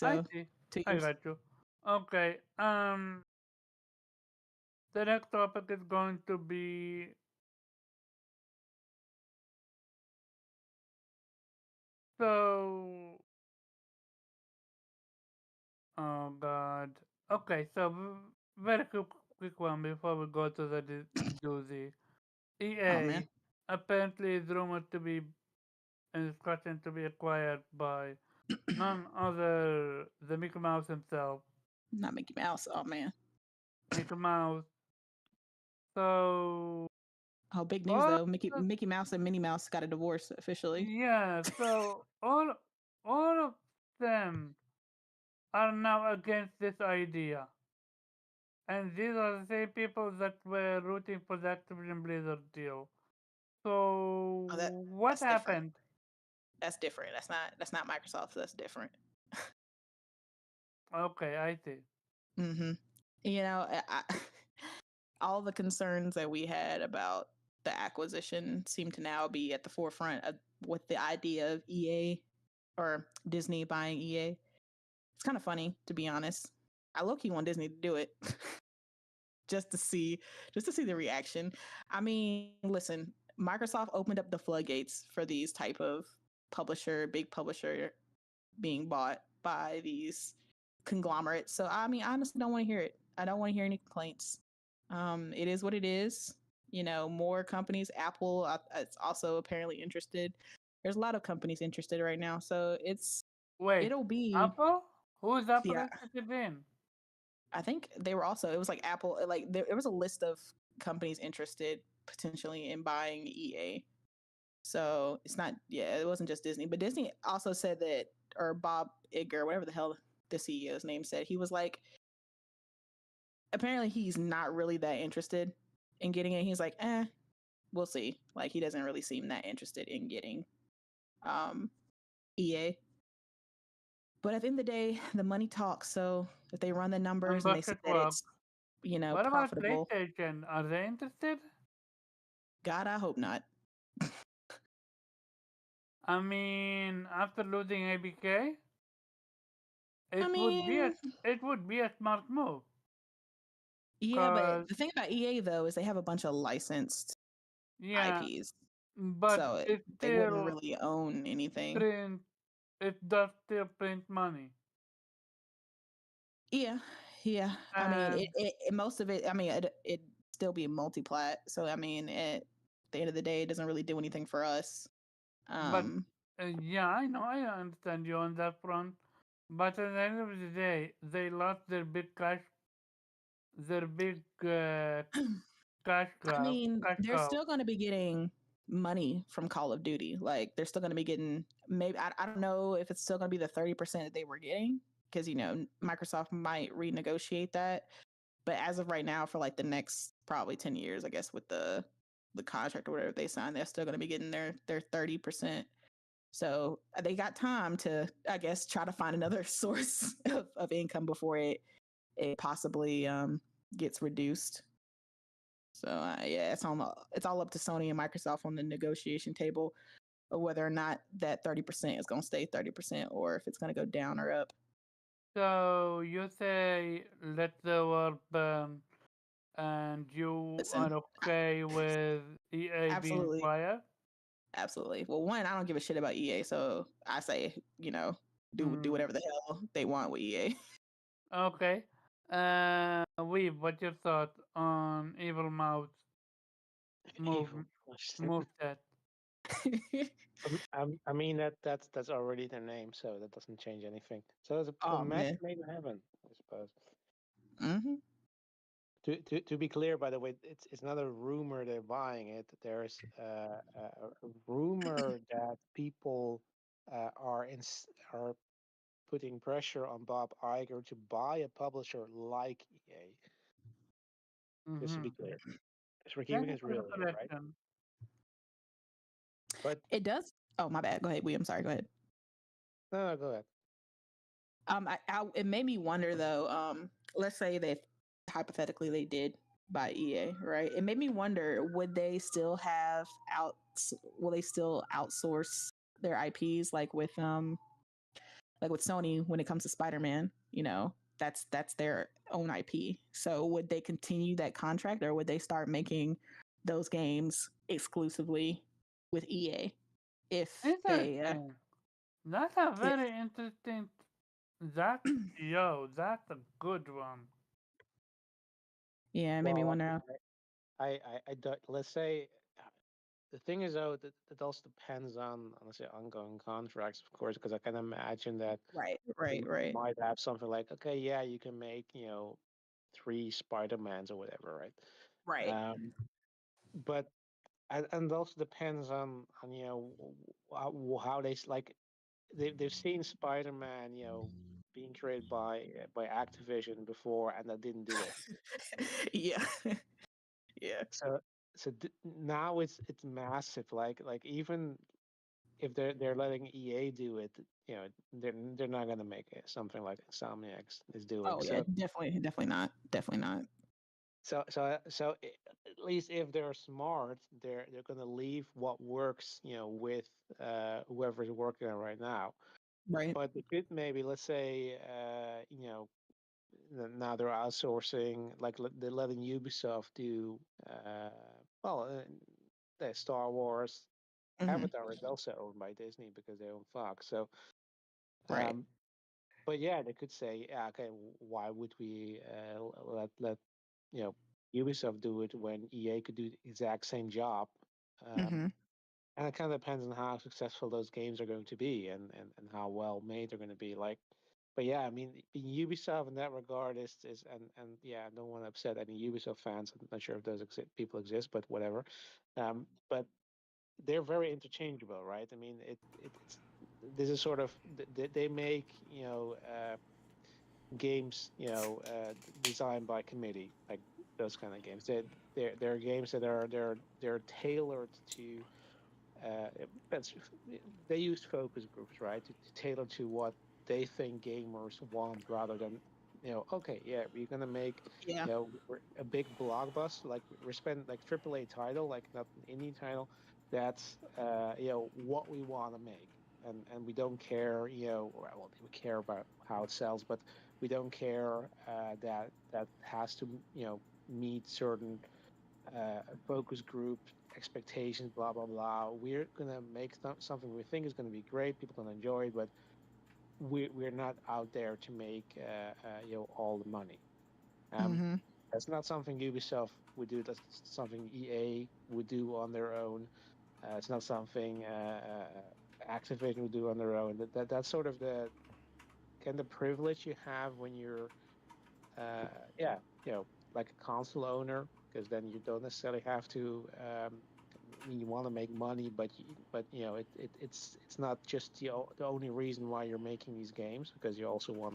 I so see. two I years. got you. Okay. The next topic is going to be so. Oh God. Okay. So very quick one before we go to the doozy. Oh man, EA apparently is rumored to be in discussion to be acquired by none other than Mickey Mouse himself. not Mickey Mouse. Oh man. Mickey Mouse. So Oh, big news all though! Mickey of, Mickey Mouse and Minnie Mouse got a divorce officially. yeah, so all of them are now against this idea. And these are the same people that were rooting for the Activision Blizzard deal. So Oh, what that's different. happened? That's different. That's not Microsoft. So that's different. Okay, I see. Mm-hmm. You know, all the concerns that we had about the acquisition seem to now be at the forefront of, with the idea of EA or Disney buying EA. It's kind of funny, to be honest. I low key want Disney to do it. just to see the reaction. I mean, listen, Microsoft opened up the floodgates for these type of big publisher being bought by these conglomerates. So I mean, I honestly don't want to hear it. I don't want to hear any complaints. It is what it is. You know, more companies. Apple it's also apparently interested. There's a lot of companies interested right now. So Wait, it'll be Apple? Who is Apple yeah. interested in? I think they were also, it was like Apple, like there was a list of companies interested potentially in buying EA. So it's not, yeah, it wasn't just Disney, but Disney also said that, or Bob Iger, whatever the hell the CEO's name said, he was like, apparently he's not really that interested in getting it. He's like, we'll see. Like he doesn't really seem that interested in getting EA. But at the end of the day, the money talks. So if they run the And numbers and they see Bucket that Work. it's, you know, What about profitable, PlayStation? Are they interested? God, I hope not. I mean, after losing ABK, I mean, it would be a smart move. yeah, but Cause the thing about EA though is they have a bunch of licensed yeah, IPs, but so it they wouldn't still really own anything. print. It does still print money. Yeah, yeah. I mean, And most of it. I mean, it still be multiplat. So I mean, at the end of the day, it doesn't really do anything for us. but Um, yeah, I know, I understand you on that front. But at the end of the day, they lost their big cash I grab, mean, cash they're cow. still going to be getting money from Call of Duty. Like they're still going to be getting maybe I don't know if it's still going to be the 30% that they were getting because you know Microsoft might renegotiate that. But as of right now, for like the next probably 10 years, I guess with the contract or whatever they sign, they're still going to be getting their 30%. So they got time to, I guess, try to find another source of income before it possibly gets reduced. So yeah, it's all up to Sony and Microsoft on the negotiation table of whether or not that 30% is going to stay 30% or if it's going to go down or up. So you say let the world burn, and you Listen, are okay with EA being absolutely, quiet? absolutely. Well, one, I don't give a shit about EA, so I say, you know, do Hmm. whatever the hell they want with EA. Okay. Weeb, what's your thought on Evil Mouth move Evil. move set? I mean that's already their name, so that doesn't change anything. So it's a Oh match man. made in heaven, I suppose. Hmm. To be clear, by the way, it's not a rumor they're buying it. There's a rumor that people are putting pressure on Bob Iger to buy a publisher like EA. Just to Mm-hmm. be clear, because we're Thank keeping you this for the real here, right? correction. But It does. Oh my bad. Go ahead, William. Sorry. Go ahead. no, go ahead. It made me wonder though. Let's say they hypothetically they did buy EA, right? It made me wonder: would they still have out? Will they still outsource their IPs like with Sony when it comes to Spider-Man? You know, that's their own IP. So would they continue that contract, or would they start making those games exclusively with EA? If they, Interesting. That's a if very interesting. That's a good one. yeah, it made me Well, wonder. I don't, let's say the thing is though that it also depends on let's say ongoing contracts, of course, because I can imagine that Right, they right, right, might have something like, okay, yeah, you can make 3 Spider-Mans or whatever, right? right. Um, but and also depends on how they like they've seen Spider-Man being created by Activision before, and that didn't do it. Yeah. Yeah. So now it's massive. Like even if they're letting EA do it, they're not gonna make it something like Insomniac is doing. Oh yeah, definitely not. Definitely not. At least if they're smart, they're gonna leave what works, with whoever's working on it right now. Right. But they could maybe, let's say, now they're outsourcing, like they're letting Ubisoft do, well, the Star Wars. Hmm. Avatar is also owned by Disney because they own Fox. So, Right. but yeah, they could say, yeah, okay, why would we let Ubisoft do it when EA could do the exact same job? Hmm. And it kind of depends on how successful those games are going to be and how well made they're going to be. Like, but yeah, I mean, Ubisoft in that regard is and yeah, I don't want to upset any Ubisoft fans. I'm not sure if those people exist, but whatever. But they're very interchangeable, right? I mean, it's this is sort of they make games designed by committee, like those kind of games. They're games that they're tailored to that's they use focus groups, right, to tailor to what they think gamers want, rather than okay, yeah, we're gonna make Yeah. a big blockbuster, like we spend like AAA title, like not an indie title. That's what we want to make, and we don't care, well, we care about how it sells, but we don't care that has to meet certain focus group expectations, blah blah blah. We're gonna make something we think is gonna be great. People gonna enjoy it, but we're not out there to make all the money. Um, Hmm. that's not something Ubisoft would do. That's something EA would do on their own. It's not something Activision would do on their own. That's sort of the kind of privilege you have when you're uh, yeah, like a console owner, because then you don't necessarily have to. I mean, you want to make money, but it's not just the only reason why you're making these games, because you also want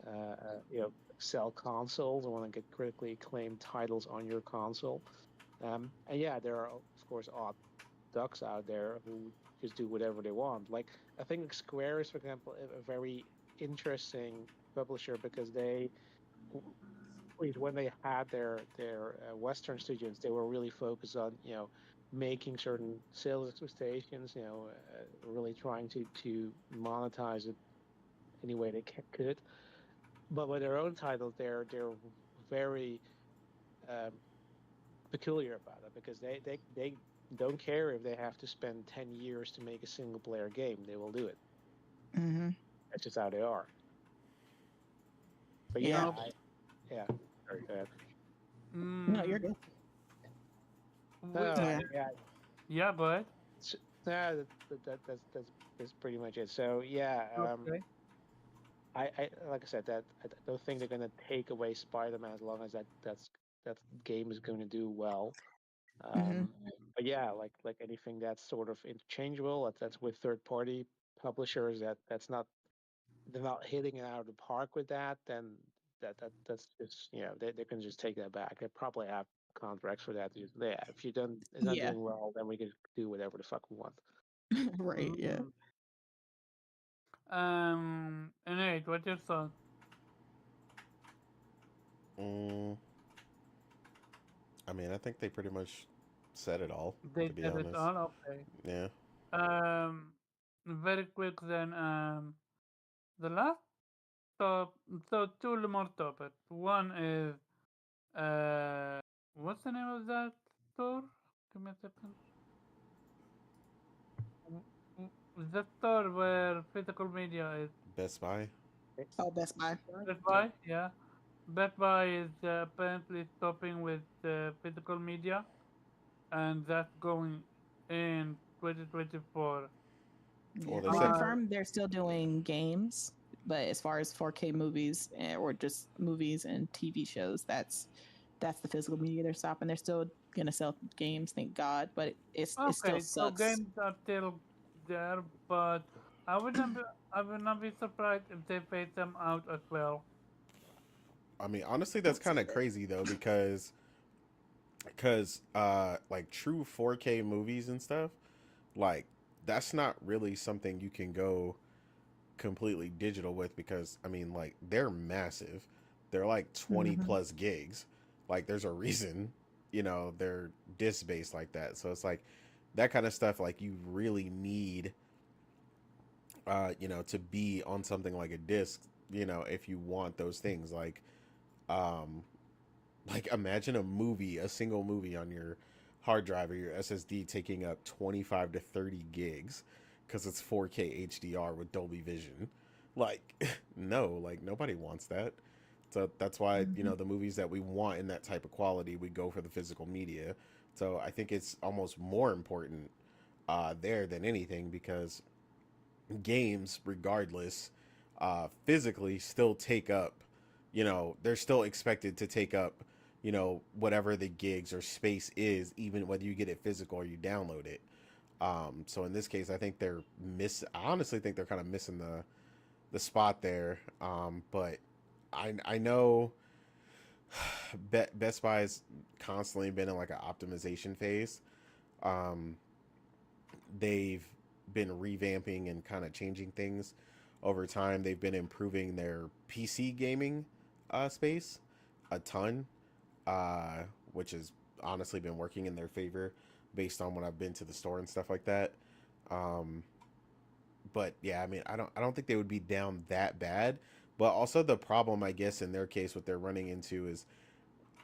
to sell consoles and want to get critically acclaimed titles on your console. And yeah, there are of course odd ducks out there who just do whatever they want. Like, I think Square is, for example, a very interesting publisher, because they, when they had their Western studios, they were really focused on making certain sales expectations, really trying to monetize it any way they could. But with their own titles, they're very um, peculiar about it, because they don't care if they have to spend 10 years to make a single player game. They will do it. Hmm. That's just how they are. But Yeah. yeah, No. yeah. Sorry, go ahead. No, you're Mm, good. No, Yeah. yeah, yeah, but no, that's pretty much it. So yeah, okay. I like I said, that I don't think they're gonna take away Spider-Man as long as that game is going to do well. Hmm. But yeah, like anything that's sort of interchangeable, that's with third-party publishers, that's not, they're not hitting it out of the park with that, then that's just, they can just take that back. They probably have contracts for that. Yeah, if you don't, it's not Yeah. doing well, then we can do whatever the fuck we want. Right. Yeah. Mm, Nate, what's your thought? Mm, I mean, I think they pretty much said it all, They to be said it honest. all. Okay. Yeah. Um, very quick then. The last top. So two more topics. One is what's the name of that store? Give me a second. The store where physical media is. Best Buy. Oh, Best Buy. Best Yeah. Buy, yeah. Best Buy is apparently stopping with physical media, and that's going in 2024. Well, Yeah, they they said Uh, confirmed they're still doing games, but as far as 4K movies or just movies and TV shows, that's that's the physical media they're stopping. They're still gonna sell games, thank God, but it still Okay, so sucks. games are still there, but I wouldn't be, I would not be surprised if they phase them out as well. I mean, honestly, that's Don't kind say of that. crazy though, because like true 4K movies and stuff, like that's not really something you can go completely digital with, because I mean, like they're massive. They're like 20 Hmm. plus gigs. Like there's a reason, they're disc based like that. So it's like that kind of stuff, like you really need to be on something like a disc, if you want those things. Um like imagine a single movie on your hard drive or your SSD taking up 25 to 30 gigs because it's 4K HDR with Dolby Vision. Like, no, like nobody wants that. So that's why, Hmm. the movies that we want in that type of quality, we go for the physical media. So I think it's almost more important there than anything, because games, regardless, physically still take up, they're still expected to take up, whatever the gigs or space is, even whether you get it physical or you download it. So in this case, I think I honestly think they're kind of missing the spot there. But I know Best Buy has constantly been in like an optimization phase. Um, they've been revamping and kind of changing things over time. They've been improving their PC gaming space a ton, uh, which has honestly been working in their favor based on when I've been to the store and stuff like that. Um, but yeah, I mean, I don't think they would be down that bad. But also the problem, I guess, in their case, what they're running into is,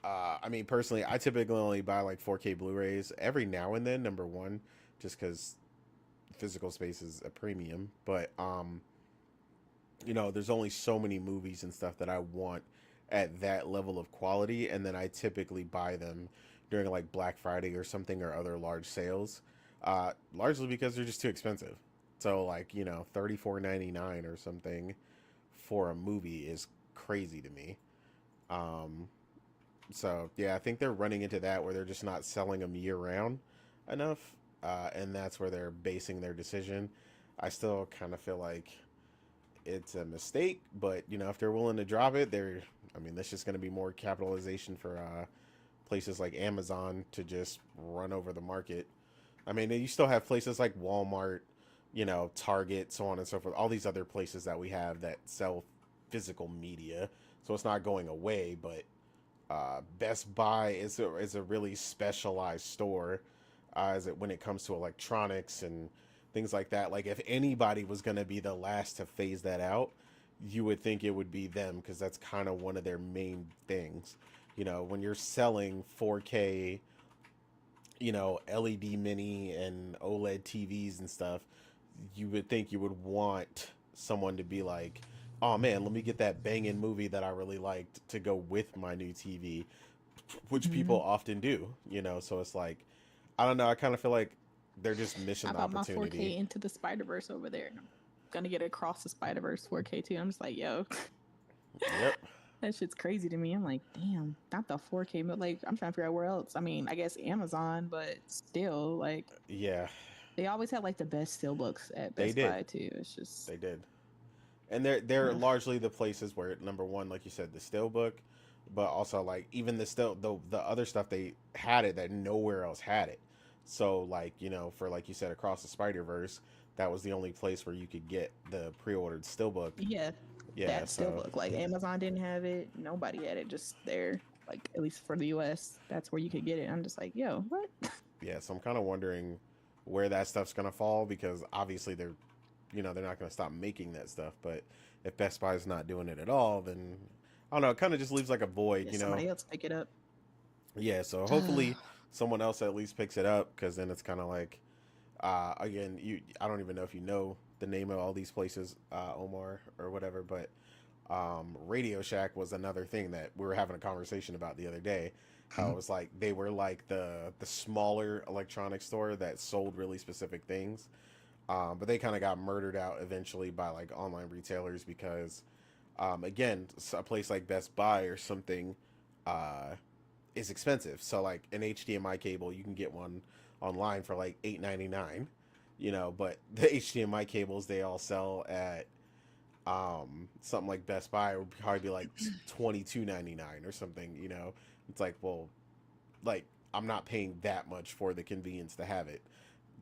I mean, personally, I typically only buy like 4K Blu-rays every now and then. Number one, just because physical space is a premium. But there's only so many movies and stuff that I want at that level of quality, and then I typically buy them during like Black Friday or something, or other large sales. Largely because they're just too expensive. So like, 34.99 or something for a movie is crazy to me. Um so yeah, I think they're running into that where they're just not selling them year round enough, and that's where they're basing their decision. I still kind of feel like it's a mistake, but if they're willing to drop it, I mean, that's just going to be more capitalization for places like Amazon to just run over the market. I mean, you still have places like Walmart, Target, so on and so forth. All these other places that we have that sell physical media, so it's not going away. But Best Buy is a really specialized store, as it when it comes to electronics and things like that. Like if anybody was going to be the last to phase that out, you would think it would be them, because that's kind of one of their main things. When you're selling 4K, LED mini and OLED TVs and stuff, you would think you would want someone to be like, oh man, let me get that banging movie that I really liked to go with my new TV, which people Hmm. often do, So it's like, I don't know. I kind of feel like they're just missing I the bought my 4K opportunity. Into the Spider Verse over there, and I'm gonna get Across the Spider Verse 4K too. I'm just like, yo, Yep. that shit's crazy to me. I'm like, damn, not the 4K, but like, I'm trying to figure out where else. I mean, I guess Amazon, but still, like, Yeah, they always have like the best steelbooks at they Best did. Buy too. It's just, They did. And they're ugh. largely the places where, number one, like you said, the steelbook, but also like even the other stuff, they had it that nowhere else had it. So like, for like you said, Across the Spider Verse, that was the only place where you could get the pre-ordered steelbook. Yeah, Yeah, that so steelbook. Like Amazon didn't have it. Nobody had it. Just there. Like at least for the US, that's where you could get it. I'm just like, yo, what? yeah, so I'm kind of wondering where that stuff's gonna fall, because obviously they're not gonna stop making that stuff. But if Best Buy's not doing it at all, then I don't know. It kind of just leaves like a void, Yeah, somebody else pick it up. Yeah, so hopefully someone else at least picks it up, because then it's kind of like, again, I don't even know if you know the name of all these places, Omar or whatever, but Radio Shack was another thing that we were having a conversation about the other day. How it was like they were like the smaller electronics store that sold really specific things, but they kind of got murdered out eventually by like online retailers, because again, a place like Best Buy or something, uh, is expensive. So like an HDMI cable, you can get one online for like $8.99, but the HDMI cables they all sell at something like Best Buy would probably be like 22.99 or something, It's like, well, like I'm not paying that much for the convenience to have it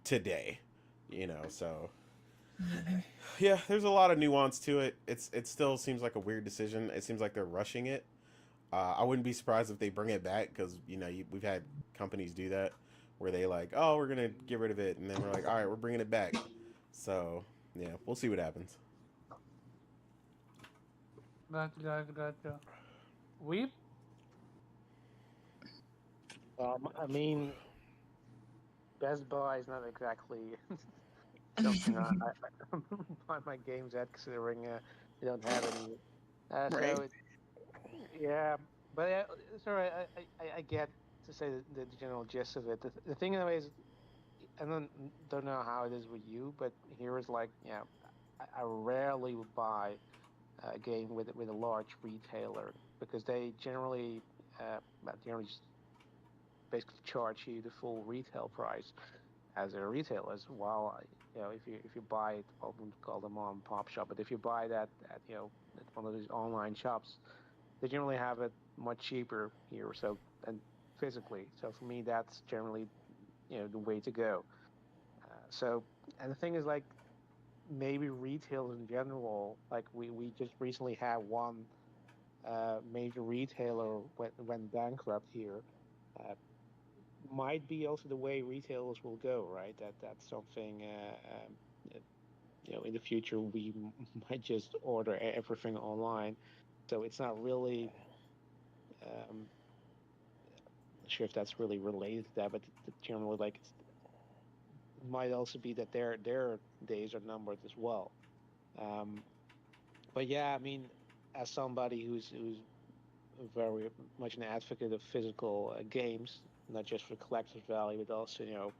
today, so yeah, there's a lot of nuance to it. It still seems like a weird decision. It seems like they're rushing it. I wouldn't be surprised if they bring it back because we've had companies do that where they like, oh, we're gonna get rid of it, and then we're like, all right, we're bringing it back. So yeah, we'll see what happens. Gotcha. We I mean, Best Buy is not exactly something I buy my games at, considering they don't have any. Right. So yeah, but sorry, I get to say the general gist of it. The thing though is, I don't know how it is with you, but here is like, I rarely would buy a game with a large retailer because they generally just basically charge you the full retail price as a retailer. While if you buy it, I wouldn't call them mom and pop shop, but if you buy that at one of these online shops, they generally have it much cheaper here. So and physically, so for me, that's generally the way to go. So and the thing is like maybe retail in general, like we just recently had one major retailer went bankrupt here. Uh, might be also the way retailers will go, right? That's something in the future we might just order everything online. So it's not really um, not sure if that's really related to that, but generally like it might also be that their days are numbered as well. Um, but yeah, I mean, as somebody who's very much an advocate of physical games, not just for collector's value, but also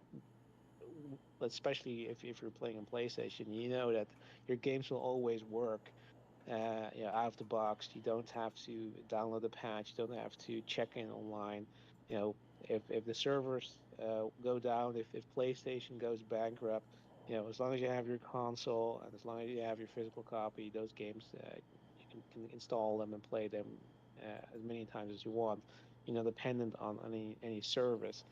especially if you're playing on PlayStation, you know that your games will always work. Out of the box. You don't have to download a patch. You don't have to check in online. If the servers go down, if PlayStation goes bankrupt, as long as you have your console and as long as you have your physical copy, those games you can install them and play them as many times as you want. You're not dependent on any service.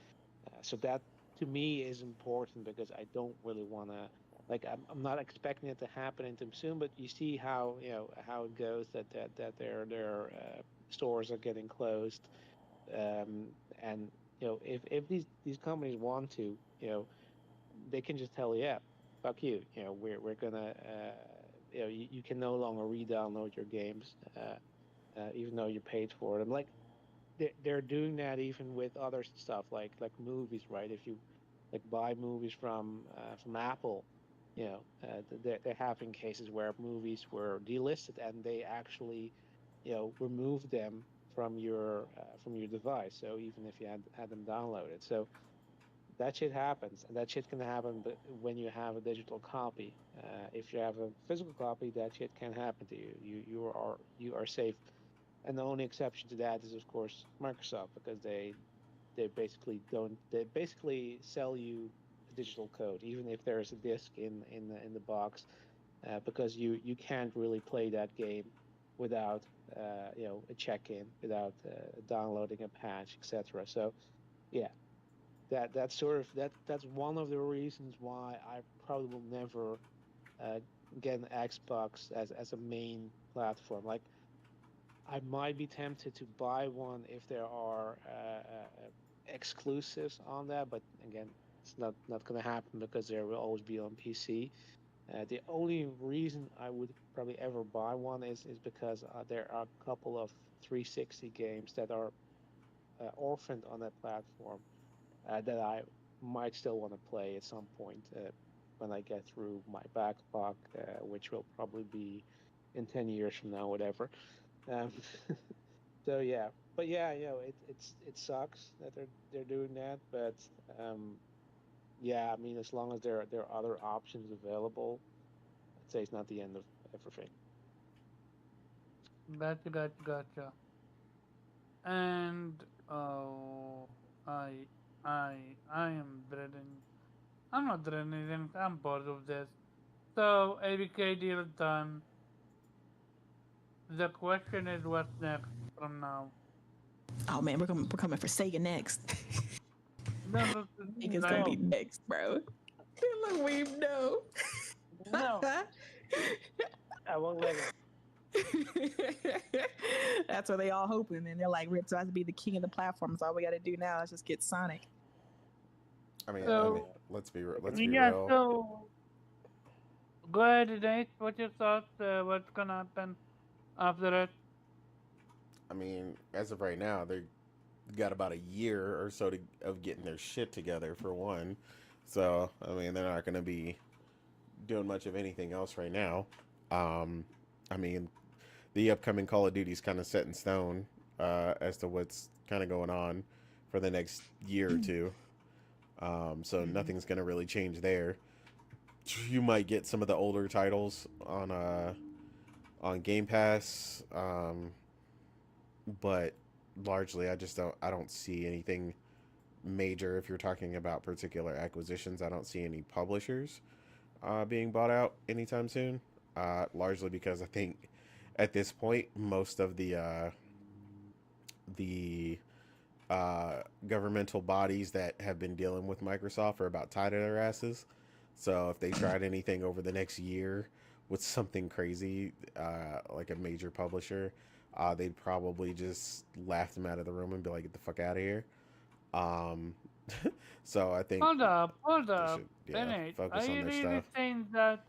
So that to me is important because I don't really want to like I'm not expecting it to happen anytime soon, but you see how how it goes that their stores are getting closed, um, and if these companies want to, they can just tell you, yeah, fuck you, we're gonna you can no longer re-download your games, even though you paid for them. Like they're doing that even with other stuff like movies, right? If you like buy movies from Apple, they're having cases where movies were delisted and they actually removed them from your device. So even if you had them downloaded, so that shit happens, and that shit can happen. But when you have a digital copy, if you have a physical copy, that shit can happen to you. You are safe, and the only exception to that is, of course, Microsoft, because they basically sell you a digital code, even if there's a disk in the box, because you can't really play that game without a check-in, without downloading a patch, etc. So yeah, that's sort of that's one of the reasons why I probably will never uh, get an Xbox as a main platform. Like I might be tempted to buy one if there are exclusives on that, but again, it's not going to happen because there will always be on PC. The only reason I would probably ever buy one is because there are a couple of 360 games that are orphaned on that platform that I might still want to play at some point when I get through my backlog, which will probably be in 10 years from now, whatever. Um, so yeah, but yeah, it sucks that they're doing that, but um, yeah, I mean, as long as there are other options available, I'd say it's not the end of everything. gotcha. And Oh, I, I, I am dreading. I'm not dreading anything. I'm bored of this. So, ABK deal done. The question is what's next from now. Oh man, we're coming for Sega next. No, no, Sega's gonna no. be next, bro. Look, we know. No, I won't let it. That's what they all hoping, and they're like, we're about to be the king of the platforms. All we got to do now is just get Sonic. I mean, So, let's be let's be yeah, real. so go ahead, Nate. What's your thoughts? What's gonna happen after it? I mean, as of right now, they got about a year or so of getting their shit together for one. So I mean, they're not going to be doing much of anything else right now. Um, I mean, the upcoming Call of Duty is kind of set in stone as to what's kind of going on for the next year or two. So nothing's going to really change there. You might get some of the older titles on Game Pass, but largely I don't see anything major. If you're talking about particular acquisitions, I don't see any publishers being bought out anytime soon. Largely because I think at this point most of the governmental bodies that have been dealing with Microsoft are about tied to their asses. So if they tried anything over the next year with something crazy, like a major publisher, they'd probably just laugh them out of the room and be like, "Get the fuck out of here." Um, so I think Hold they up. should, yeah, Nate, are focus on you their really stuff. saying that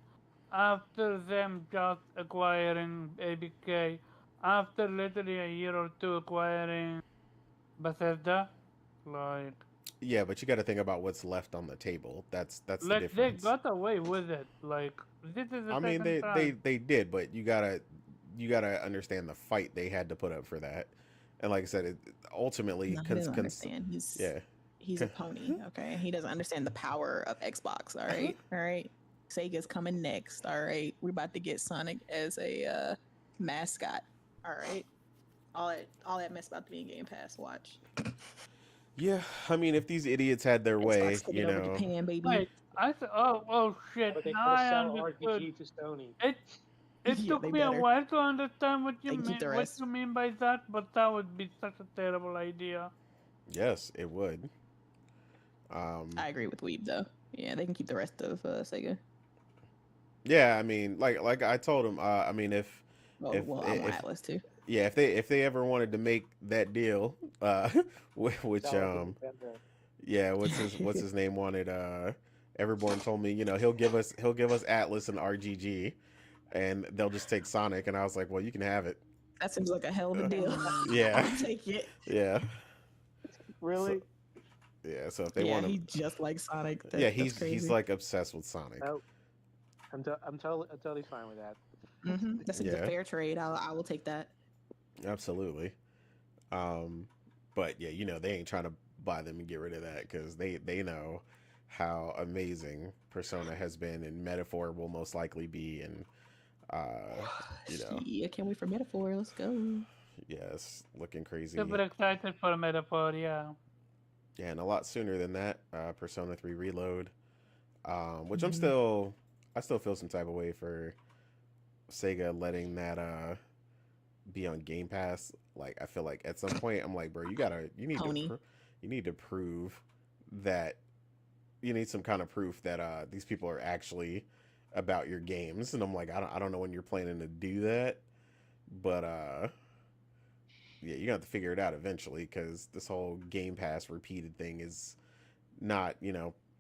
after them just acquiring ABK, after literally a year or two acquiring Bethesda, like, Yeah, but you got to think about what's left on the table. That's the like they difference. got away with it. Like, this is the I mean, second time. they did, but you gotta understand the fight they had to put up for that. And like I said, ultimately, No, he doesn't understand. yeah, He's a pony. Okay, he doesn't understand the power of Xbox. All right, all right. Sega's coming next. All right, we're about to get Sonic as a mascot. All right, all that mess about to be in Game Pass. Watch yeah. I mean, if these idiots had their way, Xbox taking over Japan, baby. Wait, I said, oh shit, But they now gotta I sell understood. RPG to Sony. It it Yeah, took they me a better. while to understand They can keep the what rest. you mean by that, but that would be such a terrible idea. yes, it would. Um, I agree with Weeb though. Yeah, they can keep the rest of Sega. yeah, I mean, like I told him, I mean, Well, if I want if Atlas too. yeah, if they ever wanted to make that deal, which Sell it to Nintendo. yeah, what's his name wanted, Everborn told me, he'll give us Atlas and RGG, and they'll just take Sonic, and I was like, well, you can have it. That seems like a hell of a deal. Yeah, I'll take it. yeah, so, Really? yeah. So if they Yeah, want he's him, just like Sonic. yeah, That's crazy. he's like obsessed with Sonic. No, I'm totally fine with that. That seems a Yeah. fair trade. I will take that. Absolutely. Um, but yeah, they ain't trying to buy them and get rid of that because they know how amazing Persona has been and Metaphor will most likely be, and you know, Yeah, can't wait for Metaphor. Let's go. yes, looking crazy. Super excited for Metaphor, yeah. Yeah, and a lot sooner than that, Persona 3 Reload, which Mhm. I still feel some type of way for Sega letting that be on Game Pass. Like I feel like at some point I'm like, bro, Pony. you need to prove that you need some kind of proof that these people are actually about your games. And I'm like, I don't know when you're planning to do that, but yeah, you're gonna have to figure it out eventually because this whole Game Pass repeated thing is not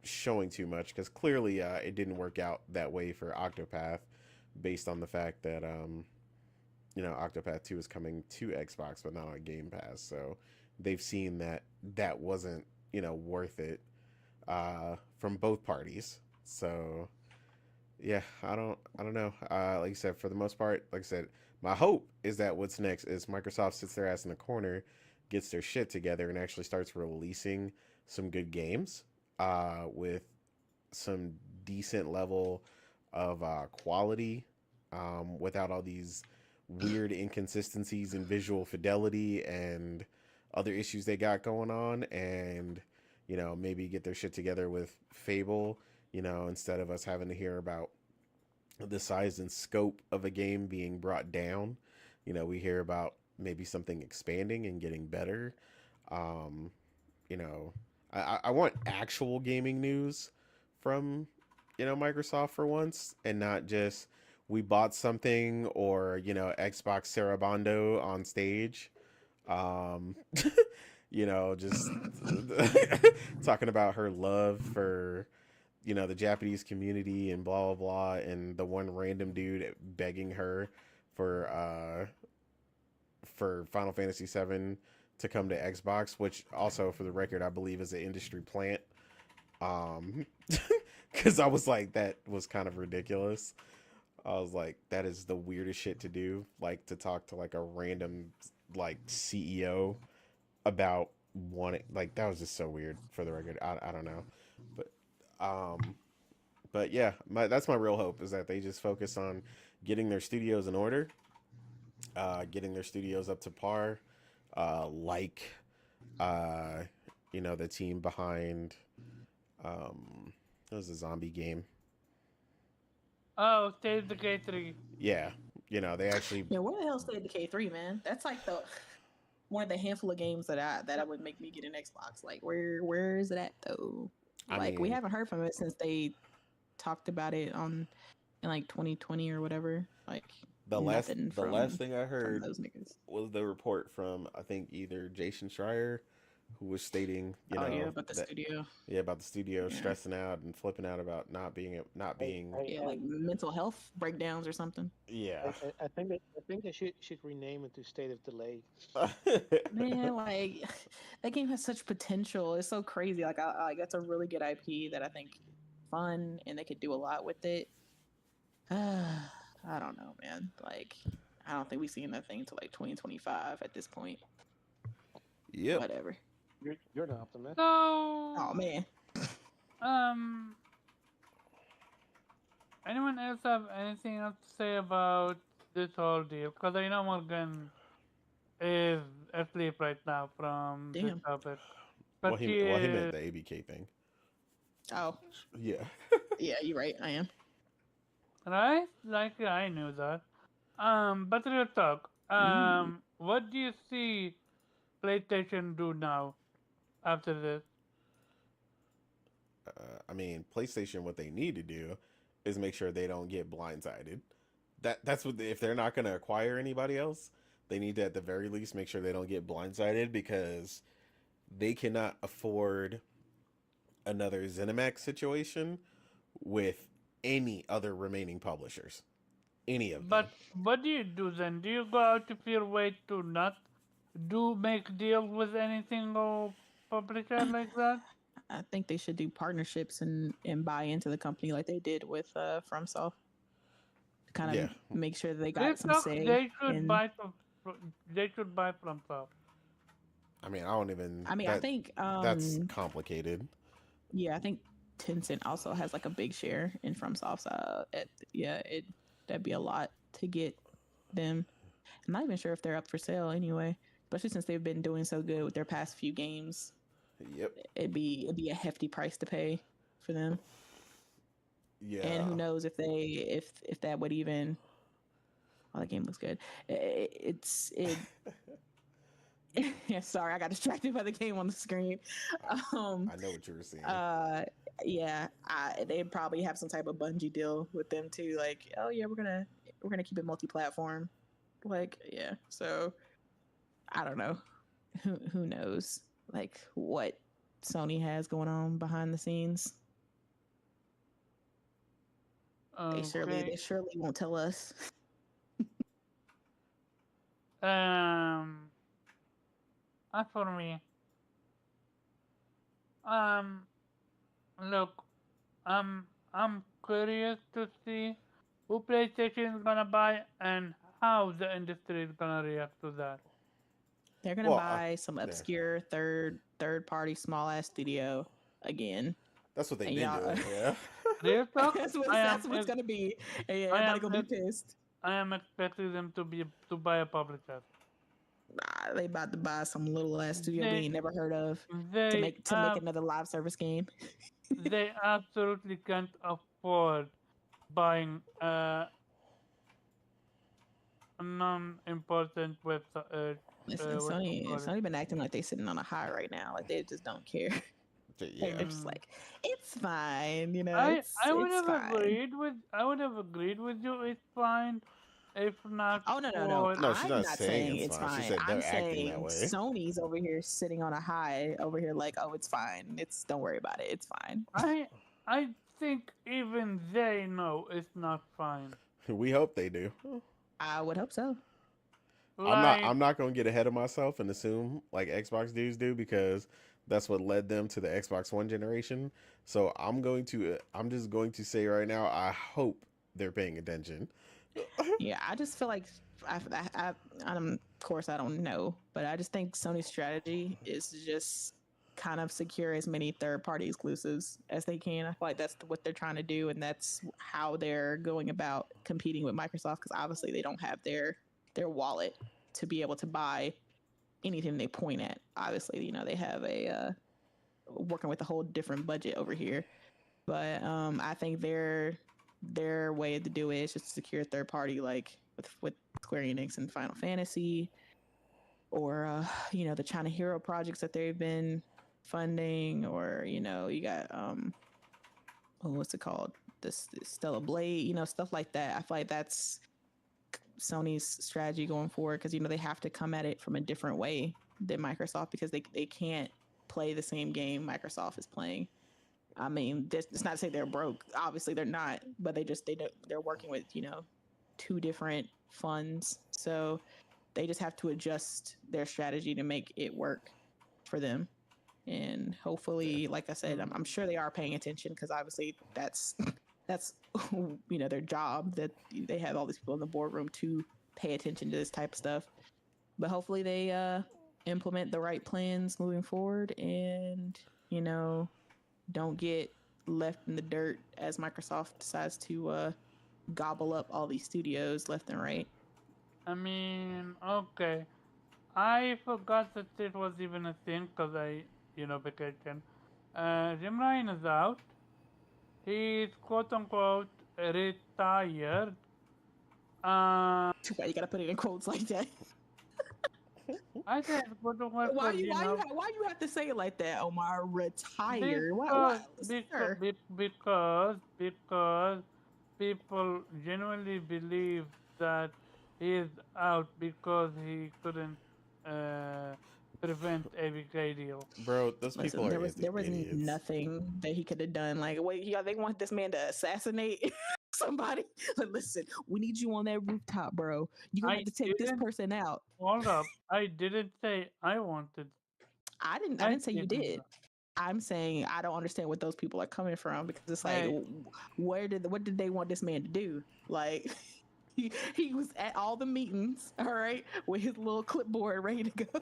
showing too much because clearly it didn't work out that way for Octopath based on the fact that Octopath 2 is coming to Xbox but not on Game Pass. So they've seen that that wasn't, worth it from both parties. So yeah, I don't know. Like I said, for the most part, like I said, my hope is that what's next is Microsoft sits their ass in the corner, gets their shit together, and actually starts releasing some good games with some decent level of quality without all these weird inconsistencies in visual fidelity and other issues they got going on, and maybe get their shit together with Fable. Instead of us having to hear about the size and scope of a game being brought down, we hear about maybe something expanding and getting better. Um, you know, I want actual gaming news from Microsoft for once, and not just we bought something, or Xbox Sarabando on stage. Um, just talking about her love for the Japanese community and blah blah blah, and the one random dude begging her for uh for Final Fantasy VII to come to Xbox, which also, for the record, I believe is an industry plant. Um, because I was like, that was kind of ridiculous. I was like, that is the weirdest shit to do, like to talk to like a random like CEO about wanting, like, that was just so weird, for the record. I don't know, but um yeah, that's my real hope, is that they just focus on getting their studios in order, getting their studios up to par, like uh, the team behind it was a zombie game. Oh, State of Decay 3. Yeah, they actually. Yeah, where the hell State of Decay 3, man? That's like the one of the handful of games that would make me get an Xbox. Like, where is it at though? I Like, we mean, haven't heard from it since they talked about it in like 2020 or whatever. Like, nothing the last thing I from heard those niggas. was the report from, I think, either Jason Schreier, who was stating, Oh yeah, about the that, studio. yeah, about the studio Yeah. stressing out and flipping out about not being Yeah, like mental health breakdowns or something. yeah. I think they should rename it to State of Delay. Man, like that game has such potential. It's so crazy. Like, like that's a really good IP that I think fun, and they could do a lot with it. I don't know, man. Like, I don't think we see that thing until like 2025 at this point. Yep. Whatever. You're the optimist. So, Oh man. anyone else have anything else to say about this whole deal? Because I know Morgan is asleep right now from this Damn. topic. But He meant the ABK thing. Oh Yeah. yeah, you're right. I am. Right? Like, I knew that. But real talk. What do you see PlayStation do now after this? I mean, PlayStation, what they need to do is make sure they don't get blindsided. That's what if they're not going to acquire anybody else, they need to, at the very least, make sure they don't get blindsided, because they cannot afford another ZeniMax situation with any other remaining publishers. Any of them. But what do you do then? Do you go out of your way to not make deals with any single publisher like that? I think they should do partnerships and buy into the company like they did with FromSoft. Kind of make sure that they got some say. They should buy from. They should buy from Soft. I mean, I don't even. I mean, I think that's complicated. Yeah, I think Tencent also has like a big share in FromSoft. That'd be a lot to get them. I'm not even sure if they're up for sale anyway, especially since they've been doing so good with their past few games. Yep. It'd be a hefty price to pay for them. Yeah. And who knows if that would even. Oh, the game looks good. Yeah, sorry, I got distracted by the game on the screen. I know what you were saying. Yeah, they'd probably have some type of Bungie deal with them too. Like, oh yeah, we're gonna keep it multi-platform. Like, yeah. So, I don't know. Who knows? Like, what Sony has going on behind the scenes. Okay. They surely won't tell us. As for me, look, I'm curious to see who PlayStation is gonna buy and how the industry is gonna react to that. They're gonna buy some obscure third party small ass studio again. That's what they've been doing. Yeah. Real talk, that's what it's gonna be. And everybody gonna be pissed. I am expecting them to buy a publisher. They about to buy some little ass studio we They ain't never heard of to they make another live service game. they absolutely can't afford buying a non-important website. Listen, What you Sony call it? Sony been acting like they sitting on a high right now. Like they just don't care. Like they're Yeah. just like, it's fine, you know, I would it's have fine. agreed with you. It's fine, if not Oh no. for No, she's I'm not not saying saying it's it's fine. She fine. said I'm they're acting that saying way. Sony's over here sitting on a high over here like, oh, it's fine. It's don't worry about it. It's fine. I think even they know it's not fine. We hope they do. I would hope so. Like I'm not going to get ahead of myself and assume like Xbox dudes do, because that's what led them to the Xbox One generation. So I'm just going to say right now, I hope they're paying attention. Yeah, I just feel like of course I don't know, but I just think Sony's strategy is to just kind of secure as many third-party exclusives as they can. I feel like that's what they're trying to do, and that's how they're going about competing with Microsoft, because obviously they don't have their wallet to be able to buy anything they point at. Obviously, you know, they have a working with a whole different budget over here, but I think their way to do it is just to secure third party, like with Square Enix and Final Fantasy, or you know, the China Hero projects that they've been funding, or you know, you got what's it called, this Stella Blade, you know, stuff like that. I feel like that's Sony's strategy going forward, because you know they have to come at it from a different way than Microsoft, because they can't play the same game Microsoft is playing. I mean, it's not to say they're broke. Obviously, they're not, but they're working with, you know, two different funds, so they just have to adjust their strategy to make it work for them. And hopefully, like I said, I'm sure they are paying attention, because obviously that's you know, their job, that they have all these people in the boardroom to pay attention to this type of stuff. But hopefully they implement the right plans moving forward, and you know, don't get left in the dirt as Microsoft decides to gobble up all these studios left and right. I mean, okay. I forgot that it was even a thing because vacation. Jim Ryan is out. He's quote unquote retired. Too bad you gotta put it in quotes like that. I said quote unquote Why you have to say it like that, Omar? Retired? because Sir? because people genuinely believe that he is out because he couldn't prevent a betrayal. Bro, those people Listen, are there was idiots. nothing that he could have done. Like, wait, yeah, they want this man to assassinate somebody. Like, listen, we need you on that rooftop, bro. You gonna have to take this person out. Hold up. I didn't say I wanted. I I didn't say you didn't. did. I'm saying I don't understand what those people are coming from, because it's like, Hey. what did they want this man to do? Like, he was at all the meetings, all right, with his little clipboard ready to go.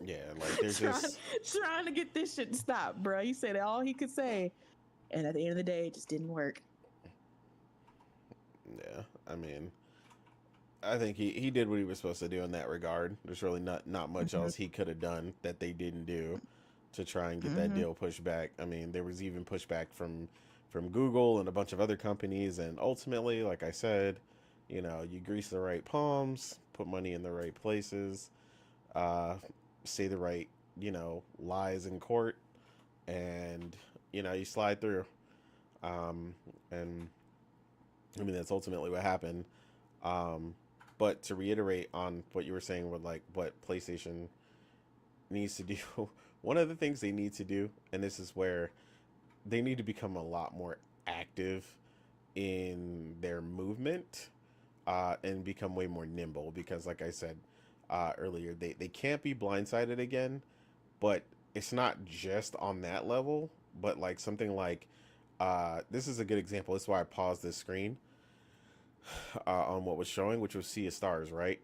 Yeah, like they're just trying to get this shit to stop, bro. He said all he could say, and at the end of the day, it just didn't work. Yeah, I mean, I think he did what he was supposed to do in that regard. There's really not much else he could have done that they didn't do to try and get that deal pushed back. I mean, there was even pushback from Google and a bunch of other companies, and ultimately, like I said, you know, you grease the right palms, put money in the right places, say the right, you know, lies in court, and you know, you slide through. And I mean, that's ultimately what happened. But to reiterate on what you were saying with like what PlayStation needs to do, one of the things they need to do, and this is where they need to become a lot more active in their movement, and become way more nimble, because like I said earlier, they can't be blindsided again, but it's not just on that level, but like something like this is a good example. This is why I paused this screen on what was showing, which was Sea of Stars, right?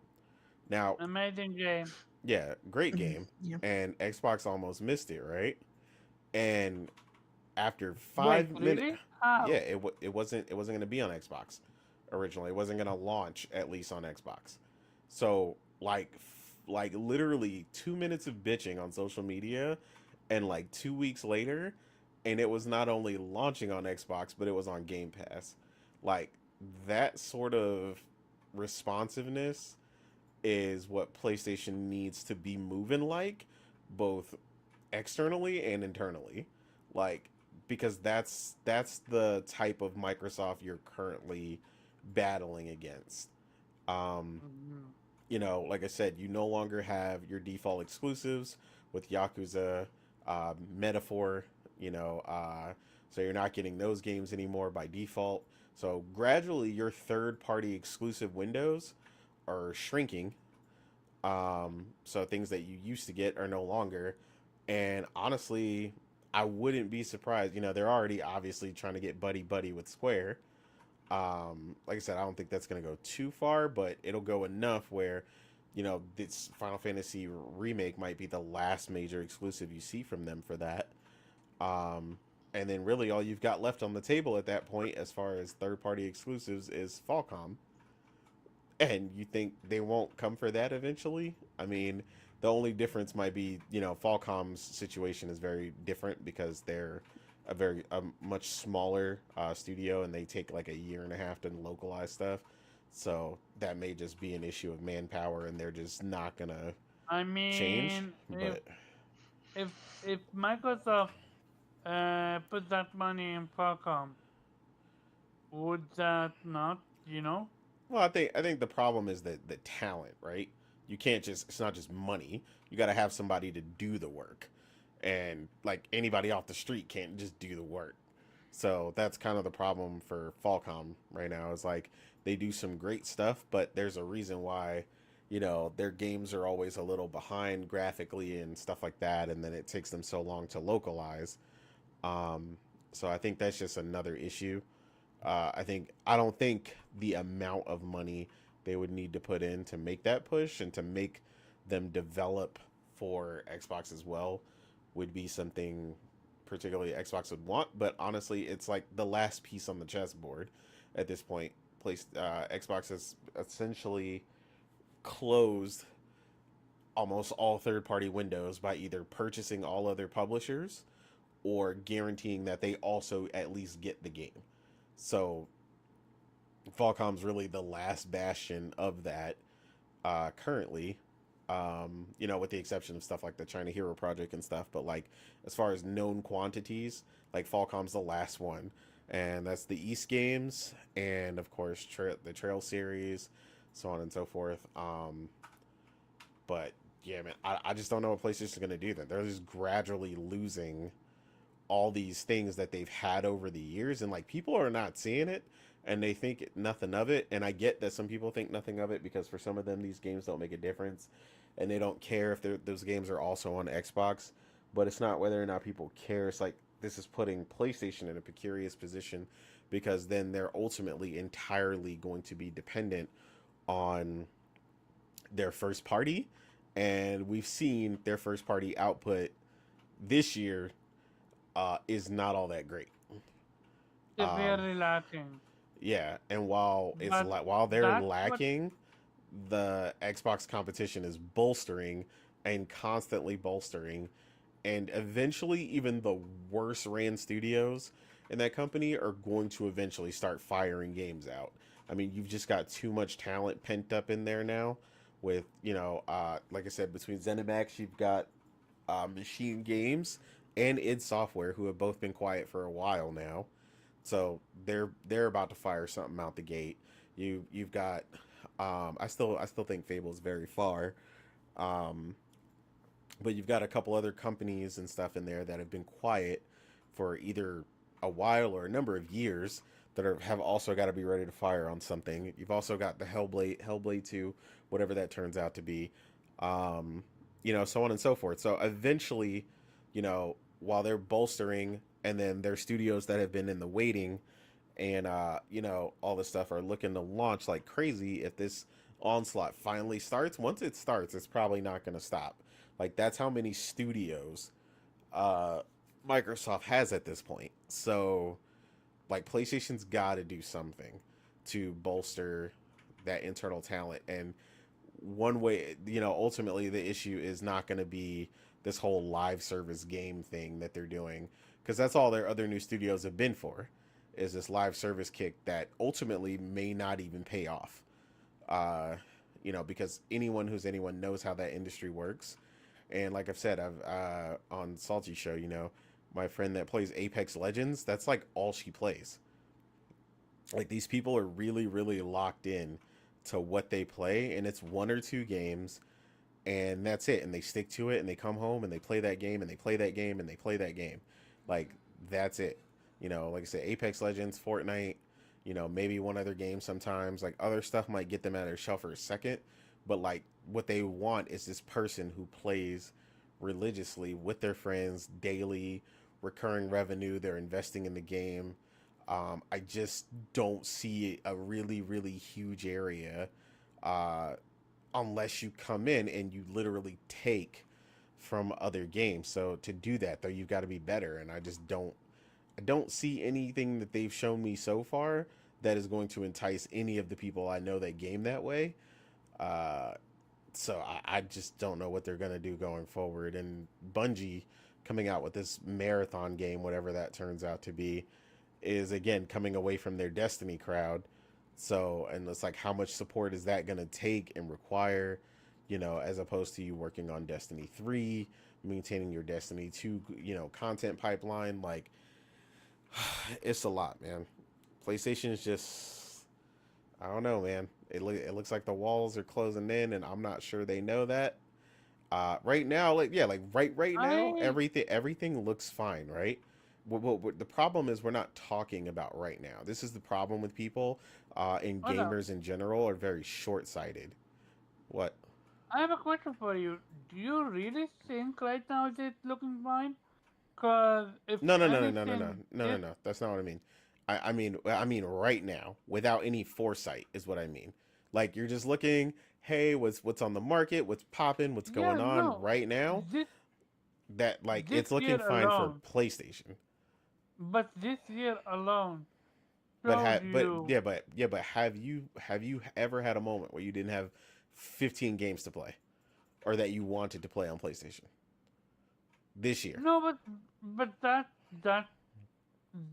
Now, Amazing game. yeah, great game. Yeah. And Xbox almost missed it, right? And after Wait, 5 minutes, really? How? yeah, it wasn't going to be on Xbox originally. It wasn't going to launch, at least on Xbox. So like like literally 2 minutes of bitching on social media, and like 2 weeks later, and it was not only launching on Xbox, but it was on Game Pass. Like that sort of responsiveness is what PlayStation needs to be moving like, both externally and internally. Like because that's the type of Microsoft you're currently battling against. Um, Mhm. like I said, you no longer have your default exclusives with Yakuza, Metaphor, so you're not getting those games anymore by default. So gradually, your third party exclusive windows are shrinking. So things that you used to get are no longer. And honestly, I wouldn't be surprised. They're already obviously trying to get buddy buddy with Square. Like I said, I don't think that's going to go too far, but it'll go enough where, this Final Fantasy remake might be the last major exclusive you see from them for that. Um, and then really all you've got left on the table at that point, as far as third party exclusives, is Falcom. And you think they won't come for that eventually? I mean, the only difference might be, Falcom's situation is very different because they're a much smaller studio, and they take like a year and a half to localize stuff. So that may just be an issue of manpower, and they're just not gonna I change. mean, if But if if Microsoft put that money in Falcom, would that not, well, I think the problem is that the talent, right? You can't just it's not just money. You got to have somebody to do the work, and like anybody off the street can't just do the work. So that's kind of the problem for Falcom right now. Is like they do some great stuff, but there's a reason why, their games are always a little behind graphically and stuff like that, and then it takes them so long to localize. Um, so I think that's just another issue. I don't think the amount of money they would need to put in to make that push and to make them develop for Xbox as well would be something particularly Xbox would want. But honestly, it's like the last piece on the chessboard at this point. Xbox has essentially closed almost all third-party windows by either purchasing all other publishers or guaranteeing that they also at least get the game. So Falcom's really the last bastion of that currently. With the exception of stuff like the China Hero Project and stuff, but like as far as known quantities, like Falcom's the last one, and that's the East Games, and of course the Trail series, so on and so forth. But yeah, man, I just don't know what PlayStation's gonna do. Then they're just gradually losing all these things that they've had over the years, and like people are not seeing it, and they think nothing of it. And I get that some people think nothing of it because for some of them these games don't make a difference, and they don't care if those games are also on Xbox. But it's not whether or not people care. It's like this is putting PlayStation in a precarious position, because then they're ultimately entirely going to be dependent on their first party, and we've seen their first party output this year is not all that great. Um, severely lacking. yeah, and while But while they're that's what lacking, the Xbox competition is bolstering and constantly bolstering, and eventually even the worst ran studios in that company are going to eventually start firing games out. I mean, you've just got too much talent pent up in there now. With like I said, between ZeniMax, you've got Machine Games and id Software, who have both been quiet for a while now. So they're about to fire something out the gate. You've got I still think Fable's very far. Um, but you've got a couple other companies and stuff in there that have been quiet for either a while or a number of years that have also got to be ready to fire on something. You've also got the Hellblade 2, whatever that turns out to be. So on and so forth. So eventually, while they're bolstering, and then their studios that have been in the waiting and all this stuff are looking to launch like crazy. If this onslaught finally starts, once it starts, it's probably not going to stop. Like that's how many studios uh Microsoft has at this point. So like PlayStation's got to do something to bolster that internal talent. And one way, ultimately the issue is not going to be this whole live service game thing that they're doing, because that's all their other new studios have been for, is this live service kick that ultimately may not even pay off. Uh, because anyone knows how that industry works. And like I've said, I've on Salty Show, my friend that plays Apex Legends, that's like all she plays. Like these people are really, really locked in to what they play, and it's one or two games, and that's it. And they stick to it, and they come home and they play that game, and they play that game, and they play that game. Like that's it. Like I said, Apex Legends, Fortnite, maybe one other game sometimes. Like other stuff might get them out of their shell for a second, but like what they want is this person who plays religiously with their friends daily, recurring revenue. They're investing in the game. I just don't see a really, really huge area uh, unless you come in and you literally take from other games. So to do that, though, you've got to be better. And I don't see anything that they've shown me so far that is going to entice any of the people I know that game that way. Uh, so I just don't know what they're going to do going forward. And Bungie coming out with this marathon game, whatever that turns out to be, is again coming away from their Destiny crowd. So, and it's like, how much support is that going to take and require, as opposed to you working on Destiny 3, maintaining your Destiny 2, content pipeline. Like, it's a lot, man. PlayStation is just, I don't know, man. It looks like the walls are closing in, and I'm not sure they know that. Right now, right now, I everything looks fine, right? The problem is we're not talking about right now. This is the problem with people, and hold up. gamers in general are very short-sighted. What? I have a question for you. Do you really think right now is it looking fine? Cause if No, no, no, no, no, no, no, anything, no, no, it no. That's not what I mean. I mean right now, without any foresight, is what I mean. Like you're just looking, hey, what's on the market, what's popping, what's yeah going on no right now. this That like this it's looking year fine for alone, PlayStation. but this year alone But showed you. have you ever had a moment where you didn't have 15 games to play, or that you wanted to play on PlayStation this year? No, but that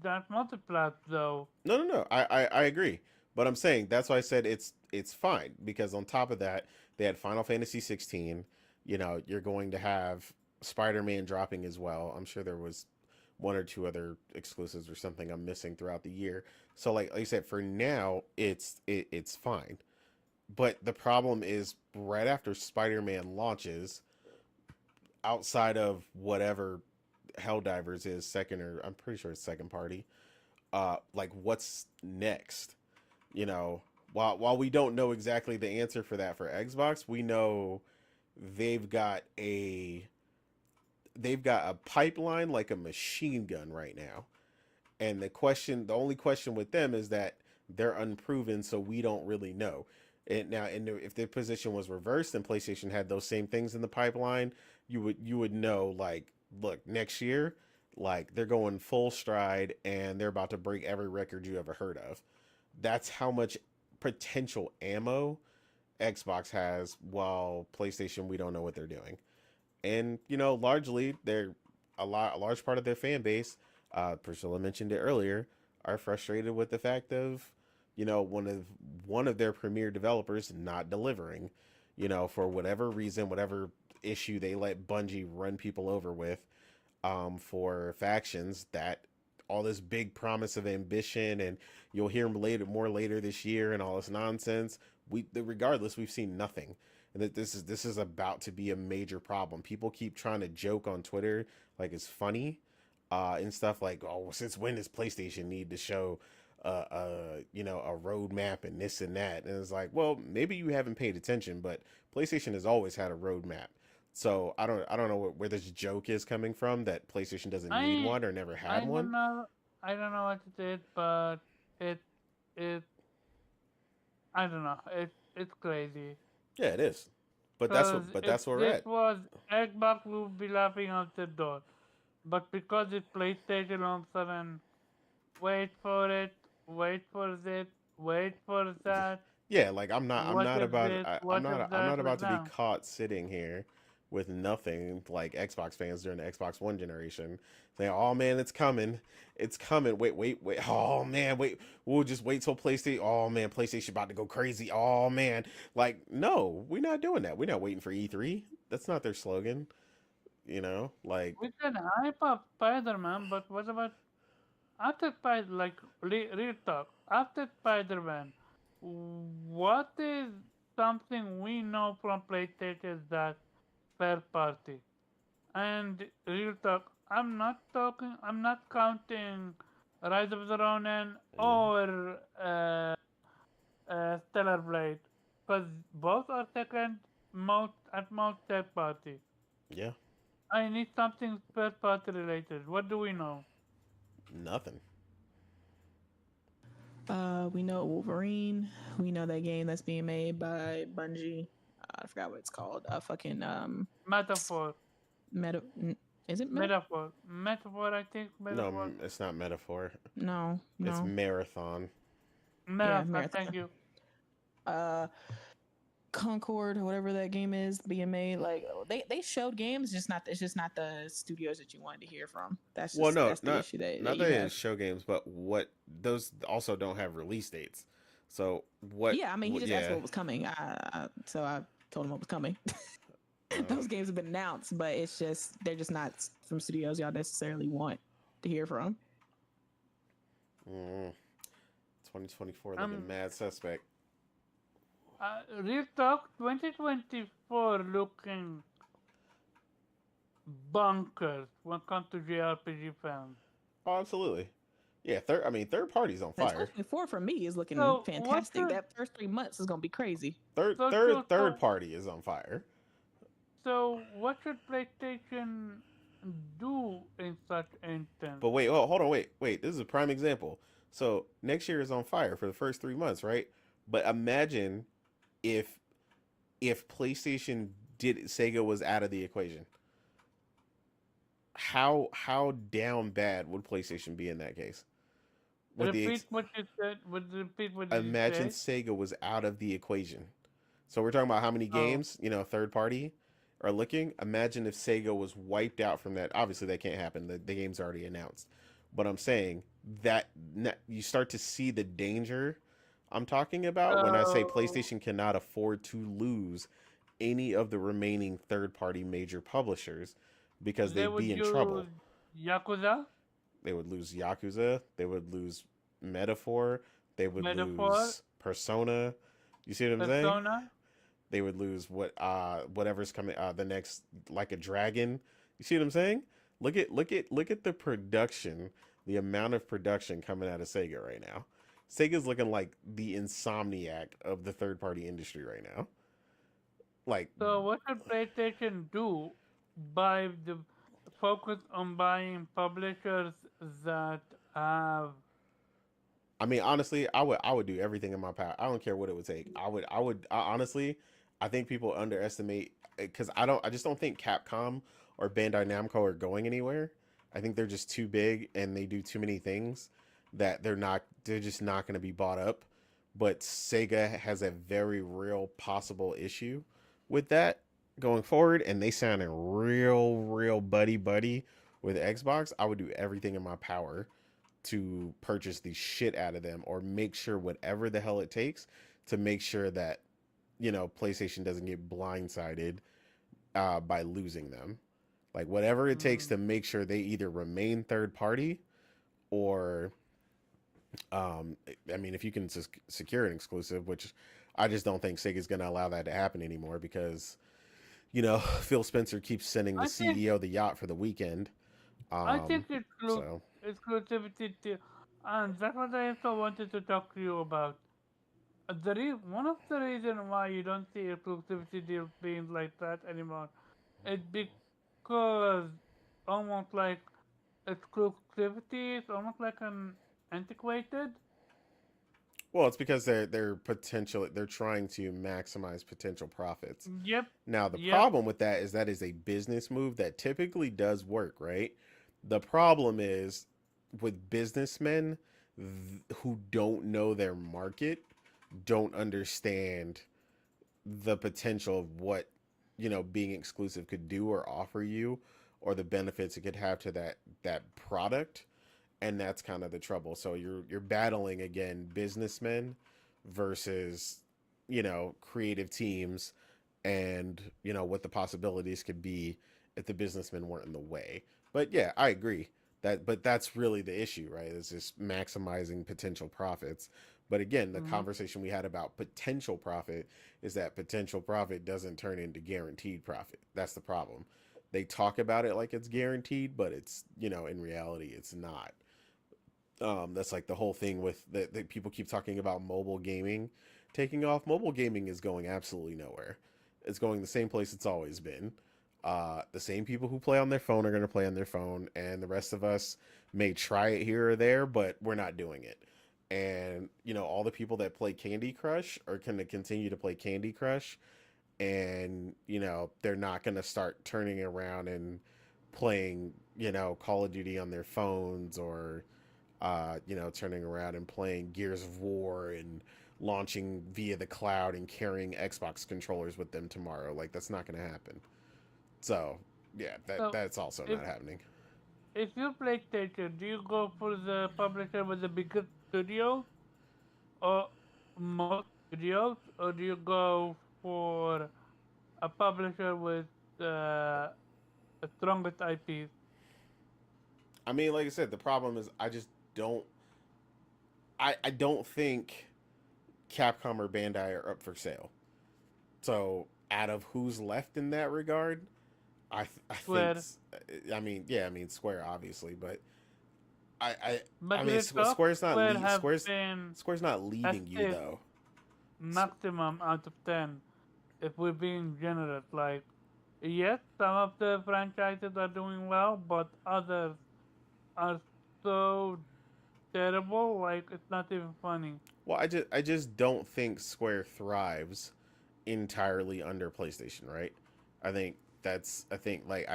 that multiplies though. No, no, no. I agree, but I'm saying that's why I said it's fine, because on top of that, they had Final Fantasy 16. You're going to have Spider-Man dropping as well. I'm sure there was one or two other exclusives or something I'm missing throughout the year. So like I said, for now, it's fine. But the problem is right after Spider-Man launches, outside of whatever Helldivers is second, or I'm pretty sure it's second party, like what's next? You know, while we don't know exactly the answer for that for Xbox, we know they've got a they've got a pipeline like a machine gun right now. And the only question with them is that they're unproven, so we don't really know. And if their position was reversed and PlayStation had those same things in the pipeline, you would know, like, look, next year, like they're going full stride and they're about to break every record you ever heard of. That's how much potential ammo Xbox has, while PlayStation, we don't know what they're doing. And largely they're a large part of their fan base, Priscilla mentioned it earlier, are frustrated with the fact of one of their premier developers not delivering, for whatever reason, whatever issue they let Bungie run people over with, for factions, that all this big promise of ambition, and you'll hear more later this year, and all this nonsense. Regardless, we've seen nothing, and that this is about to be a major problem. People keep trying to joke on Twitter like it's funny, and stuff like, oh, since when does PlayStation need to show a roadmap and this and that? And it's like, well, maybe you haven't paid attention, but PlayStation has always had a roadmap. So I don't know where this joke is coming from, that PlayStation doesn't need I one or never had I one. don't know I don't know what it is, but it it I don't know. It's crazy. Yeah, it is. But that's Cause what but if that's where we're this at. was Xbox, we would be laughing out the door. But because it's PlayStation, all of a sudden, wait for it, wait for this, wait for that. Yeah, like I'm What not if about this? I'm What if I'm that not with about to be them? caught sitting here with nothing like Xbox fans during the Xbox One generation saying, "Oh man, it's coming, it's coming." Wait. Oh man, wait. We'll just wait till PlayStation. Oh man, PlayStation about to go crazy. Oh man, like no, we're not doing that. We're not waiting for E3. That's not their slogan. You know, like We can hype up Spider-Man, but what about after Spider? Like real talk. After Spider-Man, what is something we know from PlayStation that third party? And real talk, I'm not counting Rise of the Ronin mhm, or Stellar Blade, because both are second most at most third party. yeah, I need something third party related. What do we know? nothing. We know Wolverine. We know that game that's being made by Bungie. I forgot what it's called. Fucking Metaphor, meta. Is it meta? metaphor. I think No, metaphor, it's not metaphor. No, It's no. marathon. Yeah, marathon. Thank Marathon. you. Uh, Concord, whatever that game is being made. Like they showed games, just not. It's just not the studios that you wanted to hear from. Well, no, That's the issue that not you that it's have. show games, but what those also don't have release dates. So Yeah, I mean, he just asked yeah. what was coming. So I told him what was coming. Uh, Those games have been announced, but it's just they're just not from studios y'all necessarily want to hear from. mm, 2024 looking Um, mad suspect. real talk. 2024 looking bonkers when it comes to JRPG fans. Oh, absolutely. Yeah, third party's on And fire. 2024 for me is looking So what fantastic. should That first 3 months is gonna be crazy. so so Third so party is on fire. so what should PlayStation do in such instance? But wait, oh, hold on, wait. This is a prime example. So next year is on fire for the first 3 months, right? But imagine if PlayStation did Sega was out of the equation. How down bad would PlayStation be in that case? With the Repeat what you said. Repeat what did you imagine say? Sega was out of the equation. So we're talking about how many Oh, games, third party are looking. Imagine if Sega was wiped out from that. Obviously, that can't happen. The game's already announced. But I'm saying that you start to see the danger I'm talking about when I say so PlayStation cannot afford to lose any of the remaining third party major publishers because they they'd would be in use trouble. Yakuza They would lose Yakuza. They would lose Metaphor. They would metaphor lose Persona. You see what I'm saying? persona. They would lose whatever's coming the next like a dragon. You see what I'm saying? Look at the production, the amount of production coming out of Sega right now. Sega's looking like the insomniac of the third party industry right now. Like So what should PlayStation do? By the focus on buying publishers that have. I mean, honestly, I would do everything in my power. I don't care what it would take. Honestly, I think people underestimate because I just don't think Capcom or Bandai Namco are going anywhere. I think they're just too big and they do too many things that they're just not going to be bought up. But Sega has a very real possible issue with that going forward, and they sound real buddy with Xbox. I would do everything in my power to purchase the shit out of them or make sure whatever the hell it takes to make sure that PlayStation doesn't get blindsided by losing them. Like whatever it takes Mm, to make sure they either remain third party or um I mean if you can secure an exclusive, which I just don't think Sega's going to allow that to happen anymore because Phil Spencer keeps sending the I think CEO the yacht for the weekend. I think So exclusivity, and that's what I also wanted to talk to you about. One of the reasons why you don't see exclusivity deals being like that anymore is because almost like exclusivity is almost like an antiquated. well, it's because they're trying to maximize potential profits. Yep, Now, the yep. problem with that is that is a business move that typically does work, right? The problem is with businessmen who don't know their market, don't understand the potential of what, being exclusive could do or offer you, or the benefits it could have to that product. And that's kind of the trouble. So you're battling again businessmen versus, creative teams, and what the possibilities could be if the businessmen weren't in the way. But yeah, I agree but that's really the issue, right? It's just maximizing potential profits. But again, the Mm-hmm. conversation we had about potential profit is that potential profit doesn't turn into guaranteed profit. That's the problem. They talk about it like it's guaranteed, but it's, in reality it's not. That's like the whole thing with that people keep talking about mobile gaming taking off. Mobile gaming is going absolutely nowhere. It's going the same place it's always been. The same people who play on their phone are going to play on their phone, and the rest of us may try it here or there, but we're not doing it. And all the people that play Candy Crush are going to continue to play Candy Crush, and they're not going to start turning around and playing Call of Duty on their phones, or turning around and playing Gears of War and launching via the cloud and carrying Xbox controllers with them tomorrow. Like, that's not going to happen. So, yeah, So that's also if not happening. if you play PlayStation, do you go for the publisher with the biggest studios or most studios, or do you go for a publisher with the strongest IPs? I mean, like I said, the problem is don't I don't think Capcom or Bandai are up for sale. So, out of who's left in that regard, I think Square. I mean, yeah, I mean Square obviously, but I I I But mean the top Square have been Square's not leaving you assist though. maximum out of 10, if we're being generous. Like, yes, some of the franchises are doing well, but others are so terrible, like, it's not even funny. Well, I just don't think Square thrives entirely under PlayStation, right? I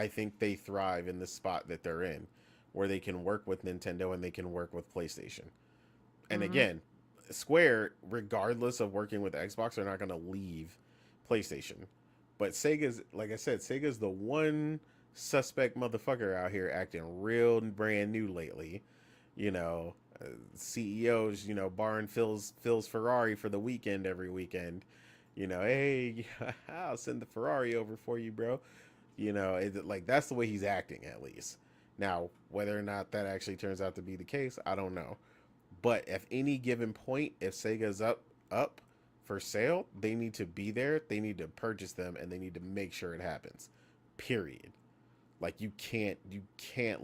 think they thrive in the spot that they're in, where they can work with Nintendo and they can work with PlayStation. And Mm-hmm. again, Square, regardless of working with Xbox, are not going to leave PlayStation. But Sega's, like I said, Sega's the one suspect motherfucker out here acting real brand new lately. You know, CEOs, borrowing Phil's Ferrari for the weekend every weekend. Hey, I'll send the Ferrari over for you, bro. Like that's the way he's acting at least. Now, whether or not that actually turns out to be the case, I don't know. But at any given point, if Sega's up for sale, they need to be there. They need to purchase them, and they need to make sure it happens. Period. Like you can't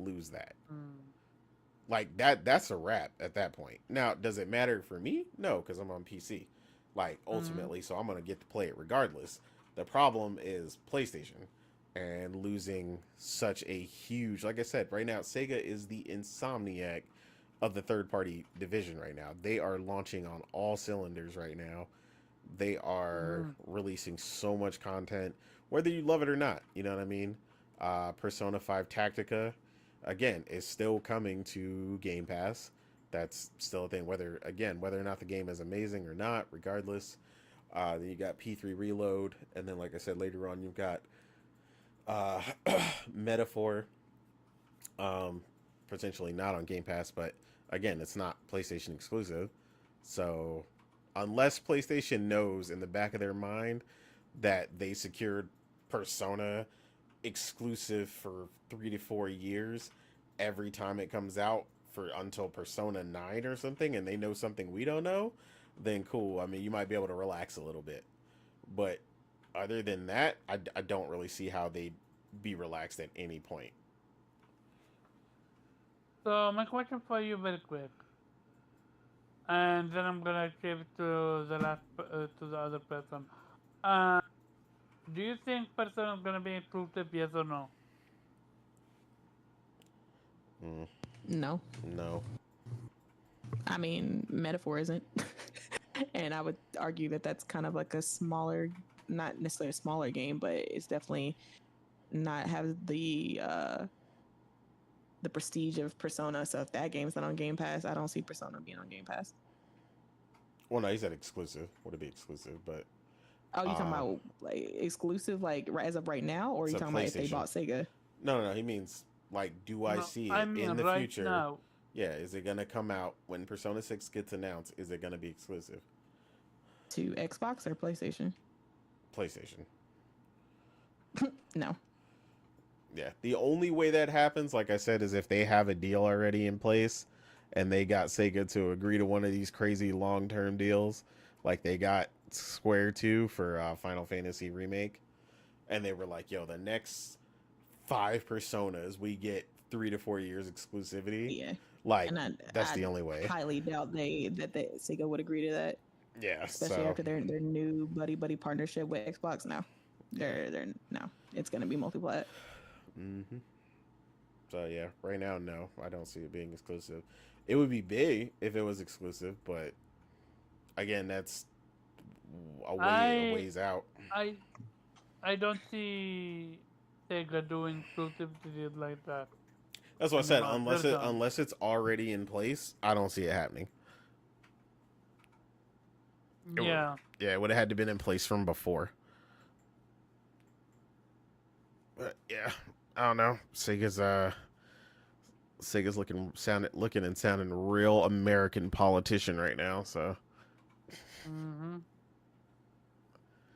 lose that. Mm. Like that's a wrap at that point. Now, does it matter for me? No, because I'm on PC. Like Mm-hmm. ultimately, so I'm gonna get to play it regardless. The problem is PlayStation and losing such a huge. Like I said, right now Sega is the insomniac of the third party division right now. They are launching on all cylinders right now. They are Mm-hmm. releasing so much content, whether you love it or not. You know what I mean? Persona 5 Tactica, again, is still coming to Game Pass. That's still a thing. Whether or not the game is amazing or not, regardless. Then you got P3 Reload, and then like I said later on, you've got uh, Metaphor, um, potentially not on Game Pass, but again, it's not PlayStation exclusive. So unless PlayStation knows in the back of their mind that they secured Persona exclusive for 3 to 4 years every time it comes out for until Persona 9 or something, and they know something we don't know, then cool. I mean, you might be able to relax a little bit. But other than that, I don't really see how they'd be relaxed at any point. So my question for you, very quick, and then I'm gonna give it to the to the other person. Uh, do you think Persona is gonna be inclusive? Yes or no? Mm, No. no. I mean, metaphor isn't. And I would argue that that's kind of like a smaller, not necessarily a smaller game, but it's definitely not have the prestige of Persona. So if that game's not on Game Pass, I don't see Persona being on Game Pass. Well, no, he said exclusive. Would it be exclusive? But Oh, you talking uh, about like exclusive, like as of right now, or it's you a talking about if they PlayStation. bought Sega No. He means like, do I No, see I it mean in the right future? now. Yeah, is it gonna come out when Persona 6 gets announced? Is it gonna be exclusive? to Xbox or PlayStation? PlayStation. No. Yeah. The only way that happens, like I said, is if they have a deal already in place and they got Sega to agree to one of these crazy long term deals. Like they got Square 2 for Final Fantasy Remake. And they were like, yo, the next 5 personas, we get 3 to 4 years exclusivity. Yeah. Like, And that's I the only way. highly doubt that Sega would agree to that, Yeah. especially So, after their new buddy partnership with Xbox. No, they're no. It's gonna be multi-plat. hmm so yeah, right now, no, I don't see it being exclusive. It would be big if it was exclusive, but again, that's a I ways out. I I don't see Sega doing exclusive deals like that That's what I said. anymore. They're done. Unless it's already in place, I don't see it happening. It would, Yeah. yeah, it would have had to been in place from before. But yeah, I don't know. Sega's looking and sounding real American politician right now. So hmm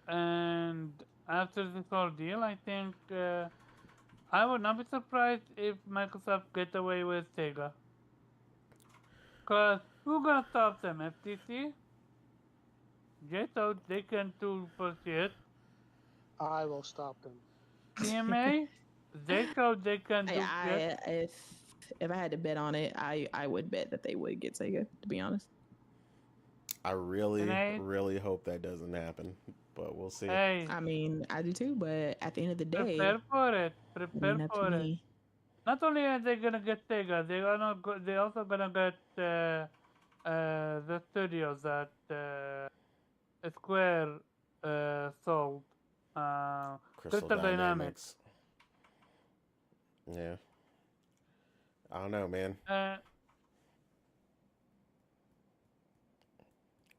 And after this whole deal, I think I would not be surprised if Microsoft get away with Sega. Cause who gonna stop them? FTC? They thought they can do for shit. I will stop them. CMA? They thought they can do shit. If I had to bet on it, I would bet that they would get Sega. To be honest. I And I, really hope that doesn't happen. But we'll see. hey, I mean, I do too. But at the end of the day, prepare for it. I Prepare mean, up to for it. me. Not only are they gonna get Sega, they also gonna get the studios that Square sold. Crystal Crystal Dynamics. Dynamics. Yeah, I don't know, man. Uh,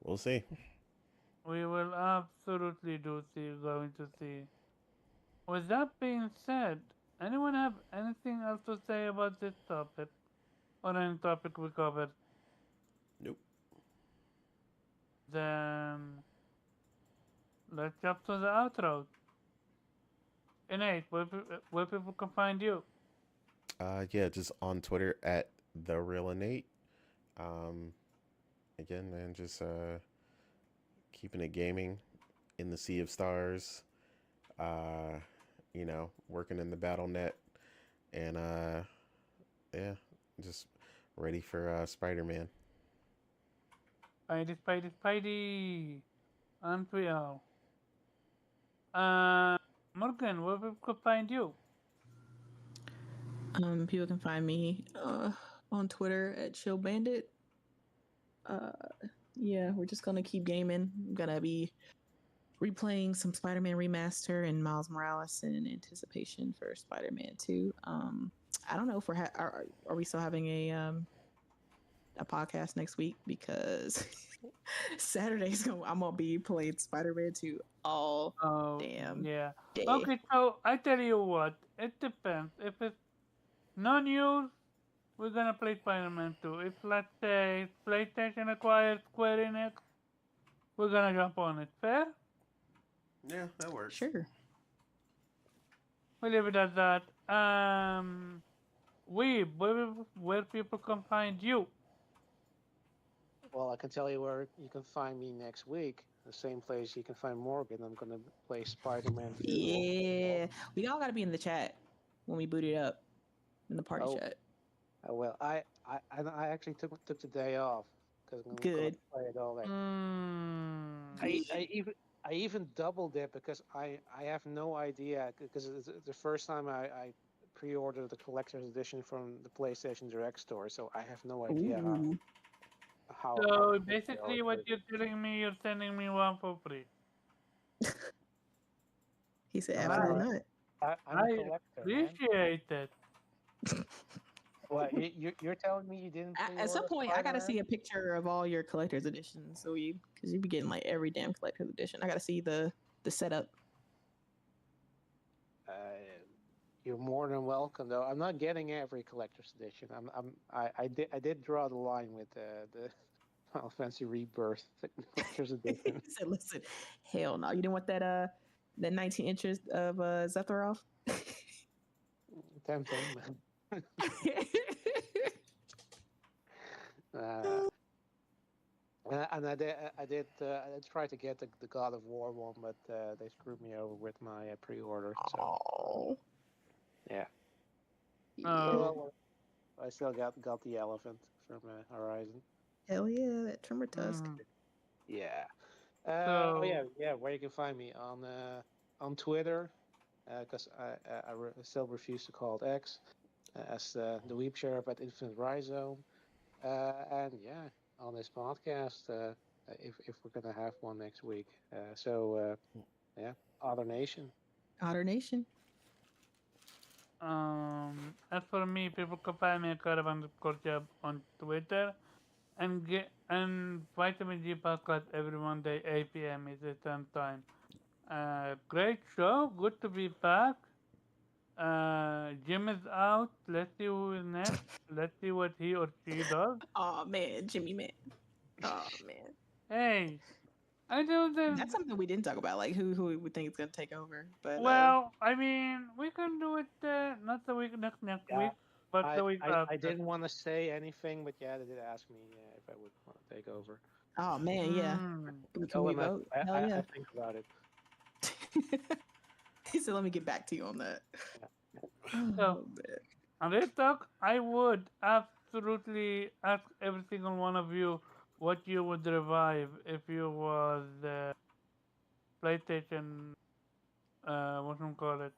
We'll see. we will absolutely going to see. With that being said, anyone have anything else to say about this topic? Or any topic we covered? Nope. Then let's jump to the outro. Innate, where people can find you? Yeah, just on Twitter at the real innate. Um, again, man, just keeping it gaming in the sea of stars. Uh, working in the battle net, and yeah, just ready for Spider-Man. Spidey. Aren't we all? Morgan, where people can find you? People can find me on Twitter at Chill Bandit. Yeah, we're just gonna keep gaming. I'm gonna be replaying some Spider-Man remaster and Miles Morales in anticipation for Spider-Man 2. I don't know if are we still having a podcast next week, because I'm gonna be playing Spider-Man 2 all Oh, damn yeah. day. Okay, so I tell you what, it depends. If it's no news, we're gonna play Spider-Man 2. If, let's say, PlayStation acquires Square Enix, we're gonna jump on it. Fair? Yeah, that works. Sure. We leave it at that. Where people can find you? Well, I can tell you where you can find me next week. The same place you can find Morgan. I'm gonna play Spider-Man 2. Yeah, we all gotta be in the chat when we boot it up in the party Oh. chat. Well, I actually took the day off because I'm gonna Good. play it all day. Mm. I even doubled it because I have no idea, because it's the first time I pre-ordered the collector's edition from the PlayStation Direct store, so I have no idea Ooh. how. So basically, what you're telling me, you're sending me one for free. He said, No, absolutely not. I'm a collector, man. Appreciate it. Well, you're telling me you didn't At some pre-order point, I gotta Spider-Man? see a picture of all your collector's editions. So because you be getting like every damn collector's edition. I gotta see the setup. Uh, you're more than welcome, though. I'm not getting every collector's edition. I did draw the line with the Final Fantasy Rebirth collector's edition. He said, "Listen, hell no, you didn't want that 19 inches of Zephyroth." Tempting. uh, and I did try to get the God of War one, but they screwed me over with my pre-order. So Oh, yeah. Oh. Well, I still got the elephant from Horizon. hell yeah, that Tremor Tusk. Mhm. Yeah. So- yeah. Where you can find me on Twitter, because I still refuse to call it X, as the Weep Sheriff at Infinite Rhizome, and yeah, on this podcast, if we're gonna have one next week. Yeah, Other Nation. Otter Nation. As for me, people can find me at Caravan_Job on Twitter, and Vitamin G podcast every Monday 8 p.m. is the same time. Great show, good to be back. Jim is out. Let's see who is next. Let's see what he or she does. Oh man, Jimmy man. Oh man, Hey, I do this. that's something we didn't talk about. Like who we would think is gonna take over. But Well, I mean, we can do it not the week next Yeah, week, but the week after. I didn't want to say anything, but yeah, they did ask me if I would want to take over. oh man, yeah. Can we vote? Hell yeah. I think about it. He said, "Let me get back to you on that." So- Oh, man. On this talk, I would absolutely ask every single one of you what you would revive if you was PlayStation. What do you call it?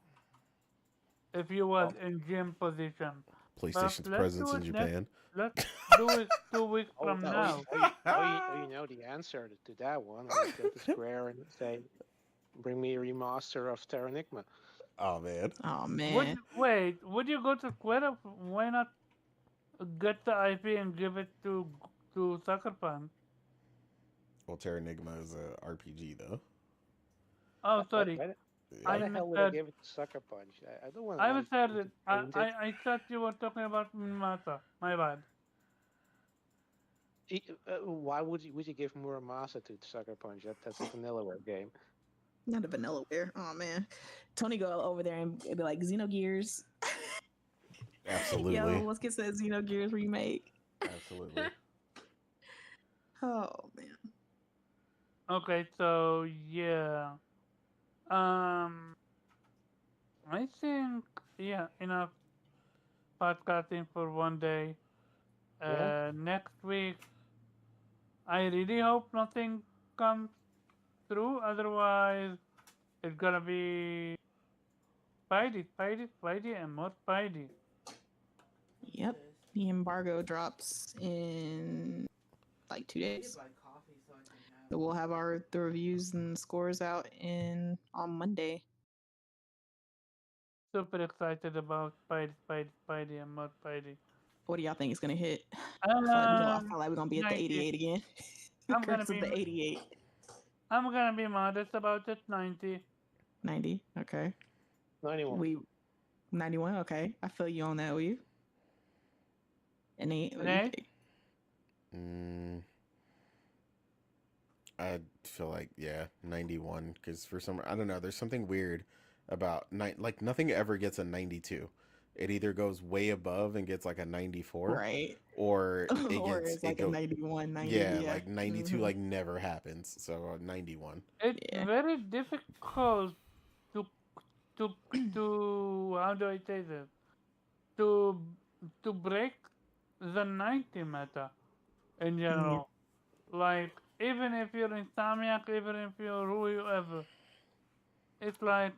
If you was in gym position. PlayStation's let's presence do in it next- Japan. Let's do it 2 weeks from now. You know the answer to that one. I would go to Square and say, "Bring me a remaster of Terranigma." Oh man. Oh man. Would you go to Square? Why not get the IP and give it to Sucker Punch? Well, Terranigma is a RPG though. Oh, sorry. Why I the hell would misheard. I give it to Sucker Punch? I don't want. I was said it. paint it. I thought you were talking about Masa. My bad. Why would you give Muramasa to Sucker Punch? That's a Vanillaware game. Not a Vanillaware. Oh man. Tony go over there and be like, Xenogears. Absolutely. Yo, let's get that Xenogears remake. Absolutely. Oh man. Okay, so yeah. I think enough podcasting for one day. Yeah. Next week, I really hope nothing comes through. Otherwise, it's gonna be Spidey, and more Spidey. Yep. The embargo drops in like 2 I need days. to buy coffee so I can have. So we'll have the reviews and scores out on Monday. Super excited about Spidey, and more Spidey. What do y'all think is gonna hit? I Um, feel like we're gonna be at the 90. 88 again. I'm gonna Curse of be the 88. I'm gonna be modest about it. 90. 90. Okay. 91. 91. Okay. I feel you on that. Will you? And what do you Renee? think? I feel like 91 because for some I don't know. There's something weird about like nothing ever gets a 92. It either goes way above and gets like a 94, Right. or it Or gets it's like a 91, 90. yeah, like 92 Mhm. like never happens. So 91. It's Yeah. very difficult to to how do I say this? To break the 90 meta in general. Like even if you're Insomniac, even if you're whoever, it's like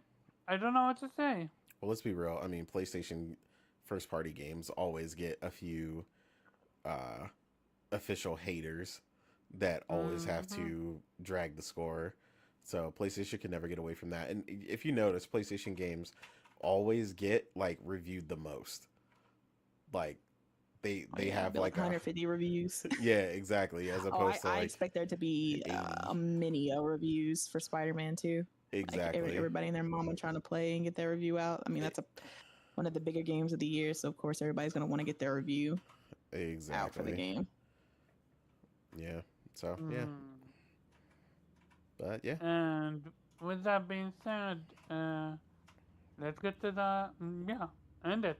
I don't know what to say. Well, let's be real. I mean, PlayStation first party games always get a few official haters that always have to drag the score. So PlayStation can never get away from that. And if you notice, PlayStation games always get like reviewed the most. Like they Oh, they yeah, have be like like a 150 reviews. yeah, exactly, as Oh, I, opposed to I like expect there to be 80. a mini reviews for Spider-Man 2. Like Exactly. everybody and their mama trying to play and get their review out. I mean, that's one of the bigger games of the year, so of course everybody's gonna want to get their review out for the Exactly. game. Yeah. So yeah. Mm. But yeah. And with that being said, let's get to the end it.